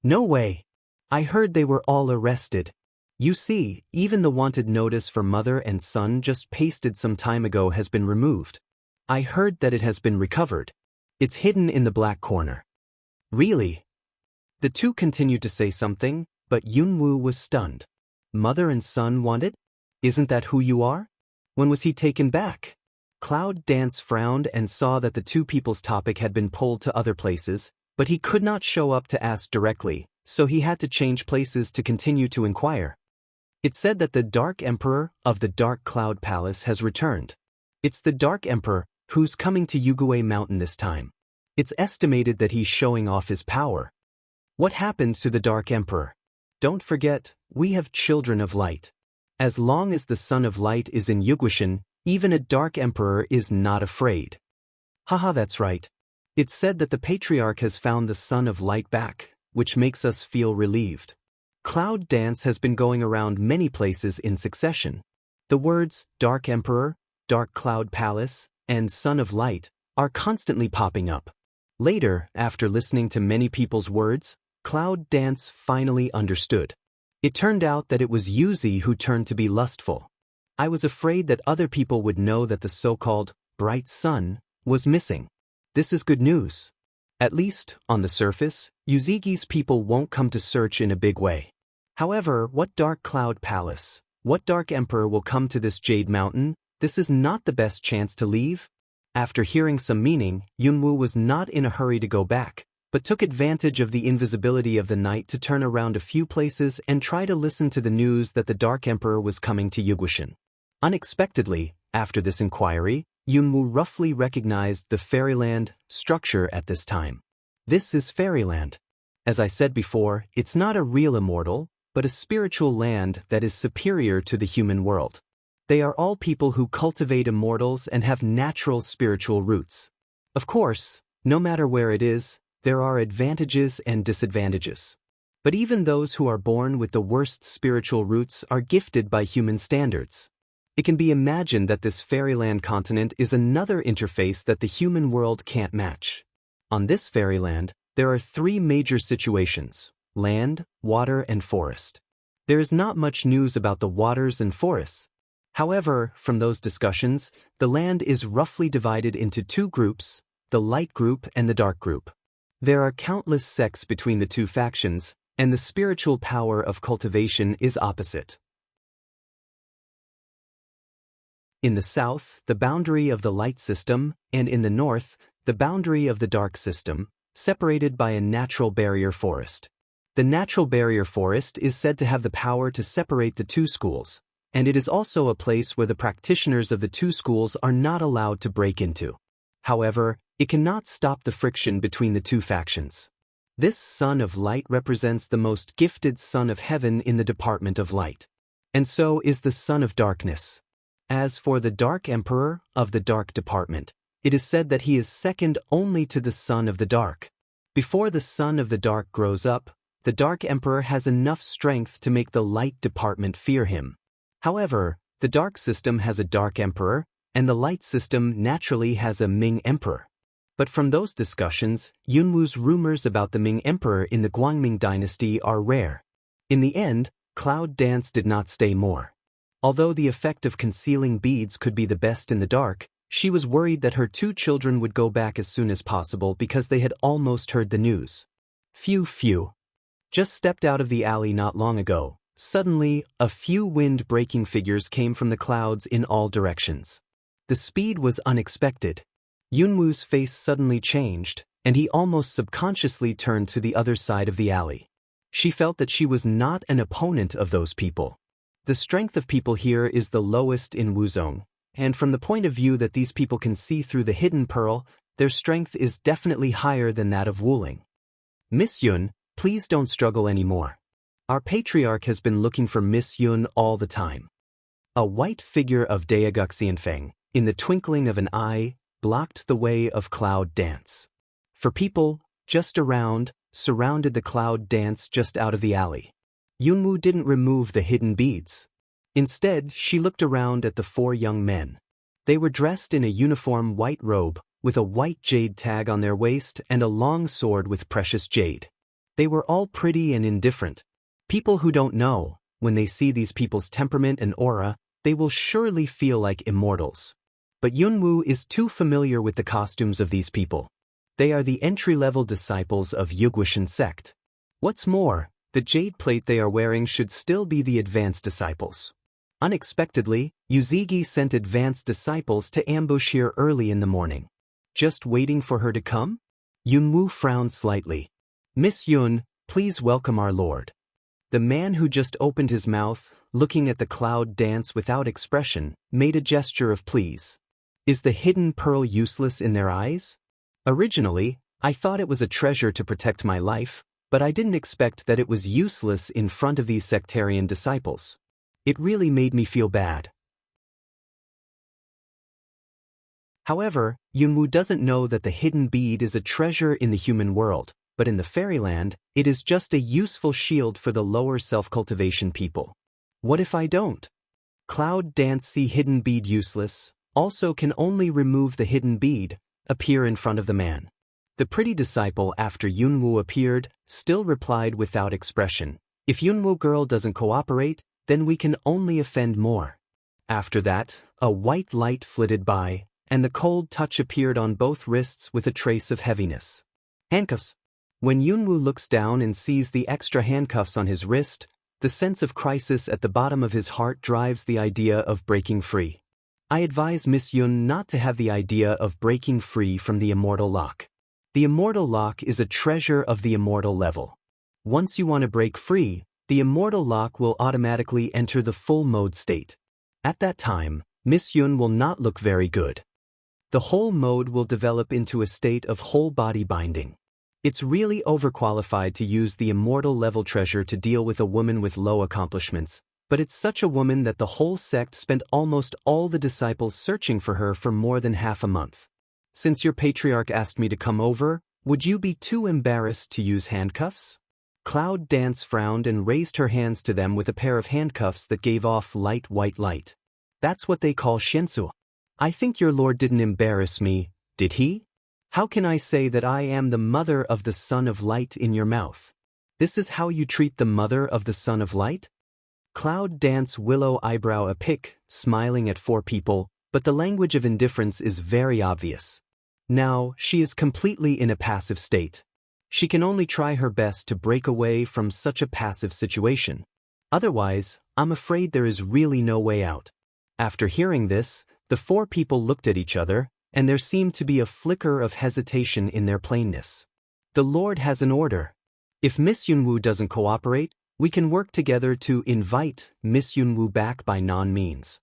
No way. I heard they were all arrested. You see, even the wanted notice for mother and son just pasted some time ago has been removed. I heard that it has been recovered. It's hidden in the black corner. Really? The two continued to say something, but Yunwoo was stunned. Mother and son wanted? Isn't that who you are? When was he taken back? Cloud Dance frowned and saw that the two people's topic had been pulled to other places, but he could not show up to ask directly, so he had to change places to continue to inquire. It said that the Dark Emperor of the Dark Cloud Palace has returned. It's the Dark Emperor who's coming to Yugue Mountain this time. It's estimated that he's showing off his power. What happened to the Dark Emperor? Don't forget, we have children of light. As long as the Son of Light is in Yugushan, even a Dark Emperor is not afraid. Haha, that's right. It's said that the Patriarch has found the Son of Light back, which makes us feel relieved. Cloud Dance has been going around many places in succession. The words Dark Emperor, Dark Cloud Palace, and Son of Light are constantly popping up. Later, after listening to many people's words, Cloud Dance finally understood. It turned out that it was Yuzi who turned to be lustful. I was afraid that other people would know that the so-called bright sun was missing. This is good news. At least, on the surface, Yuzigi's people won't come to search in a big way. However, what Dark Cloud Palace, what Dark Emperor will come to this Jade Mountain? This is not the best chance to leave. After hearing some meaning, Yunwoo was not in a hurry to go back, but took advantage of the invisibility of the night to turn around a few places and try to listen to the news that the Dark Emperor was coming to Yugushan. Unexpectedly, after this inquiry, Yunwoo roughly recognized the Fairyland structure at this time. This is Fairyland. As I said before, it's not a real immortal, but a spiritual land that is superior to the human world. They are all people who cultivate immortals and have natural spiritual roots. Of course, no matter where it is, there are advantages and disadvantages. But even those who are born with the worst spiritual roots are gifted by human standards. It can be imagined that this Fairyland continent is another interface that the human world can't match. On this Fairyland, there are three major situations: land, water, and forest. There is not much news about the waters and forests. However, from those discussions, the land is roughly divided into two groups, the light group and the dark group. There are countless sects between the two factions, and the spiritual power of cultivation is opposite. In the south, the boundary of the light system, and in the north, the boundary of the dark system, separated by a natural barrier forest. The natural barrier forest is said to have the power to separate the two schools, and it is also a place where the practitioners of the two schools are not allowed to break into. However, it cannot stop the friction between the two factions. This Son of Light represents the most gifted Son of Heaven in the Department of Light. And so is the Son of Darkness. As for the Dark Emperor of the Dark Department, it is said that he is second only to the Son of the Dark. Before the Son of the Dark grows up, the Dark Emperor has enough strength to make the Light Department fear him. However, the Dark System has a Dark Emperor, and the Light System naturally has a Ming Emperor. But from those discussions, Yunwoo's rumors about the Ming Emperor in the Guangming dynasty are rare. In the end, Cloud Dance did not stay more. Although the effect of concealing beads could be the best in the dark, she was worried that her two children would go back as soon as possible because they had almost heard the news. Phew. Just stepped out of the alley not long ago. Suddenly, a few wind-breaking figures came from the clouds in all directions. The speed was unexpected. Yunwoo's face suddenly changed, and he almost subconsciously turned to the other side of the alley. She felt that she was not an opponent of those people. The strength of people here is the lowest in Wuzong, and from the point of view that these people can see through the hidden pearl, their strength is definitely higher than that of Wuling. Miss Yun, please don't struggle anymore. Our patriarch has been looking for Miss Yun all the time. A white figure of Daeguxianfeng, in the twinkling of an eye, blocked the way of Cloud Dance. For people, just around, surrounded the Cloud Dance just out of the alley. Yunwoo didn't remove the hidden beads. Instead, she looked around at the four young men. They were dressed in a uniform white robe, with a white jade tag on their waist and a long sword with precious jade. They were all pretty and indifferent. People who don't know, when they see these people's temperament and aura, they will surely feel like immortals. But Yunwoo is too familiar with the costumes of these people. They are the entry-level disciples of Yugwishan sect. What's more, the jade plate they are wearing should still be the advanced disciples. Unexpectedly, Yuzigi sent advanced disciples to ambush here early in the morning. Just waiting for her to come? Yunwoo frowned slightly. Miss Yun, please welcome our lord. The man who just opened his mouth, looking at the Cloud Dance without expression, made a gesture of please. Is the hidden pearl useless in their eyes? Originally, I thought it was a treasure to protect my life, but I didn't expect that it was useless in front of these sectarian disciples. It really made me feel bad. However, Yunwoo doesn't know that the hidden bead is a treasure in the human world, but in the fairyland, it is just a useful shield for the lower self-cultivation people. What if I don't? Cloud Dance see hidden bead useless, also can only remove the hidden bead, appear in front of the man. The pretty disciple after Yunwoo appeared, still replied without expression. If Yunwoo girl doesn't cooperate, then we can only offend more. After that, a white light flitted by, and the cold touch appeared on both wrists with a trace of heaviness. Handcuffs. When Yunwoo looks down and sees the extra handcuffs on his wrist, the sense of crisis at the bottom of his heart drives the idea of breaking free. I advise Miss Yun not to have the idea of breaking free from the immortal lock. The immortal lock is a treasure of the immortal level. Once you want to break free, the immortal lock will automatically enter the full mode state. At that time, Miss Yun will not look very good. The whole mode will develop into a state of whole body binding. It's really overqualified to use the immortal level treasure to deal with a woman with low accomplishments, but it's such a woman that the whole sect spent almost all the disciples searching for her for more than half a month. Since your patriarch asked me to come over, would you be too embarrassed to use handcuffs? Cloud Dance frowned and raised her hands to them with a pair of handcuffs that gave off light white light. That's what they call shensu. I think your lord didn't embarrass me, did he? How can I say that I am the mother of the son of light in your mouth? This is how you treat the mother of the son of light? Cloud Dance willow eyebrow a pick, smiling at four people, but the language of indifference is very obvious. Now, she is completely in a passive state. She can only try her best to break away from such a passive situation. Otherwise, I'm afraid there is really no way out. After hearing this, the four people looked at each other, and there seemed to be a flicker of hesitation in their plainness. The Lord has an order. If Miss Yunwoo doesn't cooperate, we can work together to invite Miss Yunwoo back by non-means.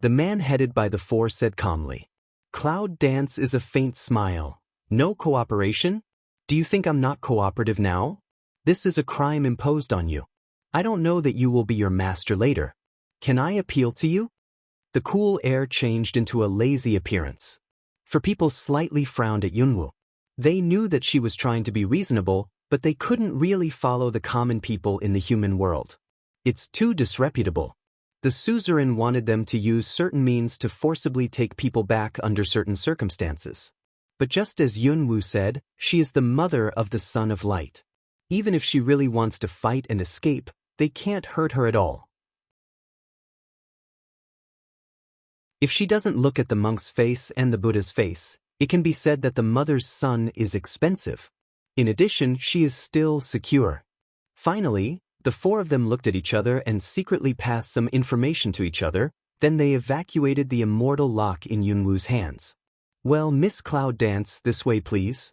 The man headed by the four said calmly. Cloud Dance is a faint smile. No cooperation? Do you think I'm not cooperative now? This is a crime imposed on you. I don't know that you will be your master later. Can I appeal to you? The cool air changed into a lazy appearance. For people slightly frowned at Yunwoo. They knew that she was trying to be reasonable, but they couldn't really follow the common people in the human world. It's too disreputable. The suzerain wanted them to use certain means to forcibly take people back under certain circumstances. But just as Yunwoo said, she is the mother of the son of light. Even if she really wants to fight and escape, they can't hurt her at all. If she doesn't look at the monk's face and the Buddha's face, it can be said that the mother's son is expensive. In addition, she is still secure. Finally, the four of them looked at each other and secretly passed some information to each other, then they evacuated the immortal lock in Yunwoo's hands. Well, Miss Cloud Dance, this way please.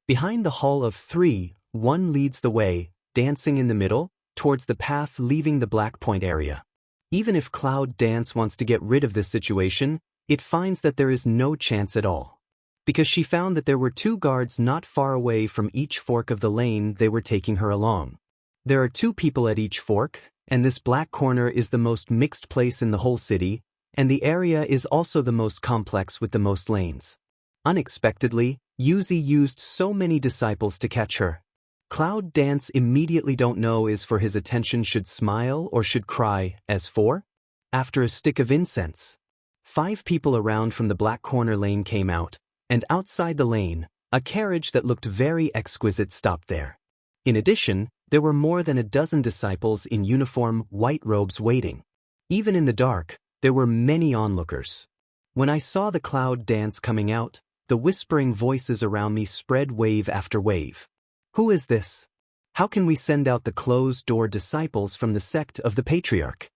Behind the hall of three, one leads the way, dancing in the middle, towards the path leaving the Black Point area. Even if Cloud Dance wants to get rid of this situation, it finds that there is no chance at all. Because she found that there were two guards not far away from each fork of the lane they were taking her along. There are 2 people at each fork, and this black corner is the most mixed place in the whole city, and the area is also the most complex with the most lanes. Unexpectedly, Yuzi used so many disciples to catch her. Cloud Dance immediately don't know is for his attention should smile or should cry, as for? After a stick of incense. 5 people around from the black corner lane came out, and outside the lane, a carriage that looked very exquisite stopped there. In addition, there were more than a dozen disciples in uniform white robes waiting. Even in the dark, there were many onlookers. When I saw the Cloud Dance coming out, the whispering voices around me spread wave after wave. Who is this? How can we send out the closed-door disciples from the sect of the Patriarch?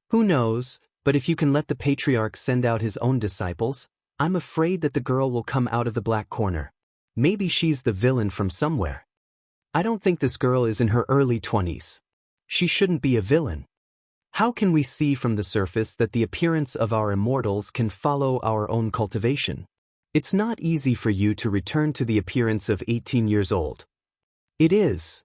Who knows, but if you can let the Patriarch send out his own disciples, I'm afraid that the girl will come out of the black corner. Maybe she's the villain from somewhere. I don't think this girl is in her early 20s. She shouldn't be a villain. How can we see from the surface that the appearance of our immortals can follow our own cultivation? It's not easy for you to return to the appearance of 18 years old. It is.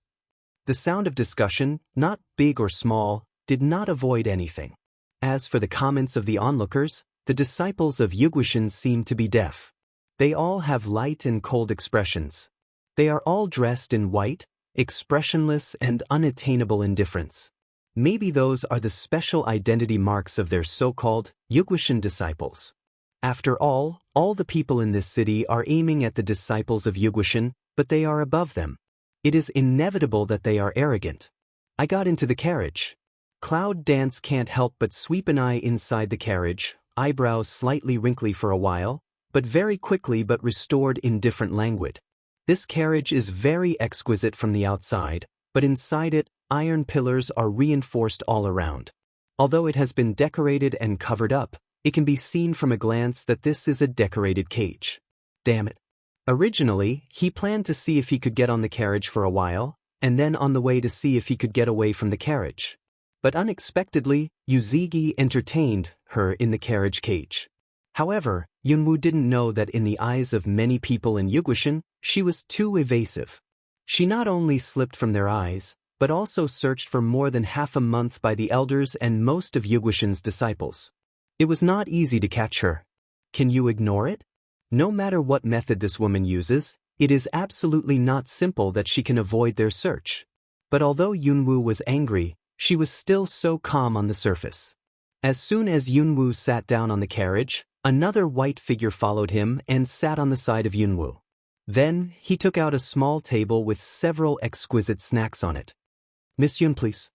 The sound of discussion, not big or small, did not avoid anything. As for the comments of the onlookers, the disciples of Yugushin seem to be deaf. They all have light and cold expressions. They are all dressed in white, expressionless and unattainable indifference. Maybe those are the special identity marks of their so-called Yugushin disciples. After all the people in this city are aiming at the disciples of Yugushin, but they are above them. It is inevitable that they are arrogant. I got into the carriage. Cloud Dance can't help but sweep an eye inside the carriage, eyebrows slightly wrinkly for a while, but very quickly but restored indifferent languid. This carriage is very exquisite from the outside, but inside it, iron pillars are reinforced all around. Although it has been decorated and covered up, it can be seen from a glance that this is a decorated cage. Damn it. Originally, he planned to see if he could get on the carriage for a while, and then on the way to see if he could get away from the carriage. But unexpectedly, Yuzigi entertained her in the carriage cage. However, Yunwoo didn't know that in the eyes of many people in Yugushin, she was too evasive. She not only slipped from their eyes, but also searched for more than half a month by the elders and most of Yugushin's disciples. It was not easy to catch her. Can you ignore it? No matter what method this woman uses, it is absolutely not simple that she can avoid their search. But although Yunwoo was angry, she was still so calm on the surface. As soon as Yunwoo sat down on the carriage, another white figure followed him and sat on the side of Yunwoo. Then, he took out a small table with several exquisite snacks on it. Miss Yun, please.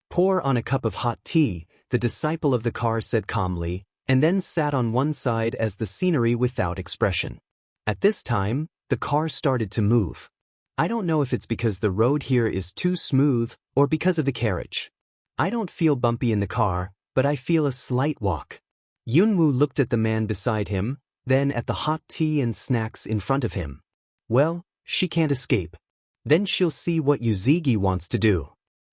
Pour on a cup of hot tea, the disciple of the car said calmly, and then sat on one side as the scenery without expression. At this time, the car started to move. I don't know if it's because the road here is too smooth or because of the carriage. I don't feel bumpy in the car, but I feel a slight walk. Yunwoo looked at the man beside him, then at the hot tea and snacks in front of him. Well, she can't escape. Then she'll see what Yuzigi wants to do.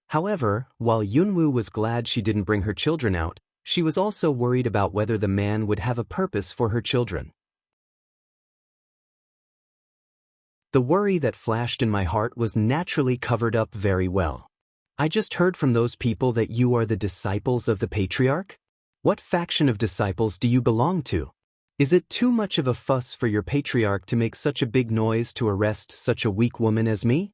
However, while Yunwoo was glad she didn't bring her children out, she was also worried about whether the man would have a purpose for her children. The worry that flashed in my heart was naturally covered up very well. I just heard from those people that you are the disciples of the Patriarch? What faction of disciples do you belong to? Is it too much of a fuss for your Patriarch to make such a big noise to arrest such a weak woman as me?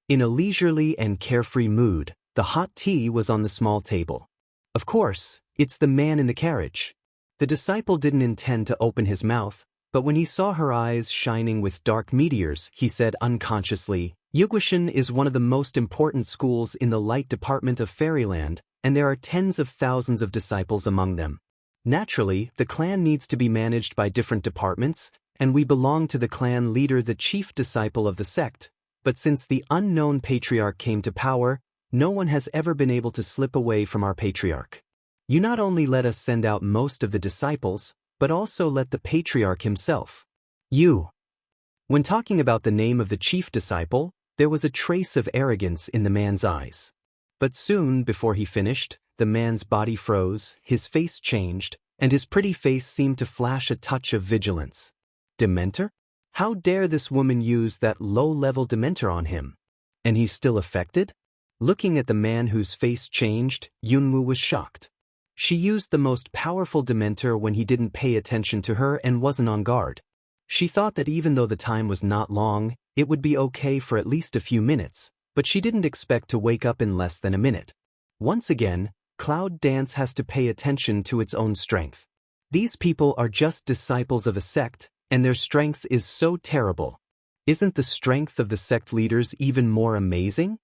In a leisurely and carefree mood, the hot tea was on the small table. Of course, it's the man in the carriage. The disciple didn't intend to open his mouth, but when he saw her eyes shining with dark meteors, he said unconsciously, Yugushin is one of the most important schools in the light department of Fairyland, and there are tens of thousands of disciples among them. Naturally, the clan needs to be managed by different departments, and we belong to the clan leader, the chief disciple of the sect. But since the unknown Patriarch came to power, no one has ever been able to slip away from our Patriarch. You not only let us send out most of the disciples, but also let the Patriarch himself. When talking about the name of the chief disciple, there was a trace of arrogance in the man's eyes. But soon before he finished, the man's body froze, his face changed, and his pretty face seemed to flash a touch of vigilance. Dementor? How dare this woman use that low-level Dementor on him? And he's still affected? Looking at the man whose face changed, Yunwoo was shocked. She used the most powerful Dementor when he didn't pay attention to her and wasn't on guard. She thought that even though the time was not long, it would be okay for at least a few minutes, but she didn't expect to wake up in less than a minute. Once again, Cloud Dance has to pay attention to its own strength. These people are just disciples of a sect, and their strength is so terrible. Isn't the strength of the sect leaders even more amazing?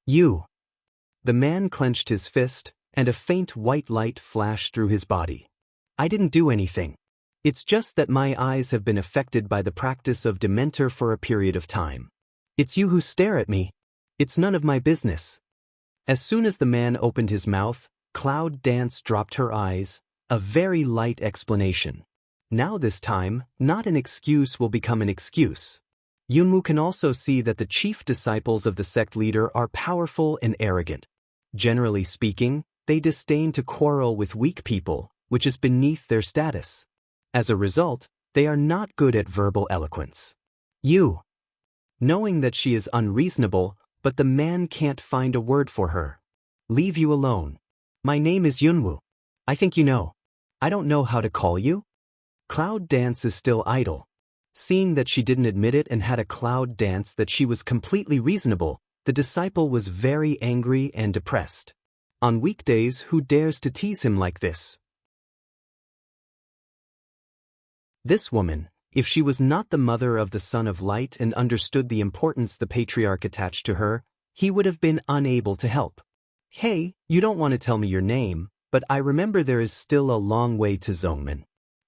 You. The man clenched his fist, and a faint white light flashed through his body. I didn't do anything. It's just that my eyes have been affected by the practice of Dementor for a period of time. It's you who stare at me. It's none of my business. As soon as the man opened his mouth, Cloud Dance dropped her eyes, a very light explanation. Now this time, not an excuse will become an excuse. Yunwoo can also see that the chief disciples of the sect leader are powerful and arrogant. Generally speaking, they disdain to quarrel with weak people, which is beneath their status. As a result, they are not good at verbal eloquence. You. Knowing that she is unreasonable, but the man can't find a word for her. Leave you alone. My name is Yunwoo. I think you know. I don't know how to call you. Cloud Dance is still idle. Seeing that she didn't admit it and had a Cloud Dance that she was completely reasonable, the disciple was very angry and depressed. On weekdays, who dares to tease him like this? This woman, if she was not the mother of the Son of Light and understood the importance the patriarch attached to her, he would have been unable to help. Hey, you don't want to tell me your name, but I remember there is still a long way to Zongmin.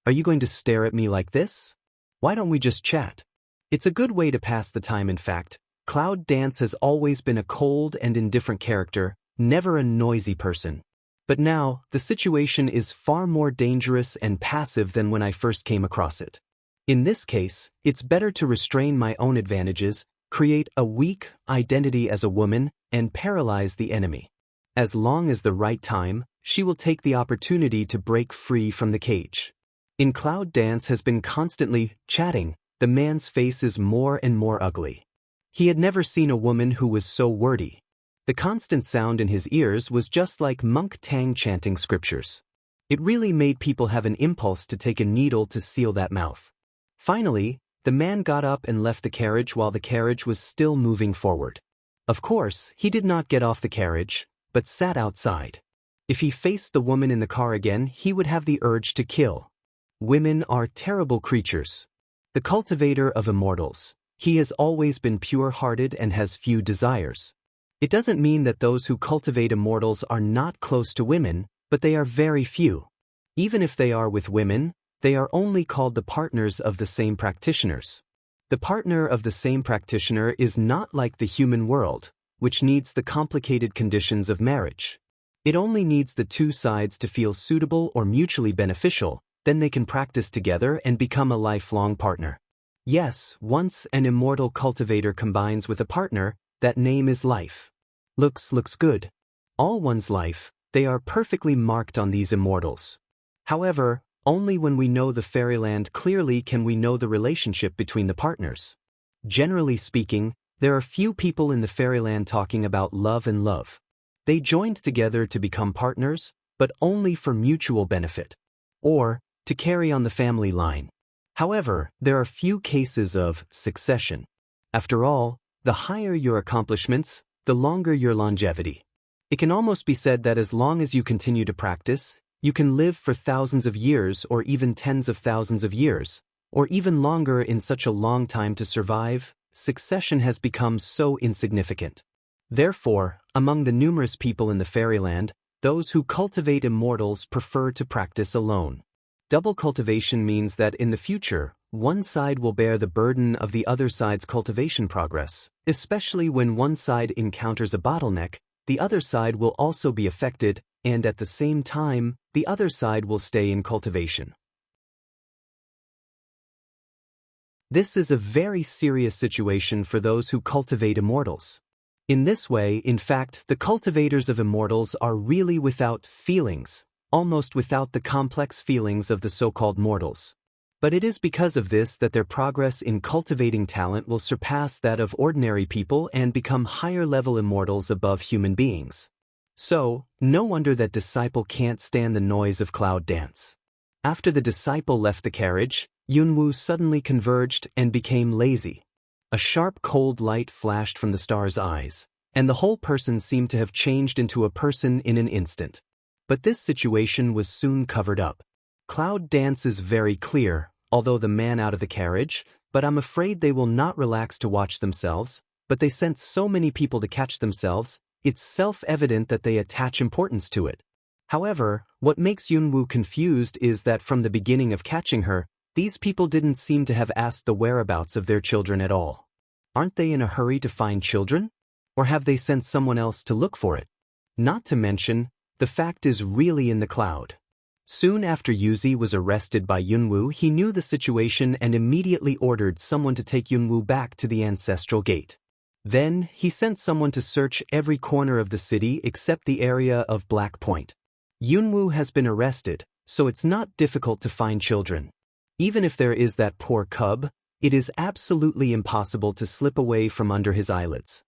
Are you going to stare at me like this? Why don't we just chat? It's a good way to pass the time. In fact, Cloud Dance has always been a cold and indifferent character, never a noisy person. But now, the situation is far more dangerous and passive than when I first came across it. In this case, it's better to restrain my own advantages, create a weak identity as a woman, and paralyze the enemy. As long as the right time, she will take the opportunity to break free from the cage. In Cloud Dance has been constantly chatting, the man's face is more and more ugly. He had never seen a woman who was so wordy. The constant sound in his ears was just like Monk Tang chanting scriptures. It really made people have an impulse to take a needle to seal that mouth. Finally, the man got up and left the carriage while the carriage was still moving forward. Of course, he did not get off the carriage, but sat outside. If he faced the woman in the car again, he would have the urge to kill. Women are terrible creatures. The cultivator of immortals. He has always been pure-hearted and has few desires. It doesn't mean that those who cultivate immortals are not close to women, but they are very few. Even if they are with women, they are only called the partners of the same practitioners. The partner of the same practitioner is not like the human world, which needs the complicated conditions of marriage. It only needs the two sides to feel suitable or mutually beneficial, then they can practice together and become a lifelong partner. Yes, once an immortal cultivator combines with a partner, that name is life. Looks good. All one's life, they are perfectly marked on these immortals. However, only when we know the fairyland clearly can we know the relationship between the partners. Generally speaking, there are few people in the fairyland talking about love and love. They joined together to become partners, but only for mutual benefit. Or, to carry on the family line. However, there are few cases of succession. After all, the higher your accomplishments, the longer your longevity. It can almost be said that as long as you continue to practice, you can live for thousands of years or even tens of thousands of years, or even longer. In such a long time to survive, succession has become so insignificant. Therefore, among the numerous people in the fairyland, those who cultivate immortals prefer to practice alone. Double cultivation means that in the future, one side will bear the burden of the other side's cultivation progress, especially when one side encounters a bottleneck, the other side will also be affected, and at the same time, the other side will stay in cultivation. This is a very serious situation for those who cultivate immortals. In this way, in fact, the cultivators of immortals are really without feelings, almost without the complex feelings of the so-called mortals. But it is because of this that their progress in cultivating talent will surpass that of ordinary people and become higher-level immortals above human beings. So, no wonder that disciple can't stand the noise of cloud dance. After the disciple left the carriage, Yunwoo suddenly converged and became lazy. A sharp cold light flashed from the star's eyes, and the whole person seemed to have changed into a person in an instant. But this situation was soon covered up. Cloud dance is very clear, although the man out of the carriage, but I'm afraid they will not relax to watch themselves, but they sent so many people to catch themselves, it's self-evident that they attach importance to it. However, what makes Yunwoo confused is that from the beginning of catching her, these people didn't seem to have asked the whereabouts of their children at all. Aren't they in a hurry to find children? Or have they sent someone else to look for it? Not to mention, the fact is really in the cloud. Soon after Yuzi was arrested by Yunwoo, he knew the situation and immediately ordered someone to take Yunwoo back to the ancestral gate. Then, he sent someone to search every corner of the city except the area of Black Point. Yunwoo has been arrested, so it's not difficult to find children. Even if there is that poor cub, it is absolutely impossible to slip away from under his eyelids.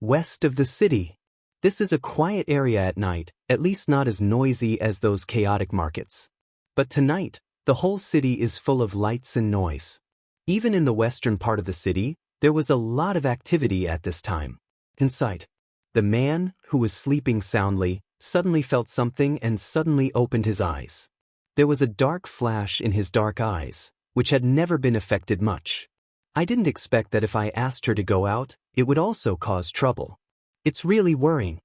West of the city. This is a quiet area at night, at least not as noisy as those chaotic markets. But tonight, the whole city is full of lights and noise. Even in the western part of the city, there was a lot of activity at this time. Inside, the man, who was sleeping soundly, suddenly felt something and suddenly opened his eyes. There was a dark flash in his dark eyes, which had never been affected much. I didn't expect that if I asked her to go out, it would also cause trouble. It's really worrying.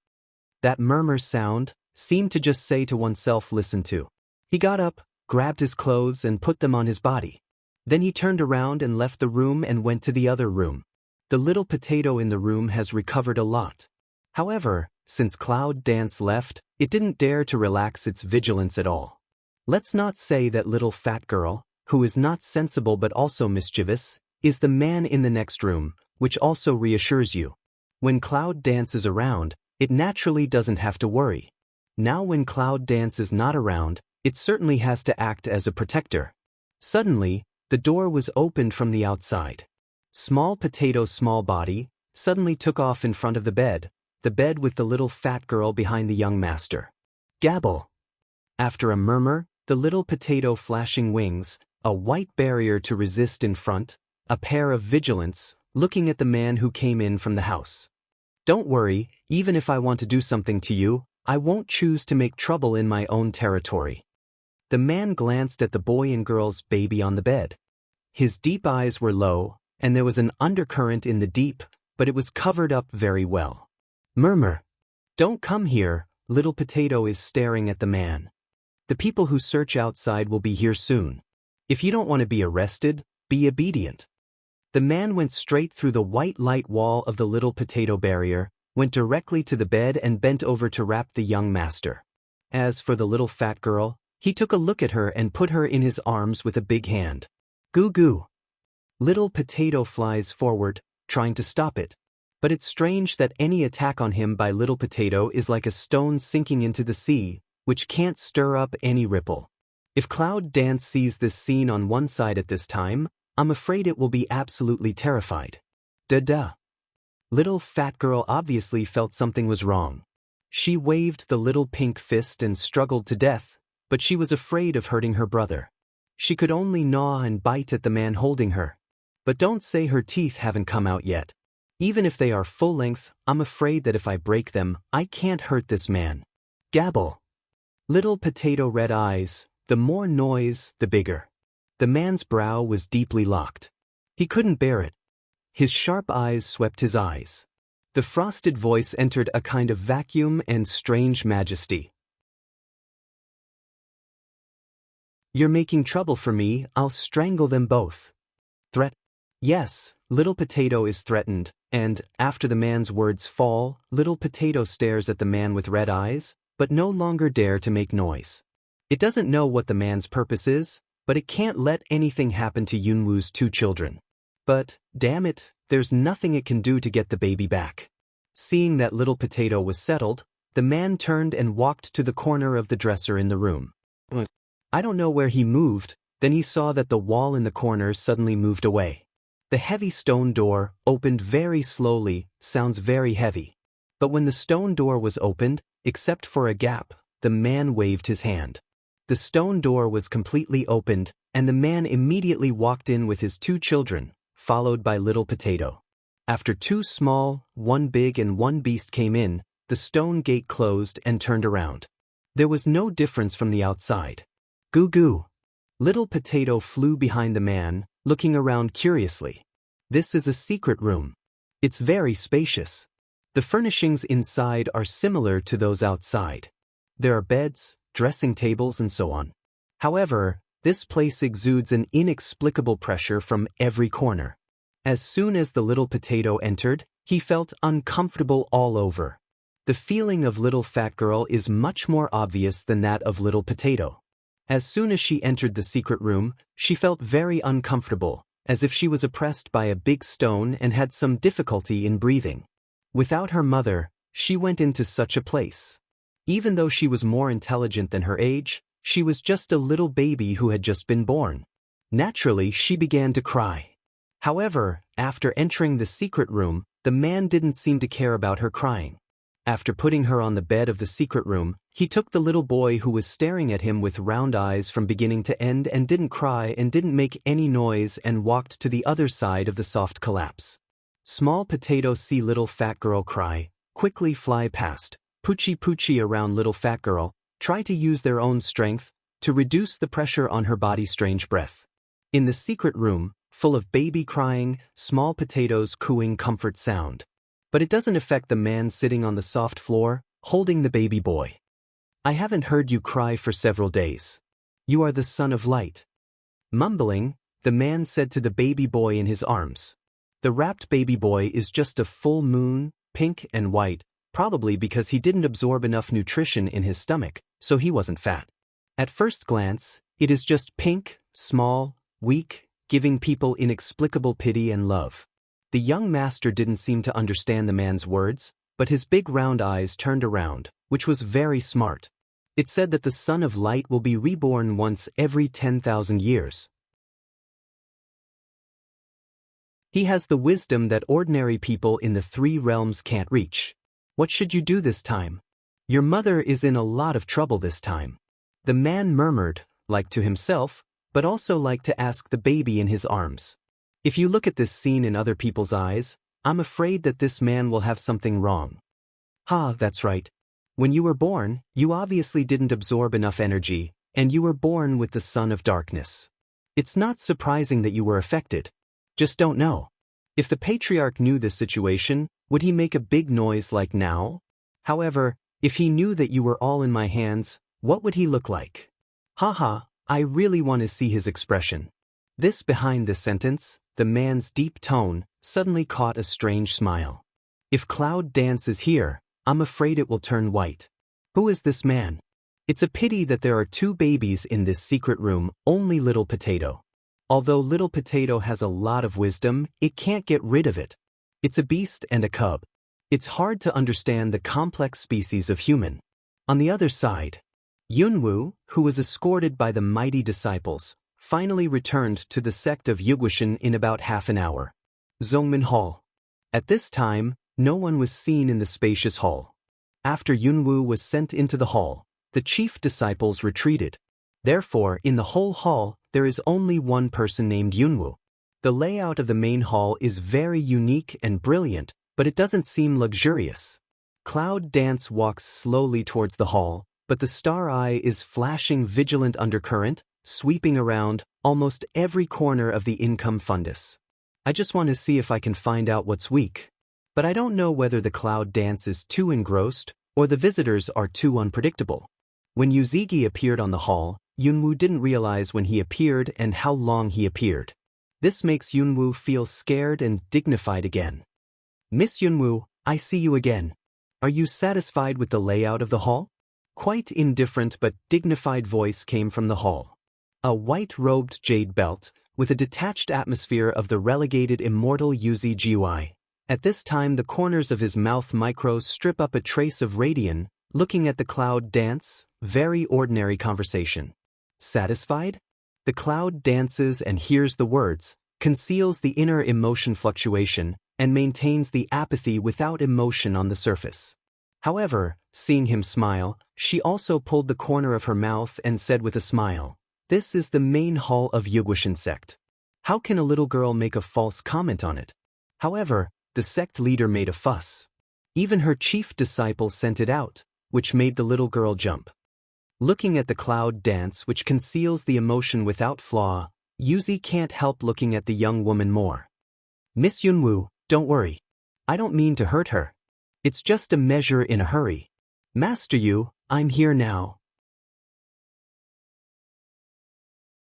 That murmur sound seemed to just say to oneself, listen to. He got up, grabbed his clothes and put them on his body. Then he turned around and left the room and went to the other room. The little potato in the room has recovered a lot. However, since Cloud Dance left, it didn't dare to relax its vigilance at all. Let's not say that little fat girl, who is not sensible but also mischievous, is the man in the next room, which also reassures you. When Cloud Dance is around, it naturally doesn't have to worry. Now when Cloud Dance is not around, it certainly has to act as a protector. Suddenly, the door was opened from the outside. Small Potato Small Body suddenly took off in front of the bed with the little fat girl behind the young master. Gabble. After a murmur, the little potato flashing wings, a white barrier to resist in front, a pair of vigilance, looking at the man who came in from the house. Don't worry, even if I want to do something to you, I won't choose to make trouble in my own territory. The man glanced at the boy and girl's baby on the bed. His deep eyes were low, and there was an undercurrent in the deep, but it was covered up very well. Murmur. Don't come here, little potato is staring at the man. The people who search outside will be here soon. If you don't want to be arrested, be obedient. The man went straight through the white light wall of the little potato barrier, went directly to the bed and bent over to wrap the young master. As for the little fat girl, he took a look at her and put her in his arms with a big hand. Goo goo. Little potato flies forward, trying to stop it. But it's strange that any attack on him by little potato is like a stone sinking into the sea, which can't stir up any ripple. If Cloud Dance sees this scene on one side at this time, I'm afraid it will be absolutely terrified. Da-da. Little fat girl obviously felt something was wrong. She waved the little pink fist and struggled to death, but she was afraid of hurting her brother. She could only gnaw and bite at the man holding her. But don't say her teeth haven't come out yet. Even if they are full length, I'm afraid that if I break them, I can't hurt this man. Gabble. Little potato red eyes, the more noise, the bigger. The man's brow was deeply locked. He couldn't bear it. His sharp eyes swept his eyes. The frosted voice entered a kind of vacuum and strange majesty. You're making trouble for me, I'll strangle them both. Threat? Yes, little potato is threatened, and, after the man's words fall, little potato stares at the man with red eyes, but no longer dare to make noise. It doesn't know what the man's purpose is, but it can't let anything happen to Yunwoo's two children. But, damn it, there's nothing it can do to get the baby back. Seeing that little potato was settled, the man turned and walked to the corner of the dresser in the room. I don't know where he moved, then he saw that the wall in the corner suddenly moved away. The heavy stone door opened very slowly, sounds very heavy. But when the stone door was opened, except for a gap, the man waved his hand. The stone door was completely opened, and the man immediately walked in with his 2 children, followed by Little Potato. After 2 small, 1 big and 1 beast came in, the stone gate closed and turned around. There was no difference from the outside. Goo goo. Little Potato flew behind the man, looking around curiously. This is a secret room. It's very spacious. The furnishings inside are similar to those outside. There are beds, dressing tables and so on. However, this place exudes an inexplicable pressure from every corner. As soon as the Little Potato entered, he felt uncomfortable all over. The feeling of Little Fat Girl is much more obvious than that of Little Potato. As soon as she entered the secret room, she felt very uncomfortable, as if she was oppressed by a big stone and had some difficulty in breathing. Without her mother, she went into such a place. Even though she was more intelligent than her age, she was just a little baby who had just been born. Naturally, she began to cry. However, after entering the secret room, the man didn't seem to care about her crying. After putting her on the bed of the secret room, he took the little boy who was staring at him with round eyes from beginning to end and didn't cry and didn't make any noise and walked to the other side of the soft collapse. Small Potato see Little Fat Girl cry, quickly fly past, poochie around Little Fat Girl, try to use their own strength to reduce the pressure on her body's strange breath. In the secret room, full of baby crying, Small Potato's cooing comfort sound. But it doesn't affect the man sitting on the soft floor, holding the baby boy. I haven't heard you cry for several days. You are the son of light. Mumbling, the man said to the baby boy in his arms. The wrapped baby boy is just a full moon, pink and white, probably because he didn't absorb enough nutrition in his stomach, so he wasn't fat. At first glance, it is just pink, small, weak, giving people inexplicable pity and love. The young master didn't seem to understand the man's words, but his big round eyes turned around, which was very smart. It said that the Son of Light will be reborn once every 10,000 years. He has the wisdom that ordinary people in the 3 realms can't reach. What should you do this time? Your mother is in a lot of trouble this time. The man murmured, like to himself, but also like to ask the baby in his arms. If you look at this scene in other people's eyes, I'm afraid that this man will have something wrong. That's right. When you were born, you obviously didn't absorb enough energy, and you were born with the son of darkness. It's not surprising that you were affected. Just don't know. If the patriarch knew this situation, would he make a big noise like now? However, if he knew that you were all in my hands, what would he look like? I really want to see his expression. This behind the sentence, the man's deep tone, suddenly caught a strange smile. If Cloud Dance is here, I'm afraid it will turn white. Who is this man? It's a pity that there are 2 babies in this secret room, only Little Potato. Although Little Potato has a lot of wisdom, it can't get rid of it. It's a beast and a cub. It's hard to understand the complex species of human. On the other side, Yunwu, who was escorted by the mighty disciples, finally returned to the sect of Yugwashan in about half an hour. Zongmin Hall. At this time, no one was seen in the spacious hall. After Yunwu was sent into the hall, the chief disciples retreated. Therefore, in the whole hall, there is only one person named Yunwu. The layout of the main hall is very unique and brilliant, but it doesn't seem luxurious. Cloud Dance walks slowly towards the hall, but the star eye is flashing vigilant undercurrent, sweeping around almost every corner of the income fundus. I just want to see if I can find out what's weak. But I don't know whether the Cloud Dance is too engrossed or the visitors are too unpredictable. When Yuzigi appeared on the hall, Yunwu didn't realize when he appeared and how long he appeared. This makes Yunwu feel scared and dignified again. Miss Yunwu, I see you again. Are you satisfied with the layout of the hall? Quite indifferent but dignified voice came from the hall. A white-robed jade belt, with a detached atmosphere of the relegated immortal Yuzi-Gui. At this time the corners of his mouth micros strip up a trace of radian, Looking at the cloud dance, very ordinary conversation. Satisfied? The cloud dances and hears the words, conceals the inner emotion fluctuation, and maintains the apathy without emotion on the surface. However, seeing him smile, she also pulled the corner of her mouth and said with a smile, "This is the main hall of Yugwashin sect. How can a little girl make a false comment on it?" However, the sect leader made a fuss. Even her chief disciple sent it out, which made the little girl jump. Looking at the cloud dance which conceals the emotion without flaw, Yuzi can't help looking at the young woman more. "Miss Yunwoo, don't worry. I don't mean to hurt her. It's just a measure in a hurry. Master Yu, I'm here now."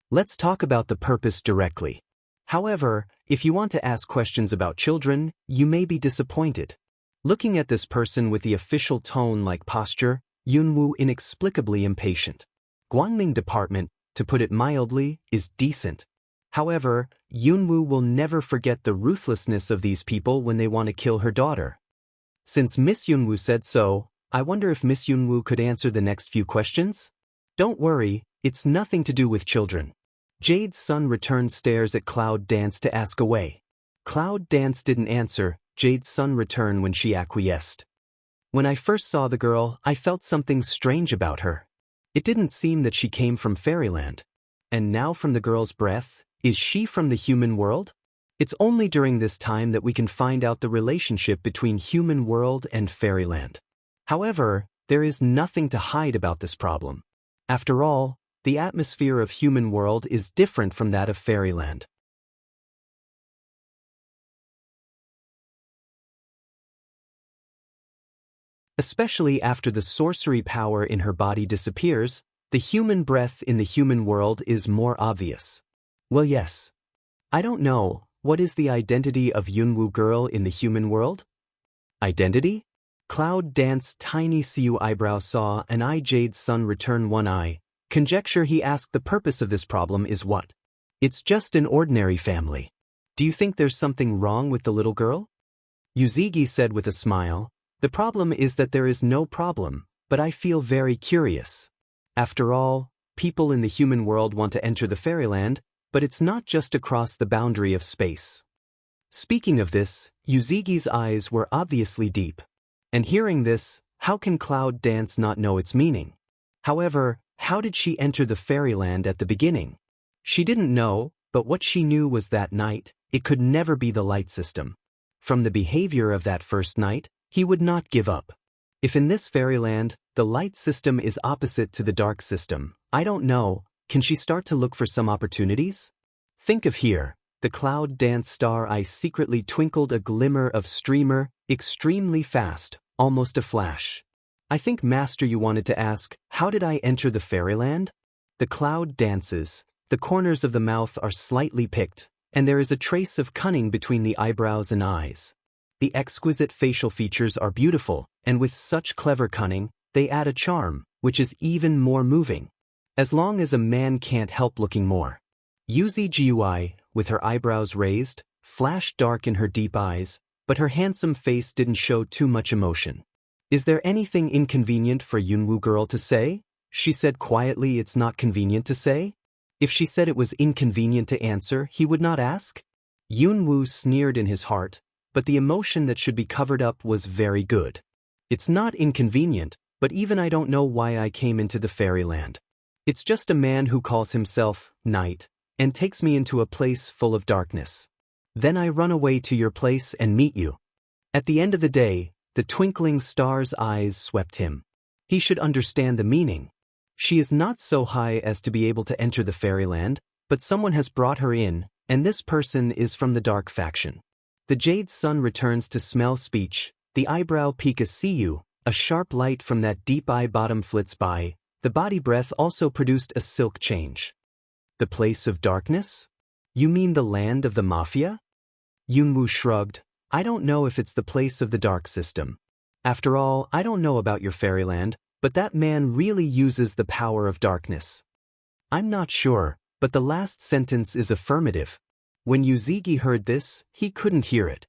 Let's talk about the purpose directly. However, if you want to ask questions about children, you may be disappointed. Looking at this person with the official tone-like posture, Yunwoo inexplicably impatient. Guangming department, to put it mildly, is decent. However, Yunwoo will never forget the ruthlessness of these people when they want to kill her daughter. Since Miss Yunwoo said so, I wonder if Miss Yunwoo could answer the next few questions? Don't worry, it's nothing to do with children. Jade's son returned stares at Cloud Dance to ask away. Cloud Dance didn't answer. Jade's son returned when she acquiesced. When I first saw the girl, I felt something strange about her. It didn't seem that she came from fairyland. And now from the girl's breath, is she from the human world? It's only during this time that we can find out the relationship between human world and fairyland. However, there is nothing to hide about this problem. After all, the atmosphere of human world is different from that of fairyland. Especially after the sorcery power in her body disappears, the human breath in the human world is more obvious. Well, yes. I don't know, what is the identity of Yunwoo girl in the human world? Identity? Cloud Dance tiny Siu eyebrow saw an eye Jade's son return one eye. Conjecture he asked the purpose of this problem is what? It's just an ordinary family. Do you think there's something wrong with the little girl? Yuzigi said with a smile, "The problem is that there is no problem, but I feel very curious. After all, people in the human world want to enter the fairyland, but it's not just across the boundary of space." Speaking of this, Yuzigi's eyes were obviously deep. And hearing this, how can Cloud Dance not know its meaning? However, how did she enter the fairyland at the beginning? She didn't know, but what she knew was that night, it could never be the light system. From the behavior of that first night, he would not give up. If in this fairyland, the light system is opposite to the dark system, I don't know, can she start to look for some opportunities? Think of here, the Cloud Dance star eye secretly twinkled a glimmer of streamer, extremely fast, almost a flash. I think Master you wanted to ask, how did I enter the fairyland? The cloud dances, the corners of the mouth are slightly picked, and there is a trace of cunning between the eyebrows and eyes. The exquisite facial features are beautiful, and with such clever cunning, they add a charm, which is even more moving. As long as a man can't help looking more. Yuzi Gui, with her eyebrows raised, flashed dark in her deep eyes, but her handsome face didn't show too much emotion. Is there anything inconvenient for Yunwoo girl to say? She said quietly it's not convenient to say. If she said it was inconvenient to answer, he would not ask? Yunwoo sneered in his heart, but the emotion that should be covered up was very good. It's not inconvenient, but even I don't know why I came into the fairyland. It's just a man who calls himself Night, and takes me into a place full of darkness. Then I run away to your place and meet you. At the end of the day, the twinkling star's eyes swept him. He should understand the meaning. She is not so high as to be able to enter the fairyland, but someone has brought her in, and this person is from the dark faction. The Jade Sun returns to smell speech, the eyebrow peak a see-you, a sharp light from that deep eye bottom flits by, the body breath also produced a silk change. The place of darkness? You mean the land of the mafia? Yunwoo shrugged. I don't know if it's the place of the dark system. After all, I don't know about your fairyland, but that man really uses the power of darkness. I'm not sure, but the last sentence is affirmative. When Yuzigi heard this, he couldn't hear it.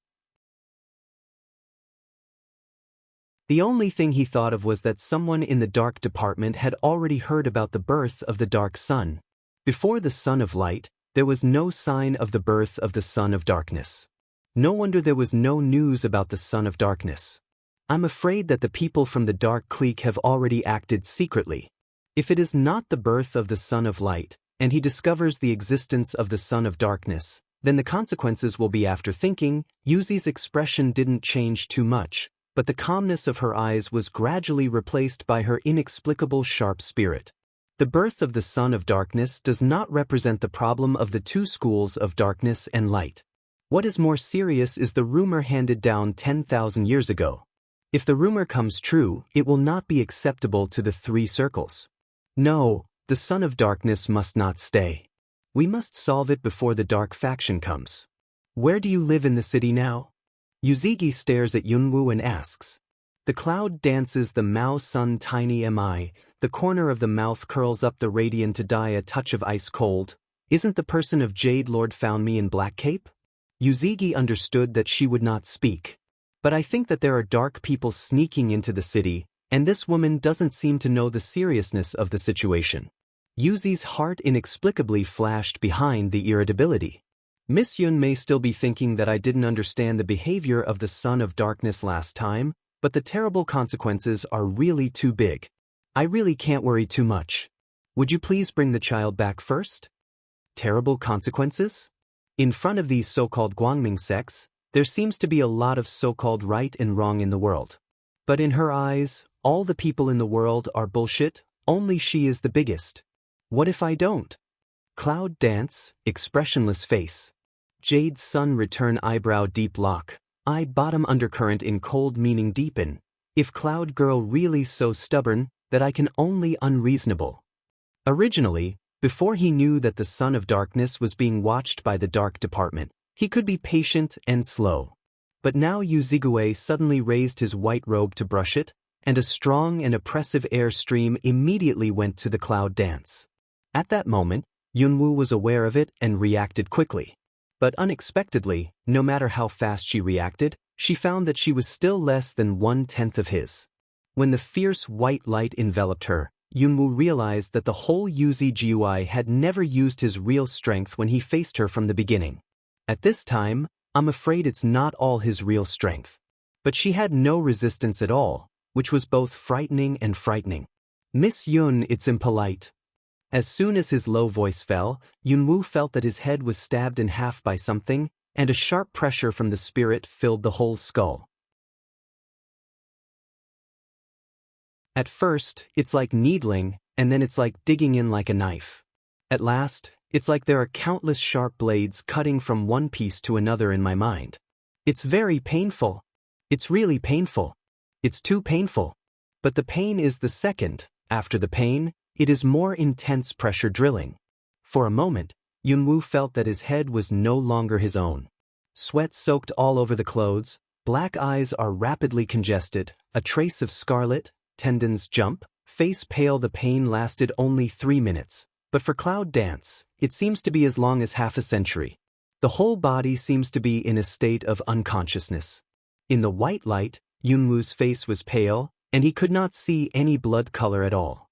The only thing he thought of was that someone in the dark department had already heard about the birth of the dark sun. Before the Son of Light, there was no sign of the birth of the Son of Darkness. No wonder there was no news about the Son of Darkness. I'm afraid that the people from the dark clique have already acted secretly. If it is not the birth of the Son of Light, and he discovers the existence of the Son of Darkness, then the consequences will be after thinking. Yuzi's expression didn't change too much, but the calmness of her eyes was gradually replaced by her inexplicable sharp spirit. The birth of the Son of Darkness does not represent the problem of the two schools of darkness and light. What is more serious is the rumor handed down 10,000 years ago. If the rumor comes true, it will not be acceptable to the three circles. No, the Son of Darkness must not stay. We must solve it before the dark faction comes. Where do you live in the city now? Yuzigi stares at Yunwu and asks. The cloud dances the Mao sun tiny mi, the corner of the mouth curls up the radiant to die a touch of ice cold. Isn't the person of Jade Lord found me in black cape? Yuzigi understood that she would not speak. But I think that there are dark people sneaking into the city, and this woman doesn't seem to know the seriousness of the situation. Yuzi's heart inexplicably flashed behind the irritability. Miss Yun may still be thinking that I didn't understand the behavior of the Son of Darkness last time, but the terrible consequences are really too big. I really can't worry too much. Would you please bring the child back first? Terrible consequences? In front of these so-called Guangming sects, there seems to be a lot of so-called right and wrong in the world. But in her eyes, all the people in the world are bullshit, only she is the biggest. What if I don't? Cloud dance, expressionless face. Jade sun return eyebrow deep lock, eye bottom undercurrent in cold meaning deepen. If Cloud girl really so stubborn, that I can only unreasonable. Originally, before he knew that the Son of Darkness was being watched by the dark department, he could be patient and slow. But now Yuzigue suddenly raised his white robe to brush it, and a strong and oppressive air stream immediately went to the cloud dance. At that moment, Yunwu was aware of it and reacted quickly. But unexpectedly, no matter how fast she reacted, she found that she was still less than 1/10 of his. When the fierce white light enveloped her, Yunwu realized that the whole Yuzi had never used his real strength when he faced her from the beginning. At this time, I'm afraid it's not all his real strength. But she had no resistance at all, which was both frightening and frightening. Miss Yun, it's impolite. As soon as his low voice fell, Yunwu felt that his head was stabbed in half by something, and a sharp pressure from the spirit filled the whole skull. At first, it's like needling, and then it's like digging in like a knife. At last, it's like there are countless sharp blades cutting from one piece to another in my mind. It's very painful. It's really painful. It's too painful. But the pain is the second. After the pain, it is more intense pressure drilling. For a moment, Yunwu felt that his head was no longer his own. Sweat soaked all over the clothes, black eyes are rapidly congested, a trace of scarlet, tendons jump, face pale. The pain lasted only 3 minutes, but for Cloud Dance, it seems to be as long as half a century. The whole body seems to be in a state of unconsciousness. In the white light, Yunwu's face was pale, and he could not see any blood color at all.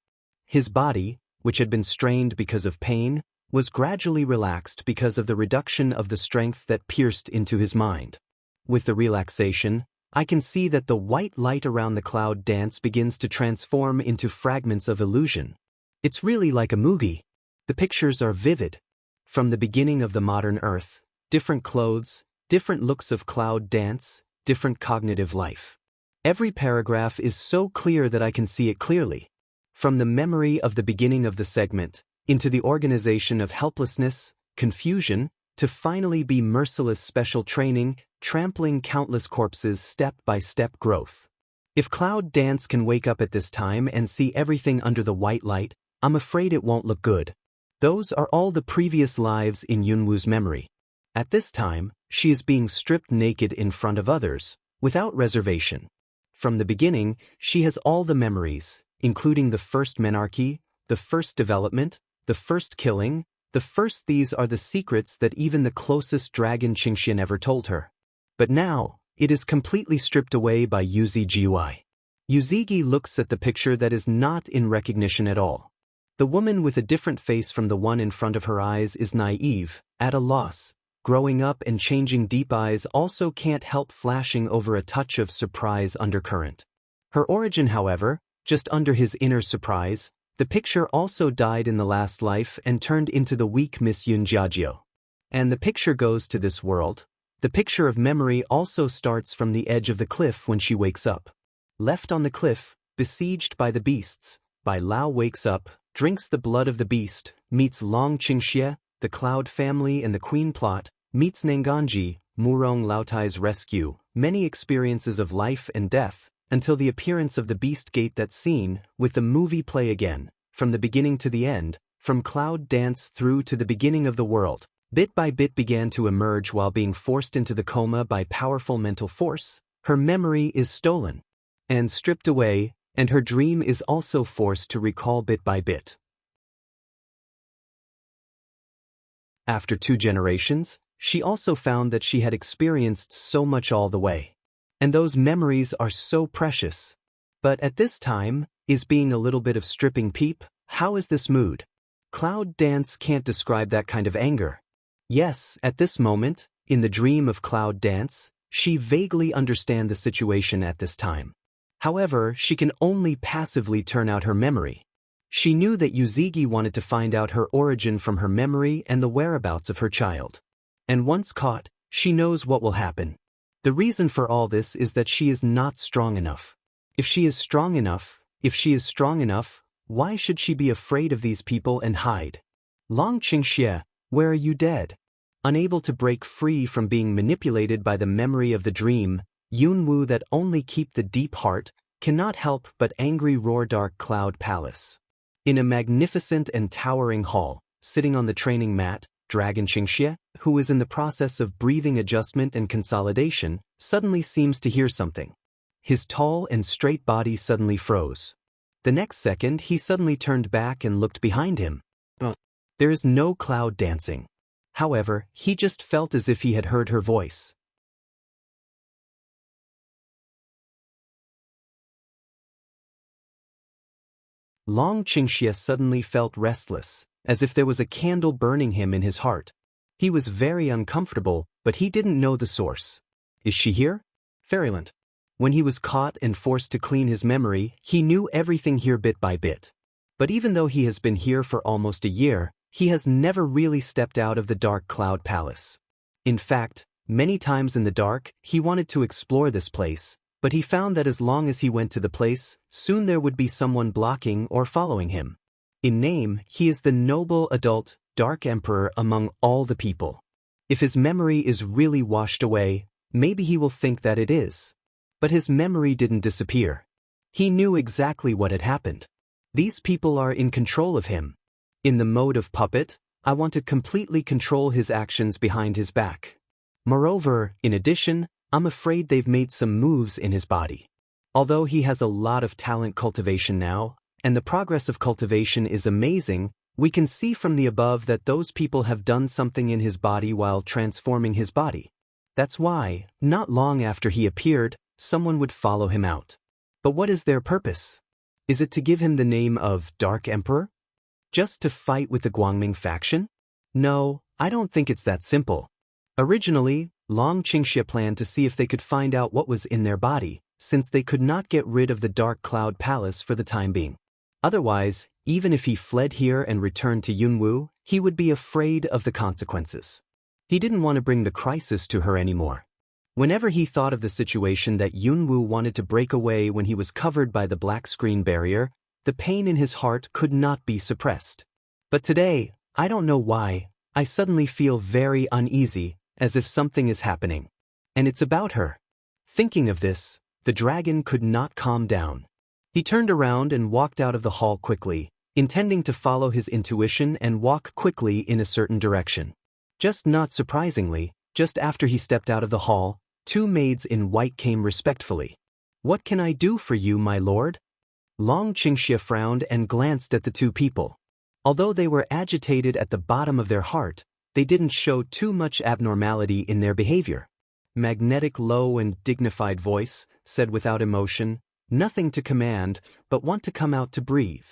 His body, which had been strained because of pain, was gradually relaxed because of the reduction of the strength that pierced into his mind. With the relaxation, I can see that the white light around the Cloud Dance begins to transform into fragments of illusion. It's really like a movie. The pictures are vivid. From the beginning of the modern Earth, different clothes, different looks of Cloud Dance, different cognitive life. Every paragraph is so clear that I can see it clearly. From the memory of the beginning of the segment, into the organization of helplessness, confusion, to finally be merciless special training, trampling countless corpses step-by-step growth. If Cloud Dance can wake up at this time and see everything under the white light, I'm afraid it won't look good. Those are all the previous lives in Yunwu's memory. At this time, she is being stripped naked in front of others, without reservation. From the beginning, she has all the memories, including the first menarche, the first development, the first killing, the first. These are the secrets that even the closest dragon Qingxian ever told her. But now, it is completely stripped away by Yuzi Gui. Yuzigi looks at the picture that is not in recognition at all. The woman with a different face from the one in front of her eyes is naive, at a loss. Growing up and changing deep eyes also can't help flashing over a touch of surprise undercurrent. Her origin, however, just under his inner surprise, the picture also died in the last life and turned into the weak Miss Yunjiajio. And the picture goes to this world. The picture of memory also starts from the edge of the cliff when she wakes up. Left on the cliff, besieged by the beasts, Bai Lao wakes up, drinks the blood of the beast, meets Long Qingxie, the Cloud family and the Queen plot, meets Nanganji, Murong Laotai's rescue, many experiences of life and death, until the appearance of the beast gate. That scene, with the movie play again, from the beginning to the end, from Cloud dance through to the beginning of the world, bit by bit began to emerge while being forced into the coma by powerful mental force. Her memory is stolen and stripped away, and her dream is also forced to recall bit by bit. After 2 generations, she also found that she had experienced so much all the way. And those memories are so precious. But at this time, is being a little bit of stripping peep? How is this mood? Cloud dance can't describe that kind of anger. Yes, at this moment, in the dream of Cloud dance, she vaguely understands the situation at this time. However, she can only passively turn out her memory. She knew that Yuzigi wanted to find out her origin from her memory and the whereabouts of her child. And once caught, she knows what will happen. The reason for all this is that she is not strong enough. If she is strong enough, why should she be afraid of these people and hide? Long Qingxie, where are you dead? Unable to break free from being manipulated by the memory of the dream, Yunwu that only keep the deep heart, cannot help but angry roar dark Cloud Palace. In a magnificent and towering hall, sitting on the training mat, Dragon Qingxie, who is in the process of breathing adjustment and consolidation, suddenly seems to hear something. His tall and straight body suddenly froze. The next second he suddenly turned back and looked behind him. There is no Cloud dancing. However, he just felt as if he had heard her voice. Long Qingxie suddenly felt restless, as if there was a candle burning him in his heart. He was very uncomfortable, but he didn't know the source. Is she here? Fairyland. When he was caught and forced to clean his memory, he knew everything here bit by bit. But even though he has been here for almost a year, he has never really stepped out of the dark Cloud Palace. In fact, many times in the dark, he wanted to explore this place, but he found that as long as he went to the place, soon there would be someone blocking or following him. In name, he is the noble adult, Dark Emperor among all the people. If his memory is really washed away, maybe he will think that it is. But his memory didn't disappear. He knew exactly what had happened. These people are in control of him. In the mode of puppet, I want to completely control his actions behind his back. Moreover, in addition, I'm afraid they've made some moves in his body. Although he has a lot of talent cultivation now, and the progress of cultivation is amazing, we can see from the above that those people have done something in his body while transforming his body. That's why, not long after he appeared, someone would follow him out. But what is their purpose? Is it to give him the name of Dark Emperor? Just to fight with the Guangming faction? No, I don't think it's that simple. Originally, Long Qingxie planned to see if they could find out what was in their body, since they could not get rid of the Dark Cloud Palace for the time being. Otherwise, even if he fled here and returned to Yunwu, he would be afraid of the consequences. He didn't want to bring the crisis to her anymore. Whenever he thought of the situation that Yunwu wanted to break away when he was covered by the black screen barrier, the pain in his heart could not be suppressed. But today, I don't know why, I suddenly feel very uneasy, as if something is happening. And it's about her. Thinking of this, the dragon could not calm down. He turned around and walked out of the hall quickly, intending to follow his intuition and walk quickly in a certain direction. Just not surprisingly, just after he stepped out of the hall, 2 maids in white came respectfully. "What can I do for you, my lord?" Long Qingxie frowned and glanced at the 2 people. Although they were agitated at the bottom of their heart, they didn't show too much abnormality in their behavior. Magnetic low and dignified voice, said without emotion, nothing to command, but want to come out to breathe.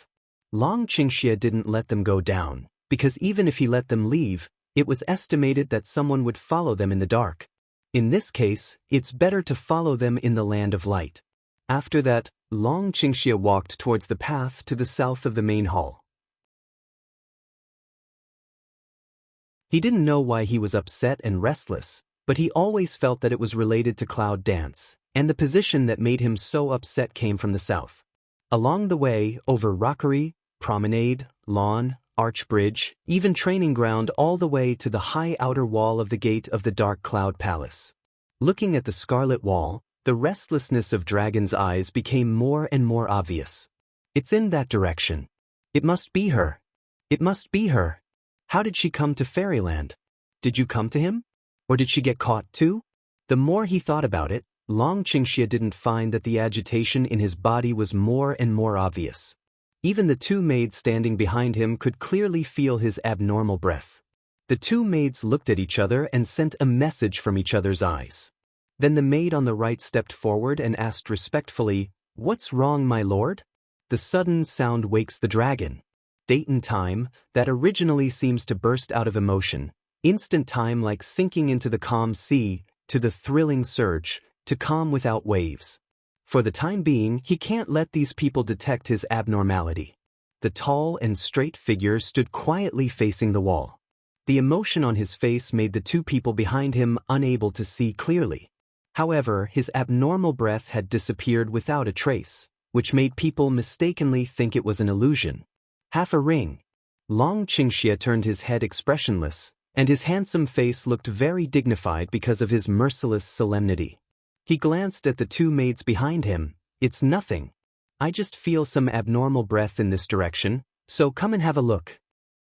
Long Qingxie didn't let them go down, because even if he let them leave, it was estimated that someone would follow them in the dark. In this case, it's better to follow them in the land of light. After that, Long Qingxie walked towards the path to the south of the main hall. He didn't know why he was upset and restless, but he always felt that it was related to Cloud Dance, and the position that made him so upset came from the south. Along the way, over rockery, promenade, lawn, arch bridge, even training ground, all the way to the high outer wall of the gate of the Dark Cloud Palace. Looking at the scarlet wall, the restlessness of Dragon's eyes became more and more obvious. It's in that direction. It must be her. It must be her. How did she come to Fairyland? Did you come to him? Or did she get caught too? The more he thought about it, Long Qingxie didn't find that the agitation in his body was more and more obvious. Even the two maids standing behind him could clearly feel his abnormal breath. The two maids looked at each other and sent a message from each other's eyes. Then the maid on the right stepped forward and asked respectfully, "What's wrong, my lord?" The sudden sound wakes the dragon. Dayton time, that originally seems to burst out of emotion, instant time like sinking into the calm sea, to the thrilling surge, to calm without waves. For the time being, he can't let these people detect his abnormality. The tall and straight figure stood quietly facing the wall. The emotion on his face made the two people behind him unable to see clearly. However, his abnormal breath had disappeared without a trace, which made people mistakenly think it was an illusion. Half a ring. Long Qingxie turned his head expressionless, and his handsome face looked very dignified because of his merciless solemnity. He glanced at the two maids behind him. "It's nothing. I just feel some abnormal breath in this direction, so come and have a look."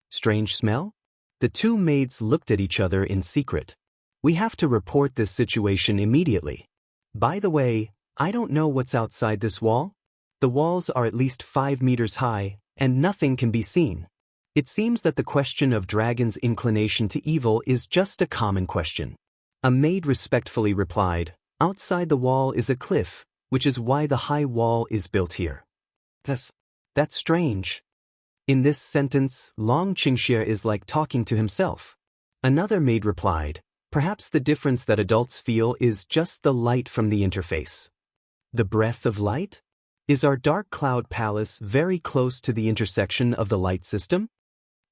Strange smell? The two maids looked at each other in secret. "We have to report this situation immediately. By the way, I don't know what's outside this wall. The walls are at least 5 meters high, and nothing can be seen. It seems that the question of Dragon's inclination to evil is just a common question." A maid respectfully replied, "Outside the wall is a cliff, which is why the high wall is built here." That's strange. In this sentence, Long Qingxie is like talking to himself. Another maid replied, "Perhaps the difference that adults feel is just the light from the interface." The breath of light? Is our Dark Cloud Palace very close to the intersection of the light system?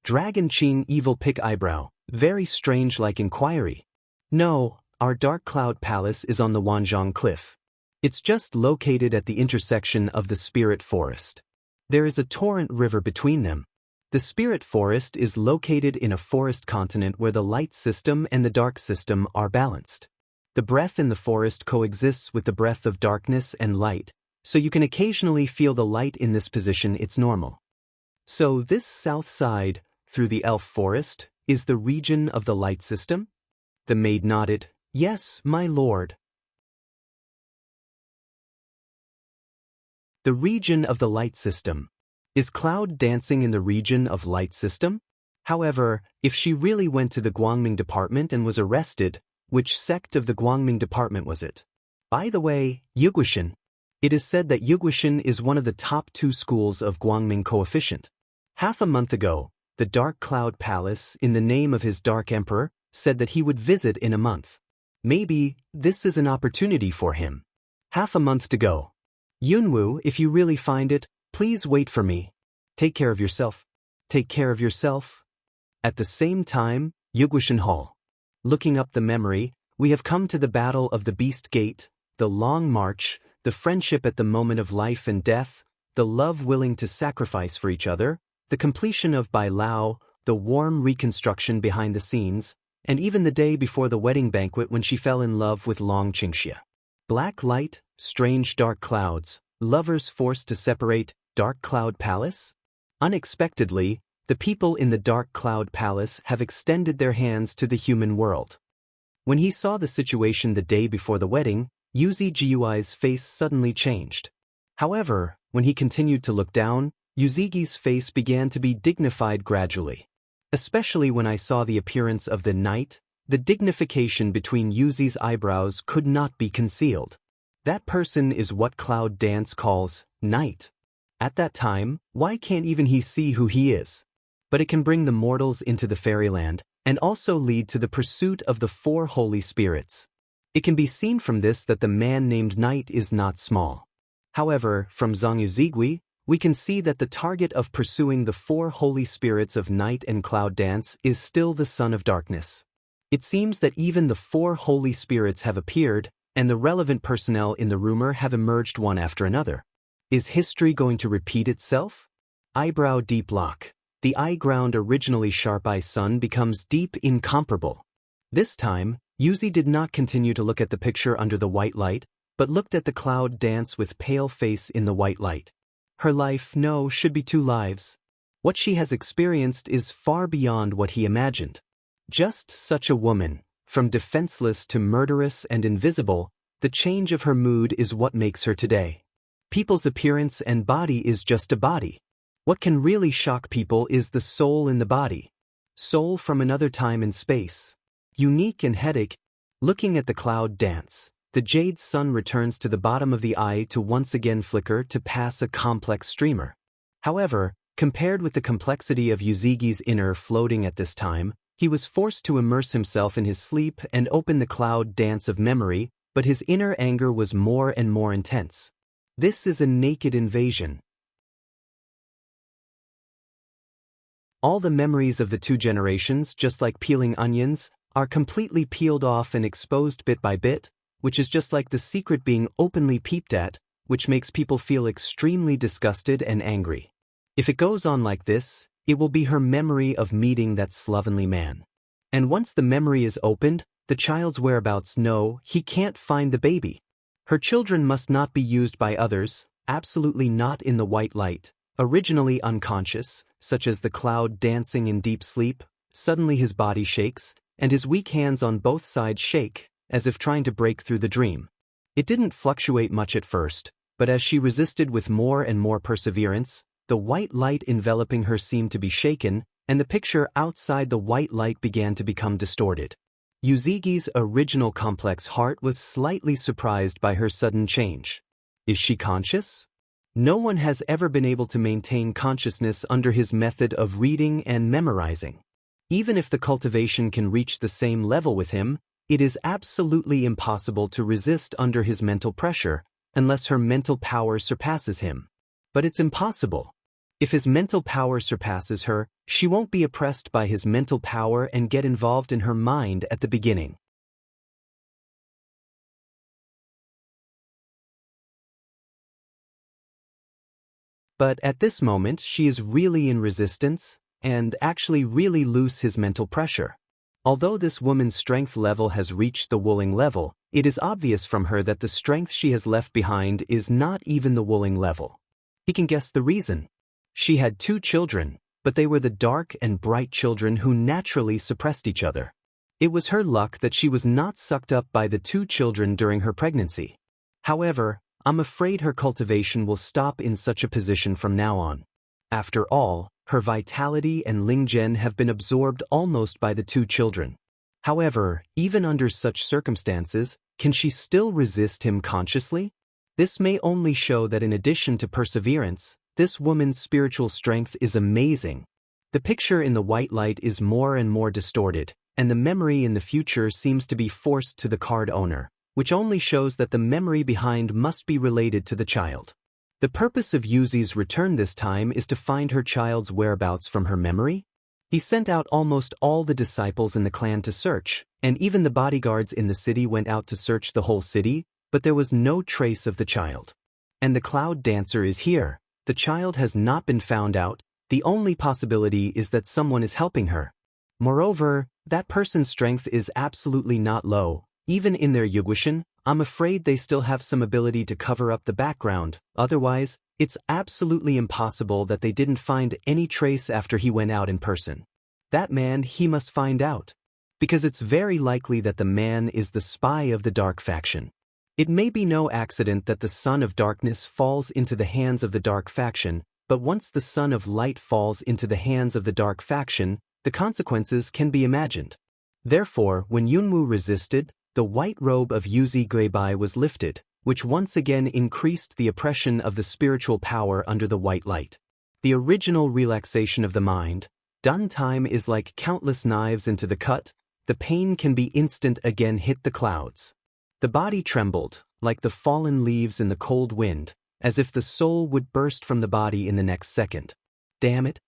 Dragon Qing evil pick eyebrow, very strange like inquiry. No, our Dark Cloud Palace is on the Wanzhong Cliff. It's just located at the intersection of the Spirit Forest. There is a torrent river between them. The Spirit Forest is located in a forest continent where the light system and the dark system are balanced. The breath in the forest coexists with the breath of darkness and light, so you can occasionally feel the light in this position. It's normal. So this south side, through the elf forest, is the region of the light system? The maid nodded. "Yes, my lord." The region of the light system. Is Cloud dancing in the region of light system? However, if she really went to the Guangming department and was arrested, which sect of the Guangming department was it? By the way, Yuguishan. It is said that Yuguishan is one of the top 2 schools of Guangming coefficient. Half a month ago, the Dark Cloud Palace, in the name of his Dark Emperor, said that he would visit in a month. Maybe this is an opportunity for him. Half a month to go. Yunwu, if you really find it, please wait for me. Take care of yourself. Take care of yourself. At the same time, Yuguishan Hall. Looking up the memory, we have come to the Battle of the Beast Gate, the long march, the friendship at the moment of life and death, the love willing to sacrifice for each other, the completion of Bai Lao, the warm reconstruction behind the scenes, and even the day before the wedding banquet when she fell in love with Long Qingxie. Black light, strange dark clouds, lovers forced to separate, Dark Cloud Palace? Unexpectedly, the people in the Dark Cloud Palace have extended their hands to the human world. When he saw the situation the day before the wedding, Yuzi Jiuai's face suddenly changed. However, when he continued to look down, Yuzigi's face began to be dignified gradually. Especially when I saw the appearance of the knight, the dignification between Yuzi's eyebrows could not be concealed. That person is what Cloud Dance calls night. At that time, why can't even he see who he is? But it can bring the mortals into the fairyland, and also lead to the pursuit of the four holy spirits. It can be seen from this that the man named Night is not small. However, from Zhang Yuzigui, we can see that the target of pursuing the four holy spirits of Night and Cloud Dance is still the Son of Darkness. It seems that even the four holy spirits have appeared, and the relevant personnel in the rumor have emerged one after another. Is history going to repeat itself? Eyebrow deep lock. The eye ground originally sharp eye sun becomes deep incomparable. This time, Yuzi did not continue to look at the picture under the white light, but looked at the Cloud Dance with pale face in the white light. Her life, no, should be two lives. What she has experienced is far beyond what he imagined. Just such a woman, from defenseless to murderous and invisible, the change of her mood is what makes her today. People's appearance and body is just a body. What can really shock people is the soul in the body. Soul from another time and space. Unique and headache. Looking at the Cloud Dance, the jade sun returns to the bottom of the eye to once again flicker to pass a complex streamer. However, compared with the complexity of Yuzigi's inner floating at this time, he was forced to immerse himself in his sleep and open the Cloud Dance of memory, but his inner anger was more and more intense. This is a naked invasion. All the memories of the two generations, just like peeling onions, are completely peeled off and exposed bit by bit, which is just like the secret being openly peeped at, which makes people feel extremely disgusted and angry. If it goes on like this, it will be her memory of meeting that slovenly man. And once the memory is opened, the child's whereabouts, no, he can't find the baby. Her children must not be used by others, absolutely not in the white light. Originally unconscious, such as the Cloud dancing in deep sleep, suddenly his body shakes, and his weak hands on both sides shake, as if trying to break through the dream. It didn't fluctuate much at first, but as she resisted with more and more perseverance, the white light enveloping her seemed to be shaken, and the picture outside the white light began to become distorted. Yuzigi's original complex heart was slightly surprised by her sudden change. Is she conscious? No one has ever been able to maintain consciousness under his method of reading and memorizing. Even if the cultivation can reach the same level with him, it is absolutely impossible to resist under his mental pressure, unless her mental power surpasses him. But it's impossible. If his mental power surpasses her, she won't be oppressed by his mental power and get involved in her mind at the beginning. But at this moment she is really in resistance, and actually really loose his mental pressure. Although this woman's strength level has reached the Wuling level, it is obvious from her that the strength she has left behind is not even the Wuling level. He can guess the reason. She had 2 children, but they were the dark and bright children who naturally suppressed each other. It was her luck that she was not sucked up by the 2 children during her pregnancy. However, I'm afraid her cultivation will stop in such a position from now on. After all, her vitality and Lingzhen have been absorbed almost by the 2 children. However, even under such circumstances, can she still resist him consciously? This may only show that in addition to perseverance, this woman's spiritual strength is amazing. The picture in the white light is more and more distorted, and the memory in the future seems to be forced to the card owner, which only shows that the memory behind must be related to the child. The purpose of Yuzi's return this time is to find her child's whereabouts from her memory. He sent out almost all the disciples in the clan to search, and even the bodyguards in the city went out to search the whole city, but there was no trace of the child. And the Cloud Dancer is here. The child has not been found out. The only possibility is that someone is helping her. Moreover, that person's strength is absolutely not low. Even in their Yugushin, I'm afraid they still have some ability to cover up the background. Otherwise, it's absolutely impossible that they didn't find any trace after he went out in person. That man, he must find out. Because it's very likely that the man is the spy of the dark faction. It may be no accident that the Son of Darkness falls into the hands of the dark faction, but once the Son of Light falls into the hands of the dark faction, the consequences can be imagined. Therefore, when Yunwu resisted, the white robe of Yuzi Guibai was lifted, which once again increased the oppression of the spiritual power under the white light. The original relaxation of the mind, done time is like countless knives into the cut, the pain can be instant again hit the clouds. The body trembled, like the fallen leaves in the cold wind, as if the soul would burst from the body in the next second. Damn it.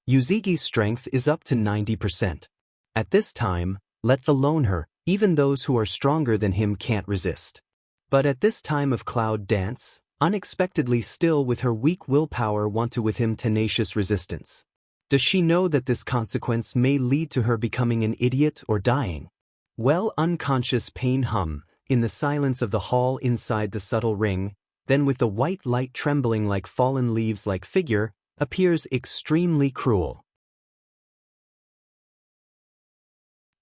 Yuzigi's strength is up to 90%. At this time, let alone her, even those who are stronger than him can't resist. But at this time of cloud dance, unexpectedly still with her weak willpower want to with him tenacious resistance. Does she know that this consequence may lead to her becoming an idiot or dying? Well, unconscious pain hum, in the silence of the hall inside the subtle ring, then with the white light trembling like fallen leaves like figure, appears extremely cruel.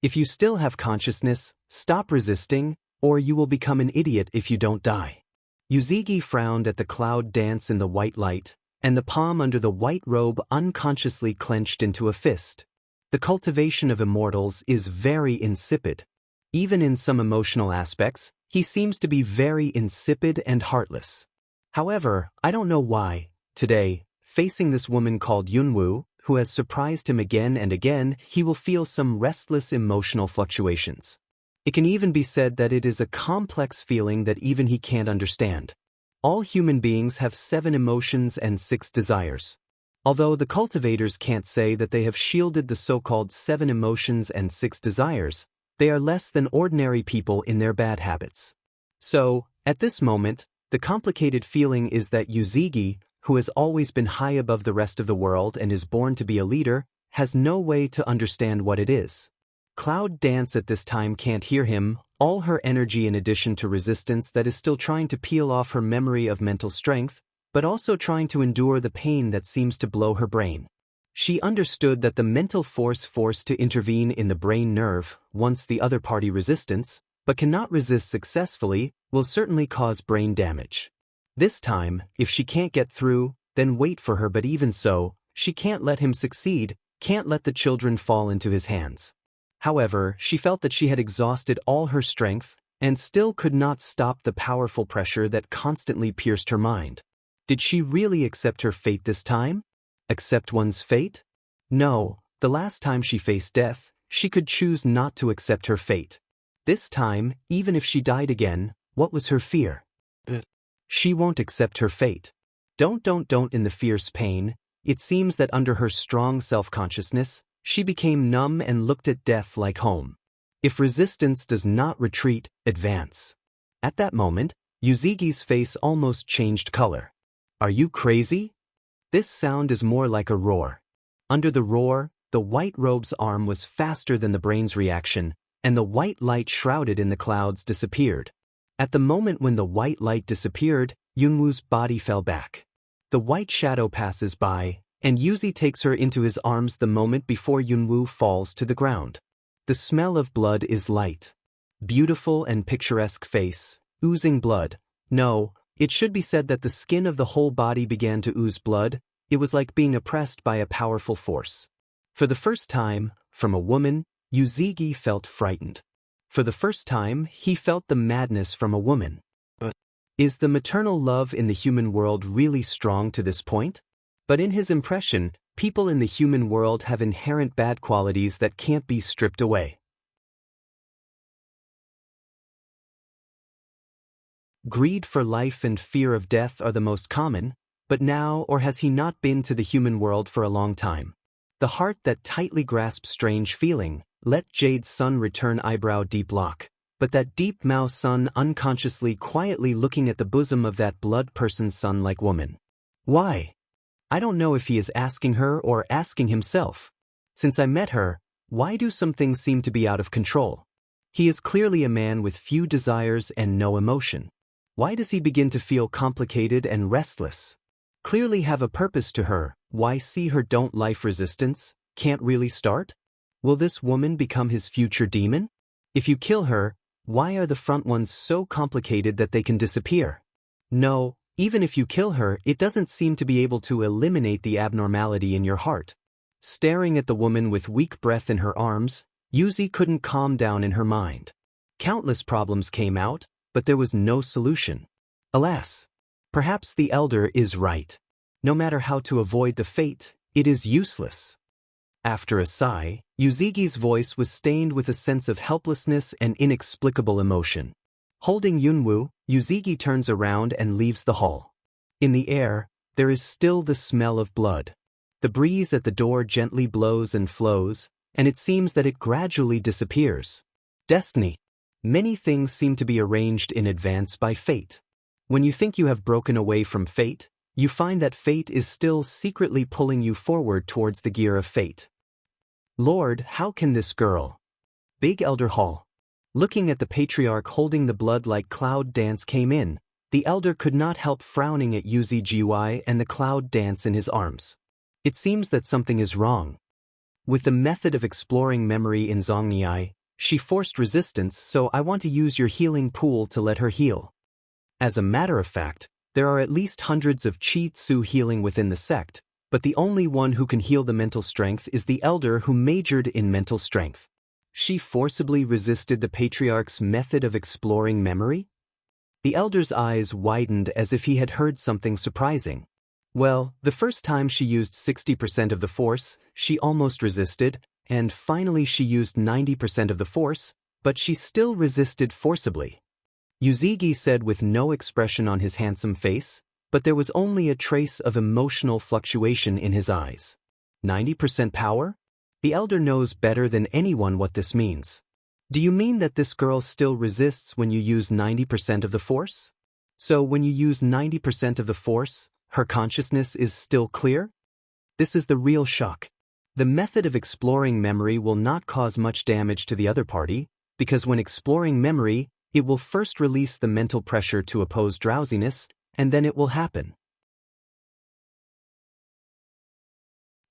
If you still have consciousness, stop resisting, or you will become an idiot if you don't die. Yuzigi frowned at the cloud dance in the white light, and the palm under the white robe unconsciously clenched into a fist. The cultivation of immortals is very insipid. Even in some emotional aspects, he seems to be very insipid and heartless. However, I don't know why, today, facing this woman called Yunwoo, who has surprised him again and again, he will feel some restless emotional fluctuations. It can even be said that it is a complex feeling that even he can't understand. All human beings have 7 emotions and 6 desires. Although the cultivators can't say that they have shielded the so-called 7 emotions and 6 desires, they are less than ordinary people in their bad habits. So, at this moment, the complicated feeling is that Yuzigi, who has always been high above the rest of the world and is born to be a leader, has no way to understand what it is. Cloud Dance at this time can't hear him, all her energy in addition to resistance that is still trying to peel off her memory of mental strength, but also trying to endure the pain that seems to blow her brain. She understood that the mental force forced to intervene in the brain nerve, once the other party resistance, but cannot resist successfully, will certainly cause brain damage. This time, if she can't get through, then wait for her, but even so, she can't let him succeed, can't let the children fall into his hands. However, she felt that she had exhausted all her strength, and still could not stop the powerful pressure that constantly pierced her mind. Did she really accept her fate this time? Accept one's fate? No, the last time she faced death, she could choose not to accept her fate. This time, even if she died again, what was her fear? She won't accept her fate. Don't in the fierce pain, it seems that under her strong self-consciousness, she became numb and looked at death like home. If resistance does not retreat, advance. At that moment, Yuzigi's face almost changed color. Are you crazy? This sound is more like a roar. Under the roar, the white robe's arm was faster than the brain's reaction, and the white light shrouded in the clouds disappeared. At the moment when the white light disappeared, Yunwoo's body fell back. The white shadow passes by, and Yuzi takes her into his arms the moment before Yunwoo falls to the ground. The smell of blood is light. Beautiful and picturesque face, oozing blood. No, it should be said that the skin of the whole body began to ooze blood. It was like being oppressed by a powerful force. For the first time, from a woman, Yuzigi felt frightened. For the first time, he felt the madness from a woman. But is the maternal love in the human world really strong to this point? But in his impression, people in the human world have inherent bad qualities that can't be stripped away. Greed for life and fear of death are the most common, but now or has he not been to the human world for a long time? The heart that tightly grasps strange feeling, let Jade's sun return eyebrow deep lock, but that deep mouth sun unconsciously quietly looking at the bosom of that blood person's sun-like woman. Why? I don't know if he is asking her or asking himself. Since I met her, why do some things seem to be out of control? He is clearly a man with few desires and no emotion. Why does he begin to feel complicated and restless? Clearly have a purpose to her. Why see her don't life resistance, can't really start? Will this woman become his future demon? If you kill her, why are the front ones so complicated that they can disappear? No, even if you kill her, it doesn't seem to be able to eliminate the abnormality in your heart. Staring at the woman with weak breath in her arms, Yuzi couldn't calm down in her mind. Countless problems came out, but there was no solution. Alas! Perhaps the elder is right. No matter how to avoid the fate, it is useless. After a sigh, Yuzigi's voice was stained with a sense of helplessness and inexplicable emotion. Holding Yunwoo, Yuzigi turns around and leaves the hall. In the air, there is still the smell of blood. The breeze at the door gently blows and flows, and it seems that it gradually disappears. Destiny. Many things seem to be arranged in advance by fate. When you think you have broken away from fate, you find that fate is still secretly pulling you forward towards the gear of fate. Lord, how can this girl? Big Elder Hall. Looking at the patriarch holding the blood-like cloud dance came in, the elder could not help frowning at Yuzi and the cloud dance in his arms. It seems that something is wrong. With the method of exploring memory in Zhongniai, she forced resistance, so I want to use your healing pool to let her heal. As a matter of fact, there are at least hundreds of Chi Tzu healing within the sect, but the only one who can heal the mental strength is the elder who majored in mental strength. She forcibly resisted the patriarch's method of exploring memory? The elder's eyes widened as if he had heard something surprising. Well, the first time she used 60% of the force, she almost resisted, and finally she used 90% of the force, but she still resisted forcibly. Yuzigi said with no expression on his handsome face, but there was only a trace of emotional fluctuation in his eyes. 90% power? The elder knows better than anyone what this means. Do you mean that this girl still resists when you use 90% of the force? So when you use 90% of the force, her consciousness is still clear? This is the real shock. The method of exploring memory will not cause much damage to the other party, because when exploring memory, it will first release the mental pressure to oppose drowsiness, and then it will happen.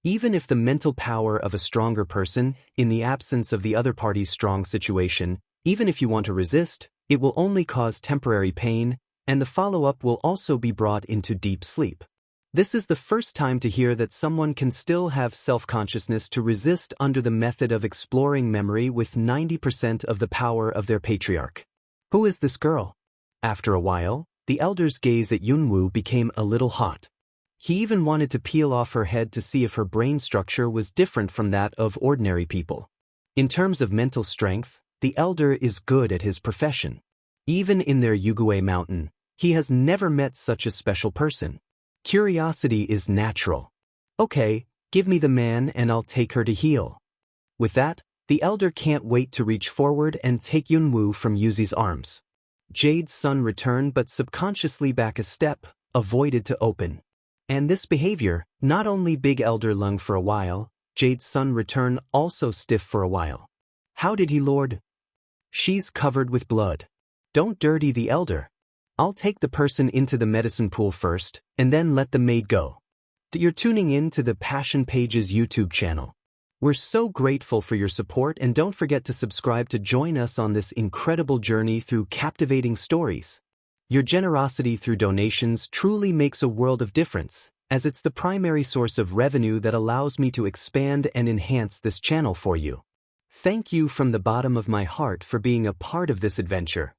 Even if the mental power of a stronger person, in the absence of the other party's strong situation, even if you want to resist, it will only cause temporary pain, and the follow-up will also be brought into deep sleep. This is the first time to hear that someone can still have self-consciousness to resist under the method of exploring memory with 90% of the power of their patriarch. Who is this girl? After a while, the elder's gaze at Yunwoo became a little hot. He even wanted to peel off her head to see if her brain structure was different from that of ordinary people. In terms of mental strength, the elder is good at his profession. Even in their Yugue mountain, he has never met such a special person. Curiosity is natural. Okay, give me the man and I'll take her to heal. With that, the elder can't wait to reach forward and take Yunwoo from Yuzi's arms. Jade's son returned but subconsciously back a step, avoided to open. And this behavior, not only Big Elder lung for a while, Jade's son return also stiff for a while. How did he, Lord? She's covered with blood. Don't dirty the elder. I'll take the person into the medicine pool first, and then let the maid go. You're tuning in to the Passion Pages YouTube channel. We're so grateful for your support, and don't forget to subscribe to join us on this incredible journey through captivating stories. Your generosity through donations truly makes a world of difference, as it's the primary source of revenue that allows me to expand and enhance this channel for you. Thank you from the bottom of my heart for being a part of this adventure.